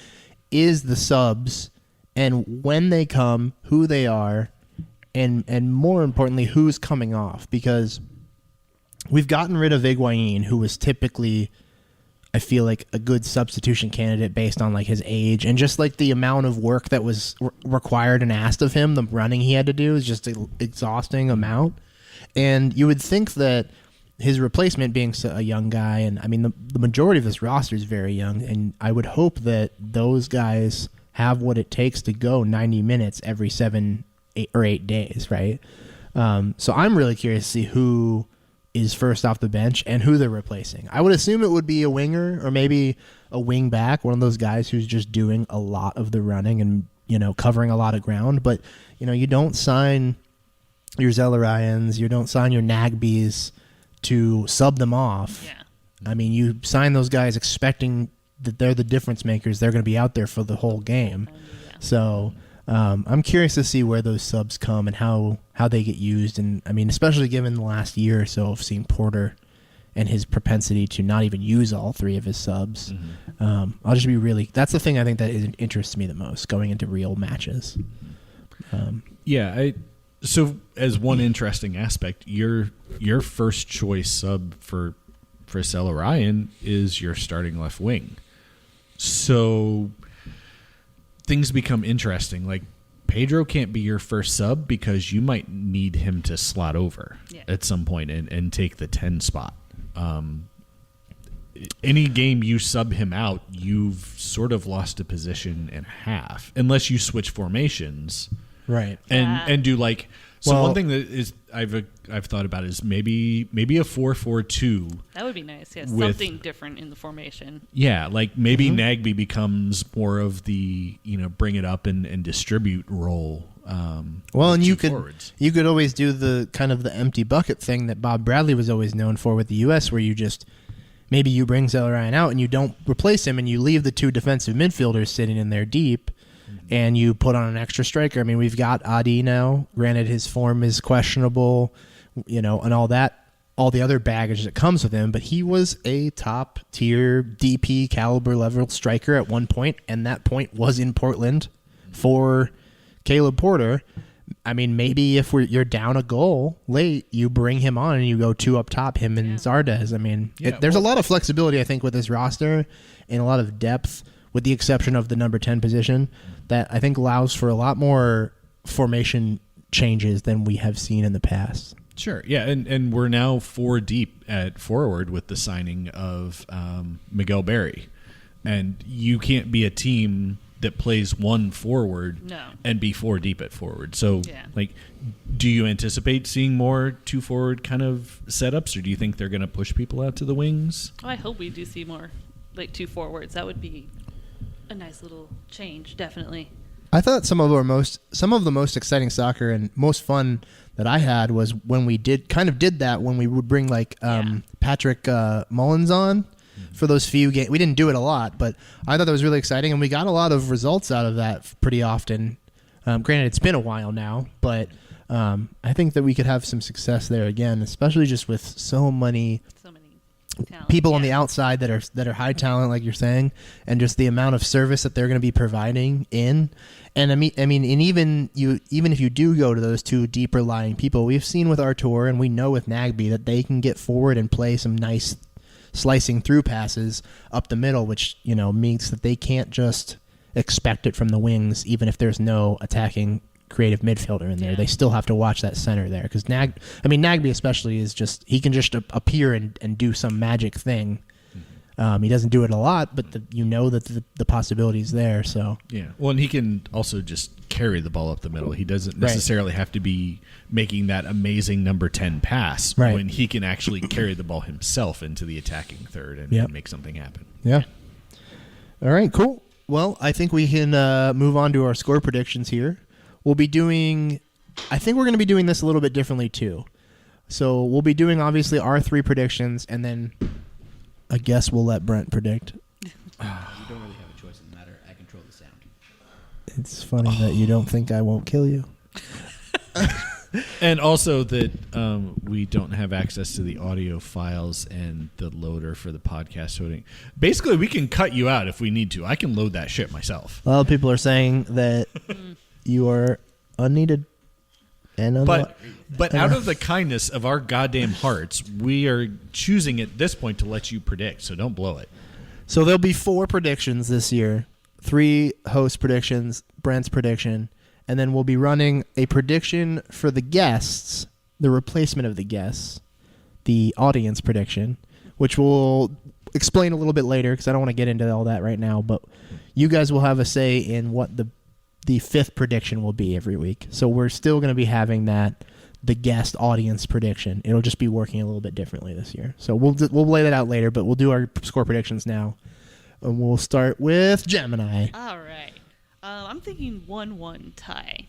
is the subs and when they come, who they are, and more importantly, who's coming off. Because we've gotten rid of Higuain, who was typically, I feel like, a good substitution candidate based on like his age and just like the amount of work that was required and asked of him. The running he had to do is just an exhausting amount. And you would think that his replacement being a young guy, and the majority of this roster is very young, and I would hope that those guys have what it takes to go 90 minutes every 7 or 8 days, right? So I'm really curious to see who is first off the bench and who they're replacing. I would assume it would be a winger or maybe a wing back, one of those guys who's just doing a lot of the running and, covering a lot of ground. But, you don't sign your Zelleryans, you don't sign your Nagbys to sub them off. Yeah. You sign those guys expecting that they're the difference makers. They're going to be out there for the whole game. So I'm curious to see where those subs come and how they get used. And especially given the last year or so of seeing Porter and his propensity to not even use all three of his subs. I'll just be that's the thing I think that interests me the most going into real matches. So as one interesting aspect, your first choice sub for Frisell Orion is your starting left wing. So things become interesting. Like Pedro can't be your first sub because you might need him to slot over at some point and take the 10 spot. Any game you sub him out, you've sort of lost a position and a half, unless you switch formations, right? And do like one thing that is I've thought about is maybe a 4-4-2. That would be nice. Yeah, something different in the formation. Yeah, like maybe Nagby becomes more of the bring it up and distribute role. And you could always do the kind of the empty bucket thing that Bob Bradley was always known for with the U.S., where you just maybe you bring Zellerine out and you don't replace him and you leave the two defensive midfielders sitting in there deep and you put on an extra striker. I mean, we've got Adi now. Granted, his form is questionable, and all that, all the other baggage that comes with him, but he was a top-tier DP caliber level striker at one point, and that point was in Portland for Caleb Porter. I mean, maybe if you're down a goal late, you bring him on and you go two up top, him and Zardes. I mean, there's a lot of flexibility, I think, with this roster and a lot of depth, with the exception of the number 10 position, that I think allows for a lot more formation changes than we have seen in the past. Sure, yeah, and we're now 4 deep at forward with the signing of Miguel Berry. And you can't be a team that plays one forward and be 4 deep at forward. So, do you anticipate seeing more 2 forward kind of setups, or do you think they're going to push people out to the wings? Oh, I hope we do see more 2 forwards. That would be a nice little change, definitely. I thought some of the most exciting soccer and most fun that I had was when we did that when we would bring Patrick Mullins on. For those few games, we didn't do it a lot, but I thought that was really exciting, and we got a lot of results out of that pretty often. Granted, it's been a while now, but I think that we could have some success there again, especially just with so many people on the outside that are high talent, like you're saying, and just the amount of service that they're going to be providing in. And I mean, and even if you do go to those 2 deeper lying people, we've seen with Artur and we know with Nagby that they can get forward and play some nice slicing through passes up the middle, which means that they can't just expect it from the wings, even if there's no attacking creative midfielder in there. They still have to watch that center there, because Nagby especially is he can just appear and do some magic thing. He doesn't do it a lot, but that the possibility is there. So well, and he can also just carry the ball up the middle. He doesn't necessarily have to be making that amazing number 10 pass when he can actually carry the ball himself into the attacking third and make something happen. Yeah. All right, cool. Well, I think we can move on to our score predictions here. I think we're going to be doing this a little bit differently too. So we'll be doing obviously our 3 predictions, and then I guess we'll let Brent predict. You don't really have a choice in the matter. I control the sound. It's funny that you don't think I won't kill you. And also that we don't have access to the audio files and the loader for the podcast loading. Basically, we can cut you out if we need to. I can load that shit myself. A lot of people are saying that you are unneeded. But out of the kindness of our goddamn hearts, we are choosing at this point to let you predict, so don't blow it. So there'll be 4 predictions this year. 3 host predictions, Brent's prediction, and then we'll be running a prediction for the guests, the replacement of the guests, the audience prediction, which we'll explain a little bit later because I don't want to get into all that right now, but you guys will have a say in what the 5th prediction will be every week. So we're still going to be having the guest audience prediction. It'll just be working a little bit differently this year. So we'll lay that out later, but we'll do our score predictions now. And we'll start with Gemini. All right. I'm thinking 1-1 tie.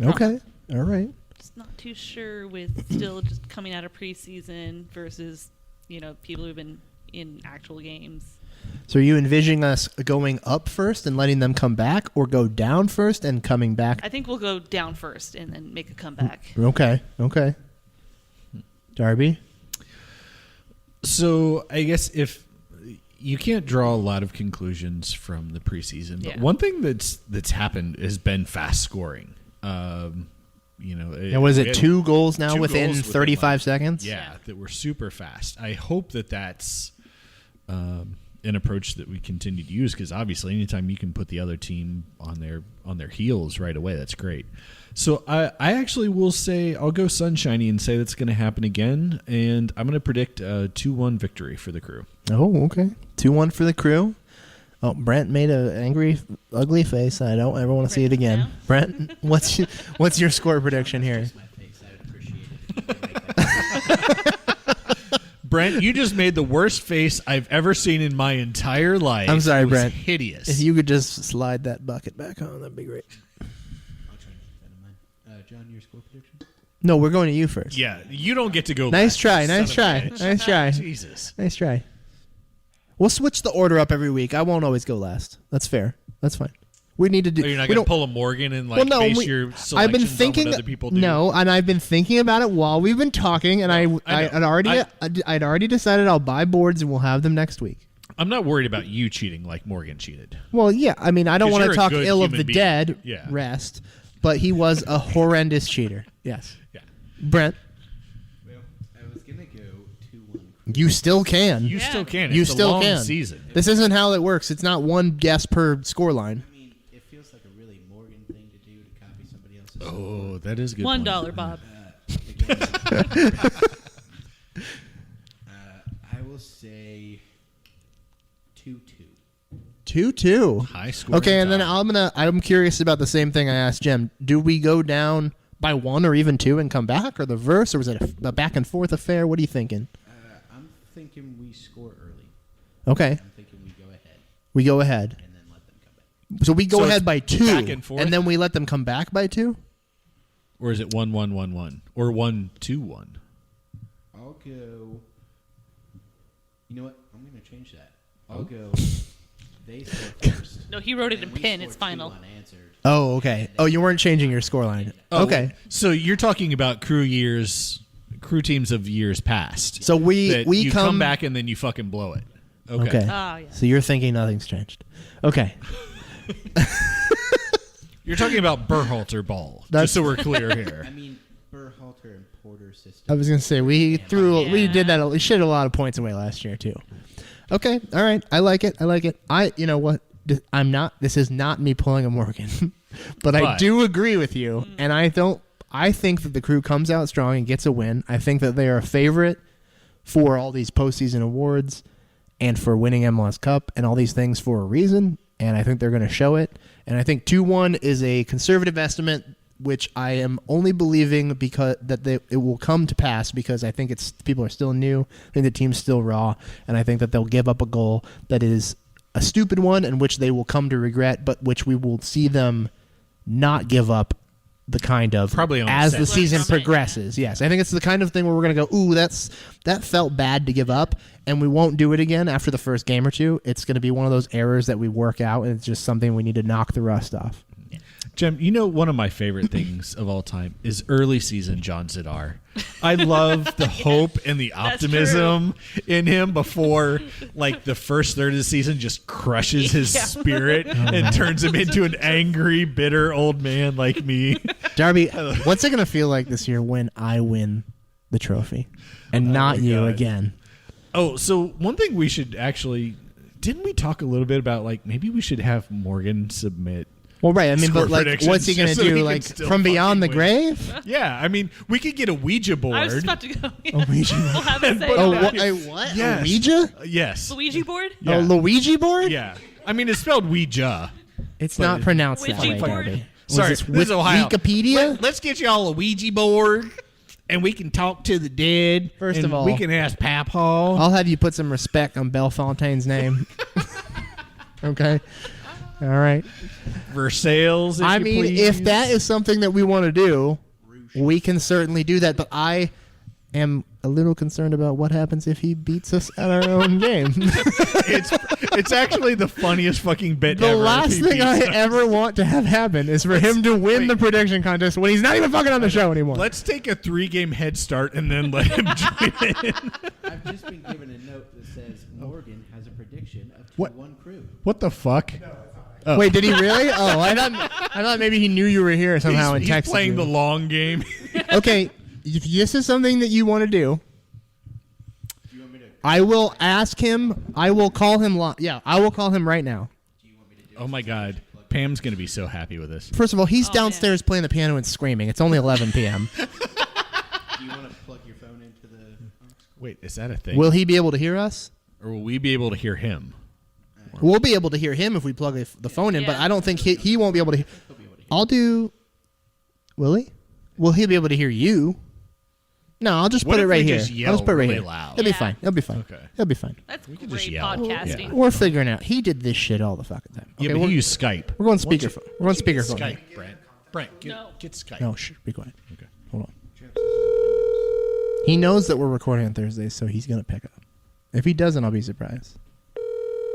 Okay. All right. Just not too sure with still just coming out of preseason versus, people who've been in actual games. So are you envisioning us going up first and letting them come back, or go down first and coming back? I think we'll go down first and then make a comeback. Okay. Darby? So I guess if you can't draw a lot of conclusions from the preseason, but one thing that's happened has been fast scoring. And was it 2 goals now within 35 seconds? Yeah, that were super fast. I hope that that's an approach that we continue to use, because obviously anytime you can put the other team on their heels right away, that's great. So I actually will say I'll go sunshiny and say that's going to happen again, and I'm going to predict a 2-1 victory for the Crew. Oh, okay. 2-1 for the Crew. Oh, Brent made an angry, ugly face. I don't ever want to see it again. Now? Brent, what's your score prediction here? Just my face. I would appreciate it. If you could make that Brent, you just made the worst face I've ever seen in my entire life. I'm sorry, It was Brent. hideous. If you could just slide that bucket back on, that'd be great. I'll try and keep that in mind. John, your score prediction? No, we're going to you first. Yeah, you don't get to go Nice last, try, you nice son of a try, bitch. nice try. Jesus. Nice try. We'll switch the order up every week. I won't always go last. That's fair. That's fine. We need to do. Oh, you're not we going to don't- pull a Morgan and Well, no, base we- your I've been selections thinking. on what other people do? No, and I've been thinking about it while we've been talking, and I'd already decided I'll buy boards and we'll have them next week. I'm not worried about you cheating like Morgan cheated. Well, yeah. I mean, I don't 'Cause want you're to a talk good ill of the human being. dead. Yeah. Rest, but he was a horrendous cheater. Yes. Yeah. Brent, Well, I was going to go 2-1. you still can. You Yeah. still can. You It's still a long can. season. This isn't how it works. It's not one guess per scoreline. I mean, it feels like a really Morgan thing to do to copy somebody else's. Oh, that is a good. $1, Bob. I will say 2-2. 2-2. High score. Okay, and then I'm curious about the same thing I asked Jim. Do we go down by 1 or even 2 and come back, or the verse, or was it a back and forth affair? What are you thinking? I'm thinking we score early. Okay, I'm thinking we go ahead we go ahead. and then let them come back. So we go So ahead it's by 2, back and forth? then we let them come back by 2. Or is it 1-1-1-1 or 1-2-1? I'll go. You know what? I'm going to change that. I'll go. They score first. No, he wrote it in and we pen. score It's 2 final. unanswered. Oh, okay. Oh, you weren't changing your scoreline. Oh, Okay. So you're talking about crew teams of years past. So we That you come back and then you fucking blow it. Okay. Okay. Oh, yeah. So you're thinking nothing's changed. Okay. You're talking about Berhalter ball. That's- Just so we're clear here. I mean, Berhalter and Porter system. I was gonna say we Yeah. did that. We shit a lot of points away last year too. Okay, all right. I like it. You know what? This is not me pulling a Morgan, but I But- do agree with you, and I think that the Crew comes out strong and gets a win. I think that they are a favorite for all these postseason awards and for winning MLS Cup and all these things for a reason. And I think they're going to show it. And I think 2-1 is a conservative estimate, which I am only believing because it will come to pass, because I think people are still new. I think the team's still raw, and I think that they'll give up a goal that is a stupid one, and which they will come to regret, but which we will see them not give up the kind of Probably on as the the set. season From it, progresses. Yes, I think it's the kind of thing where we're going to go, ooh, that felt bad to give up, and we won't do it again after the first game or two. It's going to be one of those errors that we work out, and it's just something we need to knock the rust off. Jem, you know one of my favorite things of all time is early season John Zidar. I love the hope and the That's optimism in him before like the first third of the season just crushes his Yeah. spirit and turns him into an angry, bitter old man like me. Darby, what's it going to feel like this year when I win the trophy and not you God. again? Oh, so one thing we should actually didn't we talk a little bit about like maybe we should have Morgan submit. Well, right. I mean, Score but like, predictions what's he going to just so he do? can Like still from beyond the fucking win. grave? Yeah, I mean, we could get a Ouija board. I was just about to go. A Ouija board. We'll have it say Oh, about what? it. A what? Yes. A Ouija? Yes. Luigi board? Yeah. A Luigi board? Yeah. I mean, it's spelled Ouija. It's not pronounced that Ouija way, board? Darby. Sorry, Was this is Ohio. Wikipedia? Let's get y'all a Ouija board, and we can talk to the dead. First and of all- we can ask Papaw. I'll have you put some respect on Bellefontaine's name. Okay. All right. Versailles. I mean, if that is something that we want to do, we can certainly do that. But I am a little concerned about what happens if he beats us at our own game. it's actually the funniest fucking bit The ever. if last he thing I beats us. ever want to have happen is for him to win the prediction contest when he's not even fucking on the show anymore. Let's take a 3-game head start and then let him join in. I've just been given a note that says Morgan has a prediction of 2-1 What? Crew. What the fuck? Oh. Wait, did he really? Oh, I thought maybe he knew you were here somehow and he's texted playing you. the long game. Okay, if this is something that you want to do, I will ask him. I will call him. I will call him right now. Oh my God, Pam's gonna be so happy with this. First of all, he's downstairs playing the piano and screaming. It's only 11 p.m. Do you want to plug your phone into the... Wait, is that a thing? Will he be able to hear us? Or will we be able to hear him? We'll be able to hear him if we plug the phone in, but I don't think he won't be able to. I'll do. Will he? Will he be able to hear you? No, I'll just put it right here. I'll just put it right here. Loud? It'll be fine. It'll be fine. Okay. It'll be fine. That's great just yell. podcasting. We're figuring out. He did this shit all the fucking time. Yeah, Okay, but he used Skype. we're going speakerphone. We're going speakerphone. Skype, Brent, No. get Skype. No, shh, be quiet. Okay. Hold on. He knows that we're recording on Thursdays, so he's gonna pick up. If he doesn't, I'll be surprised.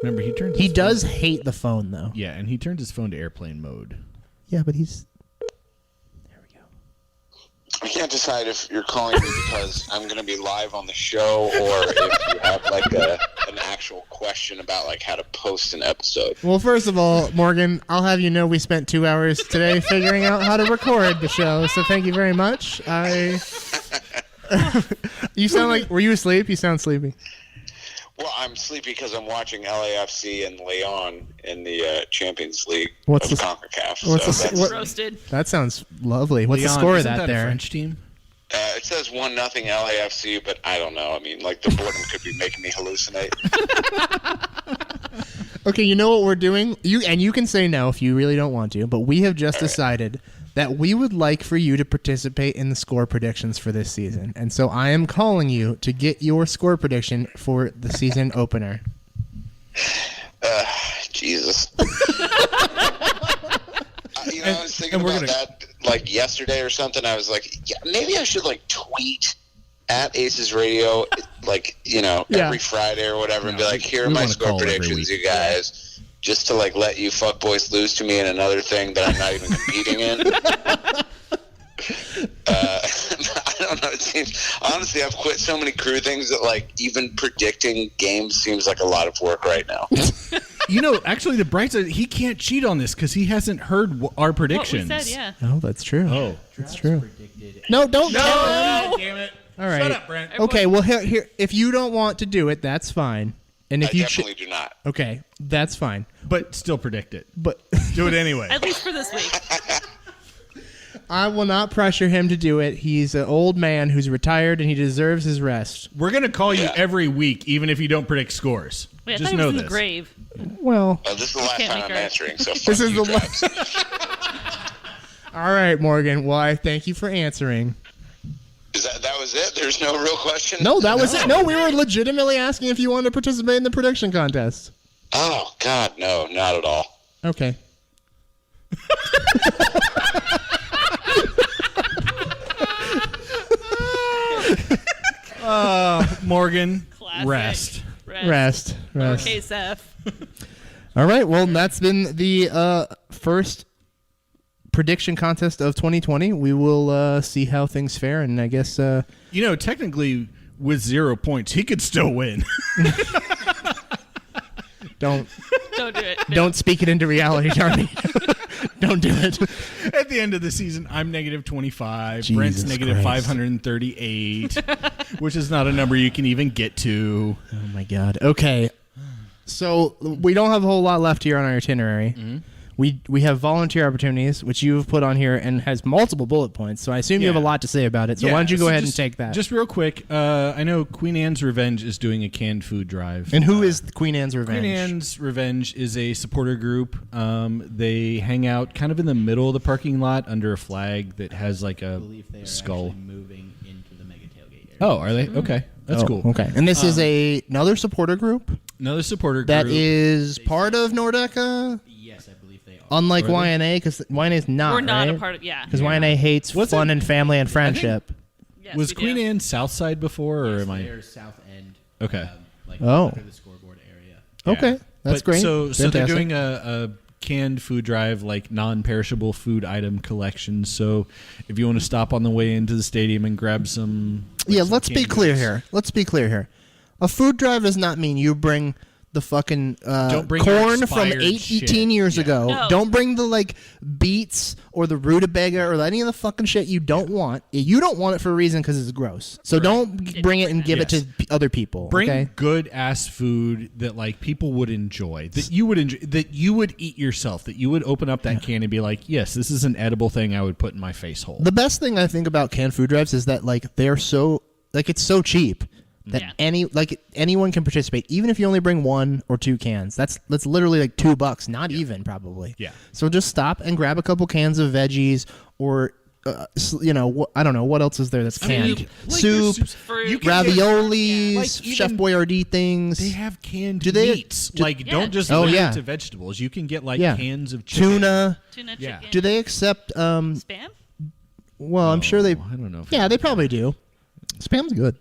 Remember, he turns. He his does phone- hate the phone, though. Yeah, and he turned his phone to airplane mode. Yeah, but he's. There we go. I can't decide if you're calling me because I'm going to be live on the show or if you have like an actual question about like how to post an episode. Well, first of all, Morgan, I'll have you know we spent 2 hours today figuring out how to record the show. So thank you very much. You sound like. Were you asleep? You sound sleepy. Well, I'm sleepy because I'm watching LAFC and Leon in the Champions League What's of the- CONCACAF. what's so the- that's, what- Roasted. That sounds lovely. What's the Leon, score of isn't that a there? French team? it says 1-0 LAFC, but I don't know. I mean, like the boredom could be making me hallucinate. Okay, you know what we're doing? You can say no if you really don't want to, but we have just decided that we would like for you to participate in the score predictions for this season. And so I am calling you to get your score prediction for the season opener. Jesus. I was thinking about that like yesterday or something. I was like, yeah, maybe I should like tweet at ACES Radio, like, every Friday or whatever, and be like, here are my score predictions, you guys. Just to like let you fuckboys lose to me in another thing that I'm not even competing in. I don't know. It seems honestly, I've quit so many crew things that like even predicting games seems like a lot of work right now. Actually, the bright side, he can't cheat on this because he hasn't heard our predictions. What we said, yeah. Oh, that's true. Oh, that's true. No, don't tell him. Damn it! All right. Shut up, Brent. Okay, well here, if you don't want to do it, that's fine. And if I you definitely do not. Okay, that's fine. But still predict it. But Do it anyway. At least for this week. I will not pressure him to do it. He's an old man who's retired and he deserves his rest. We're gonna call you every week, even if you don't predict scores. Wait, I Just thought know he was in this. the grave. Well, This is the last can't time make I'm her. answering, so fuck This is you, the Travis. all right, Morgan. Well, I thank you for answering. Is that was it? There's no real question? No, that was it. No, we were legitimately asking if you wanted to participate in the prediction contest. Oh, God, no, not at all. Okay. Morgan, Classic. rest. Rest. Lowercase F. All right. Well, that's been the first prediction contest of 2020. We will see how things fare, and I guess Technically, with 0 points, he could still win. don't Don't do it. don't speak it into reality, Darby. Don't do it. At the end of the season, I'm negative 25. Brent's Jesus negative Christ. 538, which is not a number you can even get to. Oh my God. Okay. So we don't have a whole lot left here on our itinerary. Mm-hmm. We have volunteer opportunities, which you've put on here and has multiple bullet points. So I assume you have a Yeah. lot to say about it. So why don't you go ahead and take that? Just real quick, I know Queen Anne's Revenge is doing a canned food drive. And who is Queen Anne's Revenge? Queen Anne's Revenge is a supporter group. They hang out kind of in the middle of the parking lot under a flag that has like a I believe they are skull. actually moving into the mega tailgate area. Oh, are they? Okay. That's Oh, cool. Okay. And this is another supporter group Another supporter that group. is part of Nordeca, Yes, I believe they are. unlike Are they? YNA, because YNA is not. We're not right? a part of, yeah. Because YNA hates Was fun it- and family and friendship. Yes, Was we Queen do. Anne Southside before, or Yes, am I? they're south end. Okay. Like Oh. under the scoreboard area. Okay. That's But great. So they're Fantastic. doing a canned food drive, like non-perishable food item collection. So if you want to stop on the way into the stadium and grab some, Yeah, some let's be canned clear goods. here. Let's be clear here. A food drive does not mean you bring the fucking Don't bring corn from expired 18 years ago. No. Don't bring the like beets or the rutabaga or any of the fucking shit you don't want. You don't want it for a reason because it's gross. So don't bring it and give it to other people. Bring okay? good ass food that like people would enjoy, that you would enjoy, that you would eat yourself, that you would open up that can and be like, yes, this is an edible thing I would put in my face hole. The best thing I think about canned food drives is that like they're so like it's so cheap that anyone can participate, even if you only bring 1 or 2 cans. That's literally like $2, not even probably. Yeah. So just stop and grab a couple cans of veggies or I don't know what else is there that's canned. Soup, raviolis, Chef Boyardee things. They have canned meats. Don't just limit it to vegetables. You can get cans of chicken. Tuna chicken. Do they accept Spam? Well, I'm sure they. I don't know. Yeah, they probably do. Spam's good.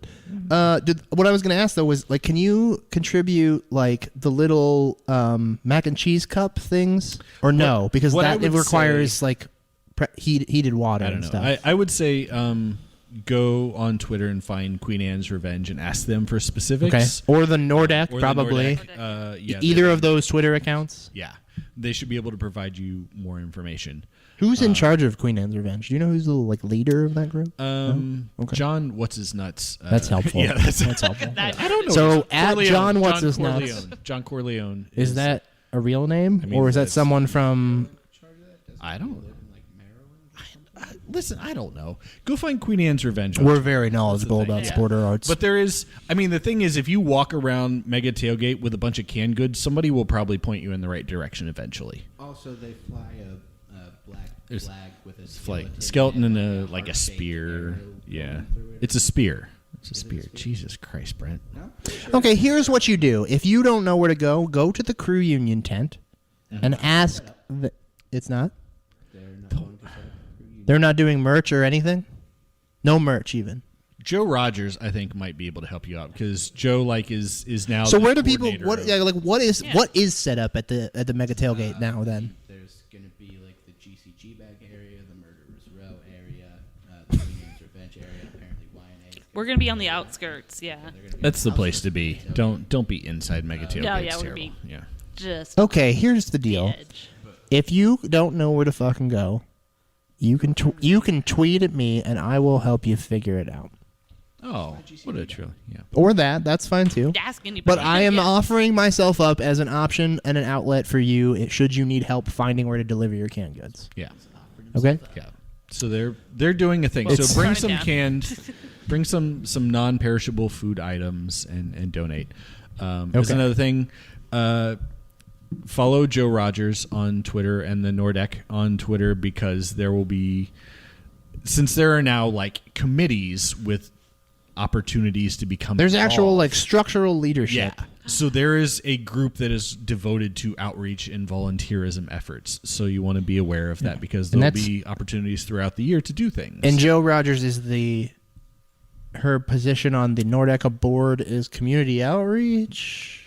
What I was going to ask though was like, can you contribute like the little mac and cheese cup things, or no? Because it requires like heated water and stuff. I would say go on Twitter and find Queen Anne's Revenge and ask them for specifics. Okay. Or the Nordic, probably. Either of those Twitter accounts. Yeah, they should be able to provide you more information. Who's in charge of Queen Anne's Revenge? Do you know who's the like leader of that group? Okay. John, what's his nuts? That's helpful. Yeah, that's helpful. I don't know. So at John, what's his nuts? John Corleone. Is that a real name, or is that someone from? I don't. Listen, I don't know. Go find Queen Anne's Revenge. We're very knowledgeable about supporter arts. But there is, I mean, the thing is, if you walk around Mega Tailgate with a bunch of canned goods, somebody will probably point you in the right direction eventually. Also, they fly a black flag with a skeleton and a spear. Yeah. It's a spear. It's a spear. Jesus Christ, Brent. Okay, here's what you do. If you don't know where to go to the crew union tent and ask. It's not? They're not doing merch or anything? No merch even. Joe Rogers, I think, might be able to help you out because Joe is now. So where do people? What is set up at the Mega Tailgate now? Then there's going to be like the GCG bag area, the Murderers Row area, the Queen Anne's Revenge area, apparently YNA. We're going to be on the outskirts. Yeah. That's the place to be. Don't be inside Mega Tailgate. No, yeah, we're gonna be just. Okay, here's the deal. If you don't know where to fucking go, you can tweet at me and I will help you figure it out. Oh, what a truly, Or that's fine too. Ask anybody. But I am offering myself up as an option and an outlet for you should you need help finding where to deliver your canned goods. Yeah. Okay. Yeah. So they're doing a thing. So bring some canned, bring some non-perishable food items and donate. There's another thing. Follow Joe Rogers on Twitter and the Nordec on Twitter because there will be, since there are now like committees with opportunities to become there's actual like structural leadership. Yeah. So there is a group that is devoted to outreach and volunteerism efforts. So you want to be aware of that because there'll be opportunities throughout the year to do things. And Joe Rogers is her position on the Nordeca board is community outreach.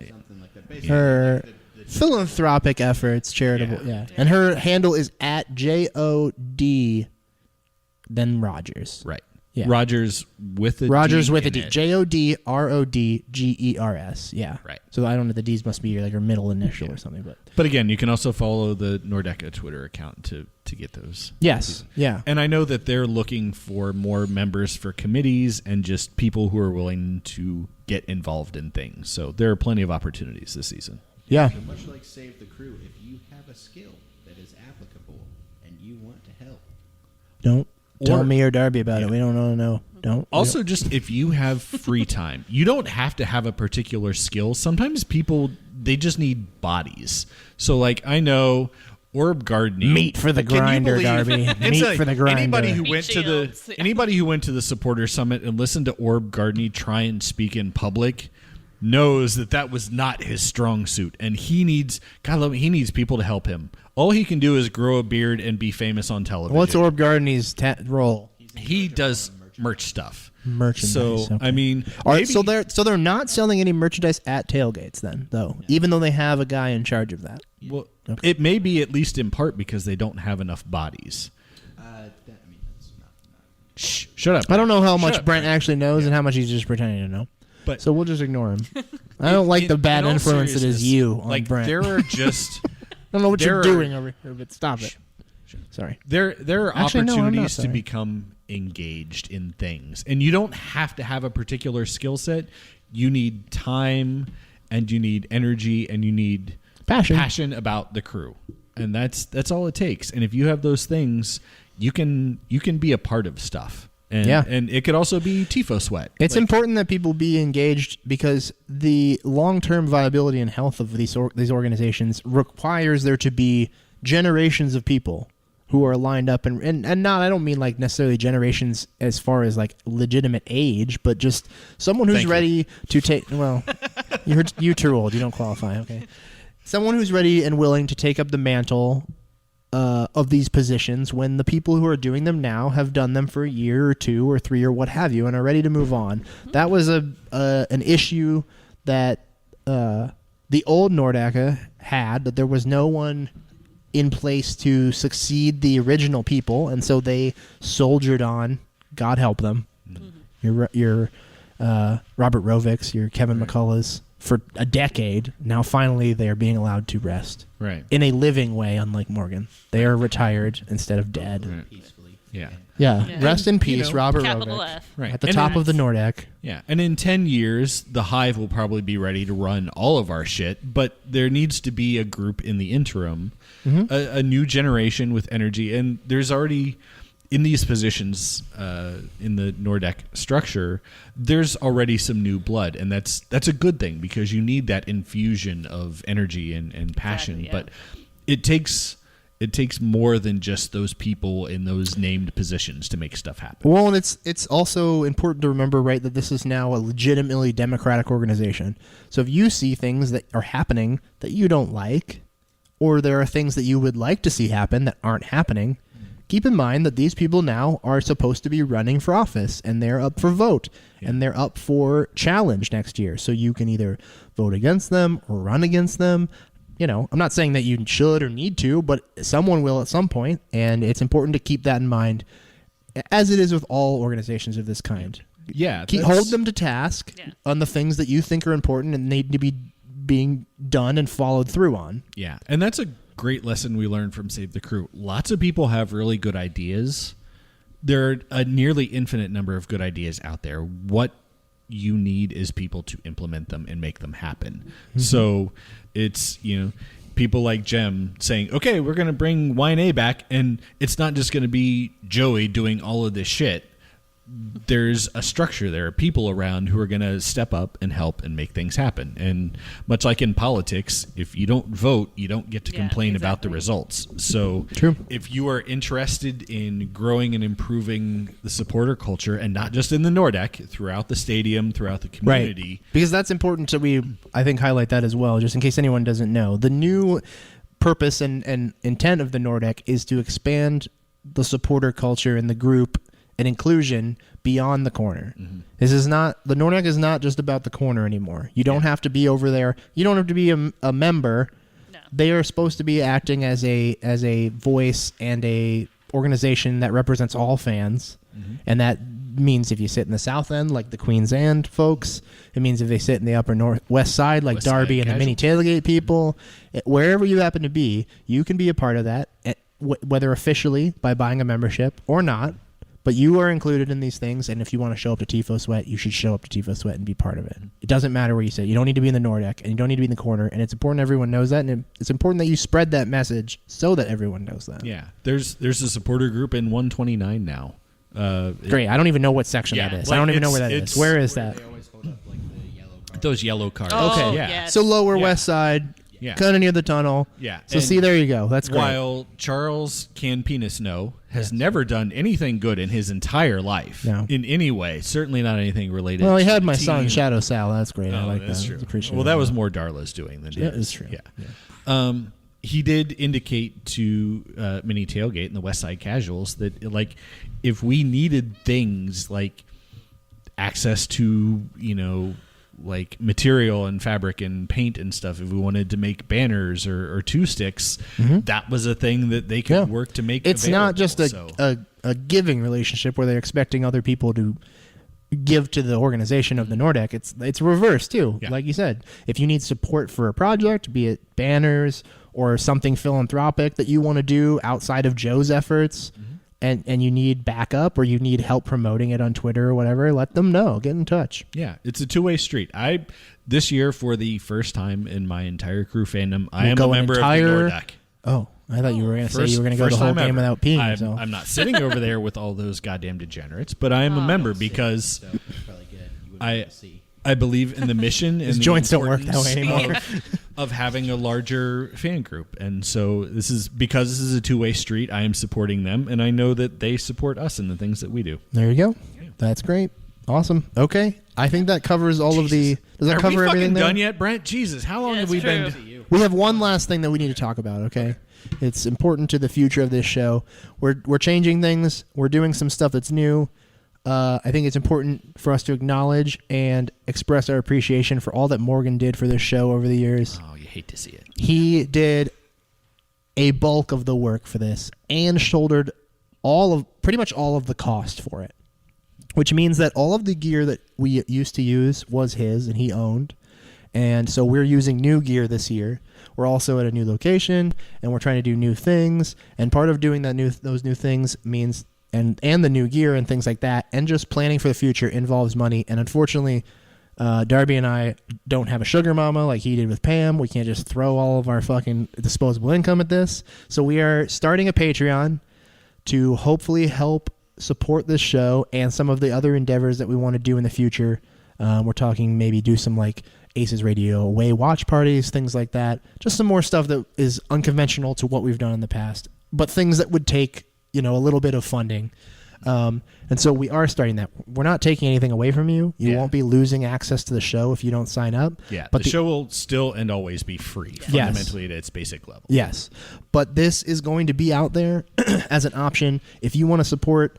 Something like that. Basically, her philanthropic efforts, charitable, and her handle is at JOD, then Rogers. Right. Yeah. Rogers with a Rogers D with a in D. it. JODRODGERS. Yeah. Right. So I don't know if the D's must be like her middle initial or something, but again, you can also follow the Nordeca Twitter account to get those. Yes. Yeah. And I know that they're looking for more members for committees and just people who are willing to get involved in things. So there are plenty of opportunities this season. Yeah. So much like Save the Crew, if you have a skill that is applicable and you want to help, don't tell me or Darby about it. We don't want to know. Don't. Also, just if you have free time, you don't have to have a particular skill. Sometimes people, they just need bodies. So, like, I know orb gardening. Meat for the grinder, Darby. Meat for the grinder. Anybody who went to the supporter summit and listened to orb gardening try and speak in public knows that was not his strong suit, and he needs people to help him. All he can do is grow a beard and be famous on television. What's Orb Gardeney's role? He does merch stuff. Merchandise. So okay. I mean, all right. So they're not selling any merchandise at tailgates then, though, even though they have a guy in charge of that. Well, it may be at least in part because they don't have enough bodies. That's not. Shh! Shut up. I don't know how much Brent actually knows and how much he's just pretending to know. But so we'll just ignore him. I don't like the bad influence that is you on like Brent. there are just I don't know what you're doing over here, but stop it. Sorry. There are Actually, no, I'm not opportunities to sorry. become engaged in things, and you don't have to have a particular skill set. You need time, and you need energy, and you need passion about the crew, and that's all it takes. And if you have those things, you can be a part of stuff. And, and it could also be tifo sweat. It's important that people be engaged because the long-term viability and health of these organizations requires there to be generations of people who are lined up and not, I don't mean like necessarily generations as far as like legitimate age, but just someone who's ready to take, well, you're too old. You don't qualify. Okay. Someone who's ready and willing to take up the mantle of these positions when the people who are doing them now have done them for a year or 2 or 3 or what have you and are ready to move on. That was an issue that the old Nordica had, that there was no one in place to succeed the original people, and so they soldiered on. God help them. Your Robert Rovics, your Kevin McCulloughs, for a decade. Now finally they are being allowed to rest. Right. In a living way, unlike Morgan. They are retired instead of dead. Right. Peacefully. Yeah. Rest in peace, Robert Capital Rovic. F. Right. At the top of the Nordic. Yeah. And in 10 years, the Hive will probably be ready to run all of our shit, but there needs to be a group in the interim, a new generation with energy. And there's already, in these positions in the Nordic structure, there's already some new blood. And that's a good thing because you need that infusion of energy and passion. Exactly, But it takes more than just those people in those named positions to make stuff happen. Well, and it's also important to remember, right, that this is now a legitimately democratic organization. So if you see things that are happening that you don't like, or there are things that you would like to see happen that aren't happening, keep in mind that these people now are supposed to be running for office, and they're up for vote, and they're up for challenge next year. So you can either vote against them or run against them. You know, I'm not saying that you should or need to, but someone will at some point, and it's important to keep that in mind, as it is with all organizations of this kind. Yeah. Hold them to task on the things that you think are important and need to be being done and followed through on. Yeah. And that's a great lesson we learned from Save the Crew. Lots of people have really good ideas. There are a nearly infinite number of good ideas out there. What you need is people to implement them and make them happen. So it's, people like Jem saying, okay, we're going to bring Wine A back, and it's not just going to be Joey doing all of this shit. There's a structure. There are people around who are going to step up and help and make things happen. And much like in politics, if you don't vote, you don't get to complain about the results. So if you are interested in growing and improving the supporter culture, and not just in the Nordic, throughout the stadium, throughout the community. Right. Because that's important to I think, highlight that as well, just in case anyone doesn't know. The new purpose and intent of the Nordic is to expand the supporter culture in the group and inclusion beyond the corner. This is not, the Nordic is not just about the corner anymore. You don't have to be over there. You don't have to be a member. No. They are supposed to be acting as a voice and a organization that represents all fans. And that means if you sit in the south end, like the Queen's End folks, it means if they sit in the upper northwest side, like Darby and the mini tailgate people, wherever you happen to be, you can be a part of that, whether officially by buying a membership or not. But you are included in these things, and if you want to show up to Tifo Sweat, you should show up to Tifo Sweat and be part of it. It doesn't matter where you sit. You don't need to be in the Nordic, and you don't need to be in the corner, and it's important everyone knows that, and it's important that you spread that message so that everyone knows that. Yeah. There's a supporter group in 129 now. Great. I don't even know what section that is. I don't even know where that is. Where is that? They always hold up like the yellow card. Those yellow cards. Okay. Yes. So lower west side, kind of near the tunnel. Yeah. So see, there you go. That's great. While Charles Can Penis No has never done anything good in his entire life in any way, certainly not anything related. Well, he to had the my team. son Shadow Sal. That's great. I like that's that. true. Appreciate well, that was more Darla's doing than his. it's true. Yeah. He did indicate to Mini Tailgate and the West Side Casuals that, like, if we needed things like access to, like material and fabric and paint and stuff, if we wanted to make banners or two sticks, that was a thing that they could work to make. It's not just a a giving relationship where they're expecting other people to give to the organization of the Nordic. It's reverse too. Yeah. Like you said, if you need support for a project, be it banners or something philanthropic that you want to do outside of Joe's efforts, and you need backup or you need help promoting it on Twitter or whatever, let them know. Get in touch. Yeah, it's a two-way street. This year, for the first time in my entire crew fandom, I am a member of the Nordic. Oh, I thought you were going to say you were going to go the whole game without peeing. I'm not sitting over there with all those goddamn degenerates, but I am a member because So it's probably good. You wouldn't be able to see. I believe in the mission and His the joints don't work that importance way anymore. of having a larger fan group. And so this is a two-way street. I am supporting them, and I know that they support us in the things that we do. There you go. That's great. Awesome. Okay. I think that covers all of the... Does that cover everything there? Done yet, Brent? Jesus, how long have we been... We have one last thing that we need to talk about, okay? It's important to the future of this show. We're changing things. We're doing some stuff that's new. I think it's important for us to acknowledge and express our appreciation for all that Morgan did for this show over the years. Oh, you hate to see it. He did a bulk of the work for this and shouldered pretty much all of the cost for it, which means that all of the gear that we used to use was his and he owned. And so we're using new gear this year. We're also at a new location and we're trying to do new things. And part of doing those new things means and the new gear and things like that, and just planning for the future involves money. And unfortunately, Darby and I don't have a sugar mama like he did with Pam. We can't just throw all of our fucking disposable income at this. So we are starting a Patreon to hopefully help support this show and some of the other endeavors that we want to do in the future. We're talking maybe do some like ACES Radio away watch parties, things like that. Just some more stuff that is unconventional to what we've done in the past, but things that would take a little bit of funding. And so we are starting that. We're not taking anything away from you. You won't be losing access to the show if you don't sign up. Yeah, but the show will still and always be free, fundamentally at its basic level. Yes, but this is going to be out there as an option if you want to support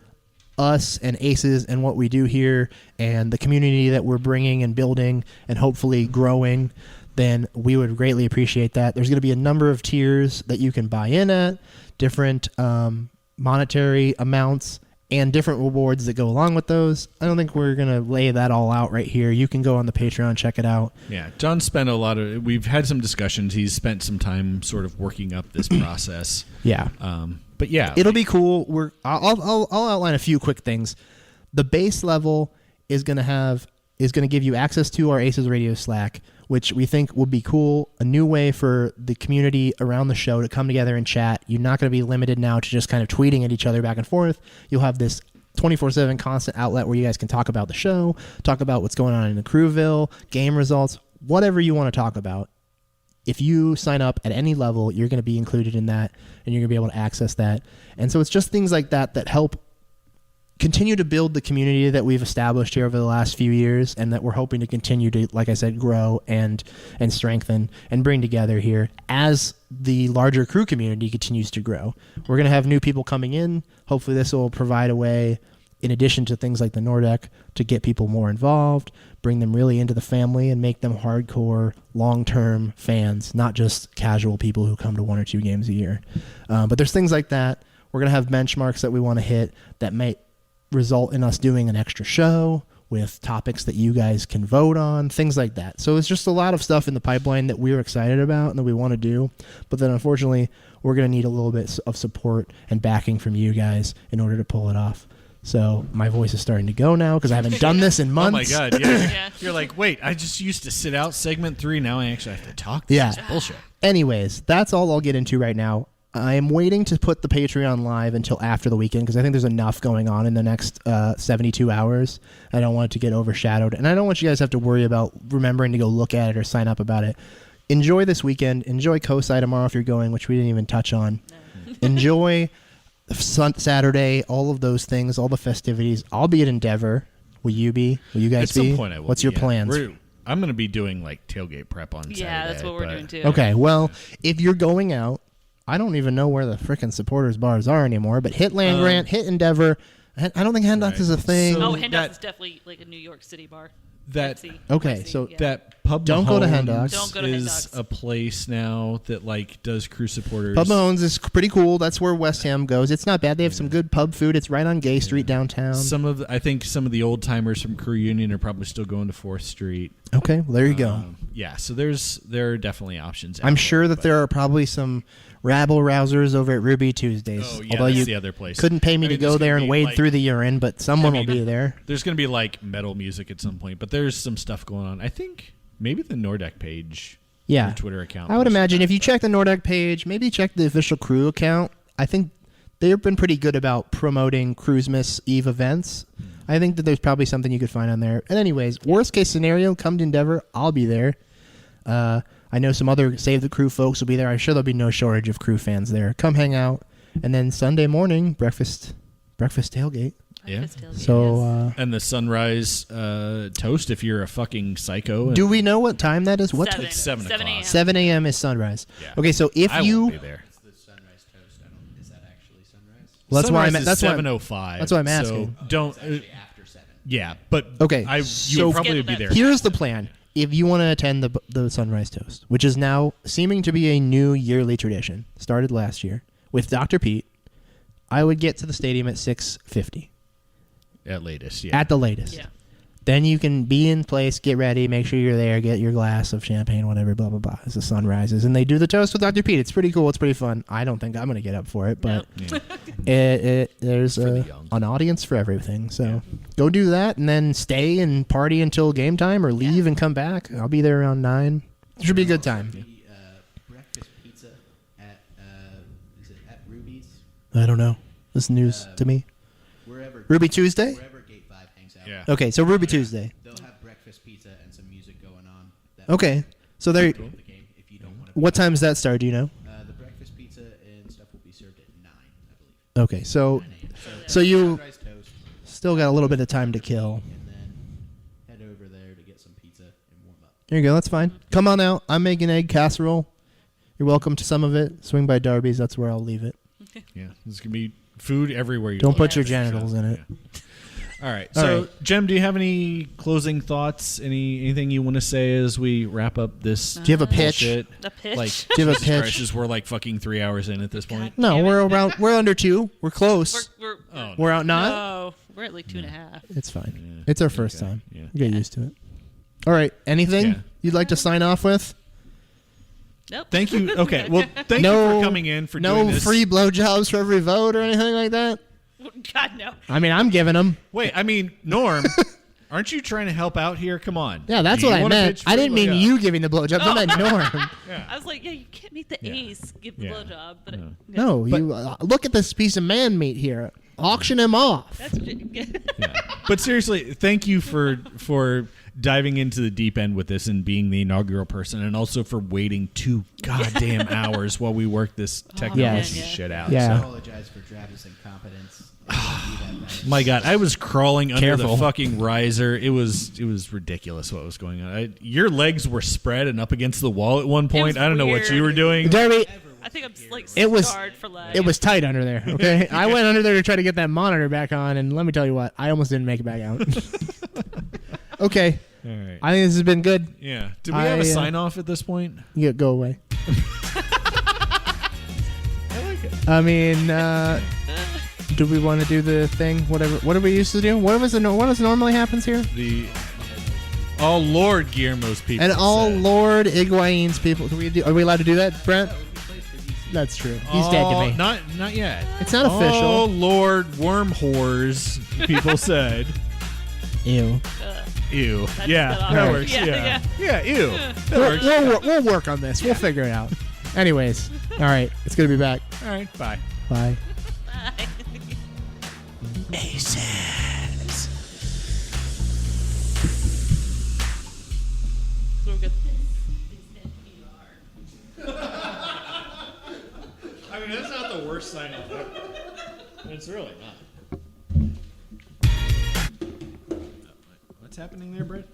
us and ACES and what we do here and the community that we're bringing and building and hopefully growing. Then we would greatly appreciate that. There's going to be a number of tiers that you can buy in at, different monetary amounts and different rewards that go along with those. I don't think we're going to lay that all out right here. You can go on the Patreon, check it out. Yeah, John spent we've had some discussions. He's spent some time sort of working up this process. Yeah. But yeah. It'll be cool. I'll outline a few quick things. The base level is going to give you access to our ACES Radio Slack, which we think would be cool, a new way for the community around the show to come together and chat. You're not going to be limited now to just kind of tweeting at each other back and forth. You'll have this 24/7 constant outlet where you guys can talk about the show, talk about what's going on in the Crewville, game results, whatever you want to talk about. If you sign up at any level, you're going to be included in that, and you're going to be able to access that. And so it's just things like that that help continue to build the community that we've established here over the last few years, and that we're hoping to continue to, like I said, grow and strengthen and bring together here as the larger crew community continues to grow. We're going to have new people coming in. Hopefully this will provide a way, in addition to things like the Nordic, to get people more involved, bring them really into the family, and make them hardcore, long-term fans, not just casual people who come to 1 or 2 games a year. But there's things like that. We're going to have benchmarks that we want to hit that may result in us doing an extra show with topics that you guys can vote on, things like that. So it's just a lot of stuff in the pipeline that we're excited about and that we want to do. But then unfortunately, we're going to need a little bit of support and backing from you guys in order to pull it off. So my voice is starting to go now because I haven't done this in months. Oh my God, yeah. You're like, wait, I just used to sit out segment 3. Now I actually have to talk. This is bullshit. Anyways, that's all I'll get into right now. I am waiting to put the Patreon live until after the weekend because I think there's enough going on in the next 72 hours. I don't want it to get overshadowed, and I don't want you guys to have to worry about remembering to go look at it or sign up about it. Enjoy this weekend. Enjoy COSI tomorrow if you're going, which we didn't even touch on. No. Enjoy Saturday, all of those things, all the festivities. I'll be at Endeavor. Will you be? Will you guys be? At some point I will. What's your plans? I'm going to be doing like tailgate prep on Saturday. Yeah, that's what we're doing too. Okay, well, if you're going out, I don't even know where the frickin' supporters bars are anymore, but hit Land Grant, hit Endeavor. I don't think Hendux is a thing. Hendux is definitely like a New York City bar. Okay, so that Pub don't go to Hen Mahones Dogs. Don't go to Hen is Dogs. a place now that like does crew supporters. Pub Mahones is pretty cool. That's where West Ham goes. It's not bad. They have some good pub food. It's right on Gay Street downtown. I think some of the old timers from Crew Union are probably still going to 4th Street. Okay, well, there you go. Yeah, so there are definitely options. I'm sure that there are probably some rabble rousers over at Ruby Tuesdays. Oh, yeah, although that's you the other place. couldn't pay me to go there and wade like, through the urine, but someone will be there. There's going to be like metal music at some point, but there's some stuff going on. I think maybe the Nordeck page, their Twitter account. I would imagine if you check the Nordeck page, maybe check the official crew account. I think they've been pretty good about promoting Cruisemas Eve events. I think that there's probably something you could find on there. And anyways, worst case scenario, come to Endeavor. I'll be there. I know some other Save the Crew folks will be there. I'm sure there'll be no shortage of crew fans there. Come hang out. And then Sunday morning, breakfast tailgate. Yeah. So and the sunrise toast if you're a fucking psycho. Do we know what time that is? What 7. It's 7 o'clock. 7 a.m. is sunrise. Yeah. Okay, so if I you won't be there. It's the sunrise toast. Is that actually sunrise? Well, that's why I'm. Sunrise That's is why I'm, 7:05. that's why I'm asking. So don't. Actually after 7. Yeah, but Okay, you so would probably be there. Here's the plan. If you want to attend the sunrise toast, which is now seeming to be a new yearly tradition, started last year with Dr. Pete, I would get to the stadium at 6:50 At latest, yeah. at the latest. Yeah. Then you can be in place, get ready, make sure you're there, get your glass of champagne, whatever, blah, blah, blah, as the sun rises. And they do the toast with Dr. Pete. It's pretty cool. It's pretty fun. I don't think I'm going to get up for it, but there's an audience for everything. So go do that and then stay and party until game time or leave and come back. I'll be there around 9. It should be a good time. Breakfast pizza at is it at Ruby's? I don't know. This is news to me. Wherever Ruby Tuesday? Wherever Gate 5 hangs out. Yeah. Okay, so Ruby Tuesday. They'll have breakfast pizza and some music going on. Okay, so there. The game, if you don't want to. What time does that start? Do you know? The breakfast pizza and stuff will be served at 9, I believe. Okay, so 9 a.m. so you Sunrise toast, still got a little bit of time to kill. and then head over there to get some pizza and warm up. There you go. That's fine. Come on out. I'm making egg casserole. You're welcome to some of it. Swing by Darby's. That's where I'll leave it. Yeah, there's gonna be food everywhere. You Don't look. put your genitals in it. Yeah. All right. All So, right. Jem, do you have any closing thoughts? Anything you want to say as we wrap up this? Do you have a pitch? bullshit? The pitch? Like, Do you have a Jesus pitch? Christ, is we're like fucking 3 hours in at this point. No, Damn we're it. around. We're under 2. We're close. We're Oh, We're out not. no, we're at like 2.5. It's fine. Yeah. It's our first Okay. time. Yeah. Get used to it. All right. Anything Yeah. you'd like to sign off with? Nope. Thank you. Okay. Well, thank No- you for coming in for No doing this. free blowjobs for every vote or anything like that. God no. I mean, I'm giving them. Wait, I mean, Norm, aren't you trying to help out here? Come on. Yeah, that's Do what you I wanna meant. pitch I didn't free mean blowjob? you giving the blowjobs. I meant Norm. I was like, yeah, you can't make the Yeah. ace give the Yeah. blowjob, but No. No, you look at this piece of man meat here. Auction him off. that's But seriously, thank you for diving into the deep end with this and being the inaugural person, and also for waiting 2 goddamn hours while we work this technology Yes. shit out. Yeah. I So, apologize for Drabby's incompetence. It won't be that bad. my God, I was crawling under Careful. the fucking riser. It was ridiculous what was going on. Your legs were spread and up against the wall at one point. was I don't know what weird. you were doing. Darby, I think I'm like It was- scarred for life. it was tight under there. Okay, I went under there to try to get that monitor back on, and let me tell you what, I almost didn't make it back out. Okay, All right. I think this has been good. Yeah. Do we have a sign off at this point? Yeah, go away. I like it. I mean, do we want to do the thing? Whatever. What do we used to do? What does normally happens here? The all Lord Guillermo's people. And all said. Lord Higuain's people. Are we allowed to do that, Brent? That's true. He's dead to me. Not yet. It's not official. Oh Lord worm whores, people said. Ew. Ew. That's Yeah, that that awkward. works. Yeah, Yeah. Ew. That works. We'll work on this. We'll figure it out. Anyways, all right. It's good to be back. All right. Bye. Bye. So we're good. I mean, that's not the worst sign off ever. It's really not. What's happening there, Brett?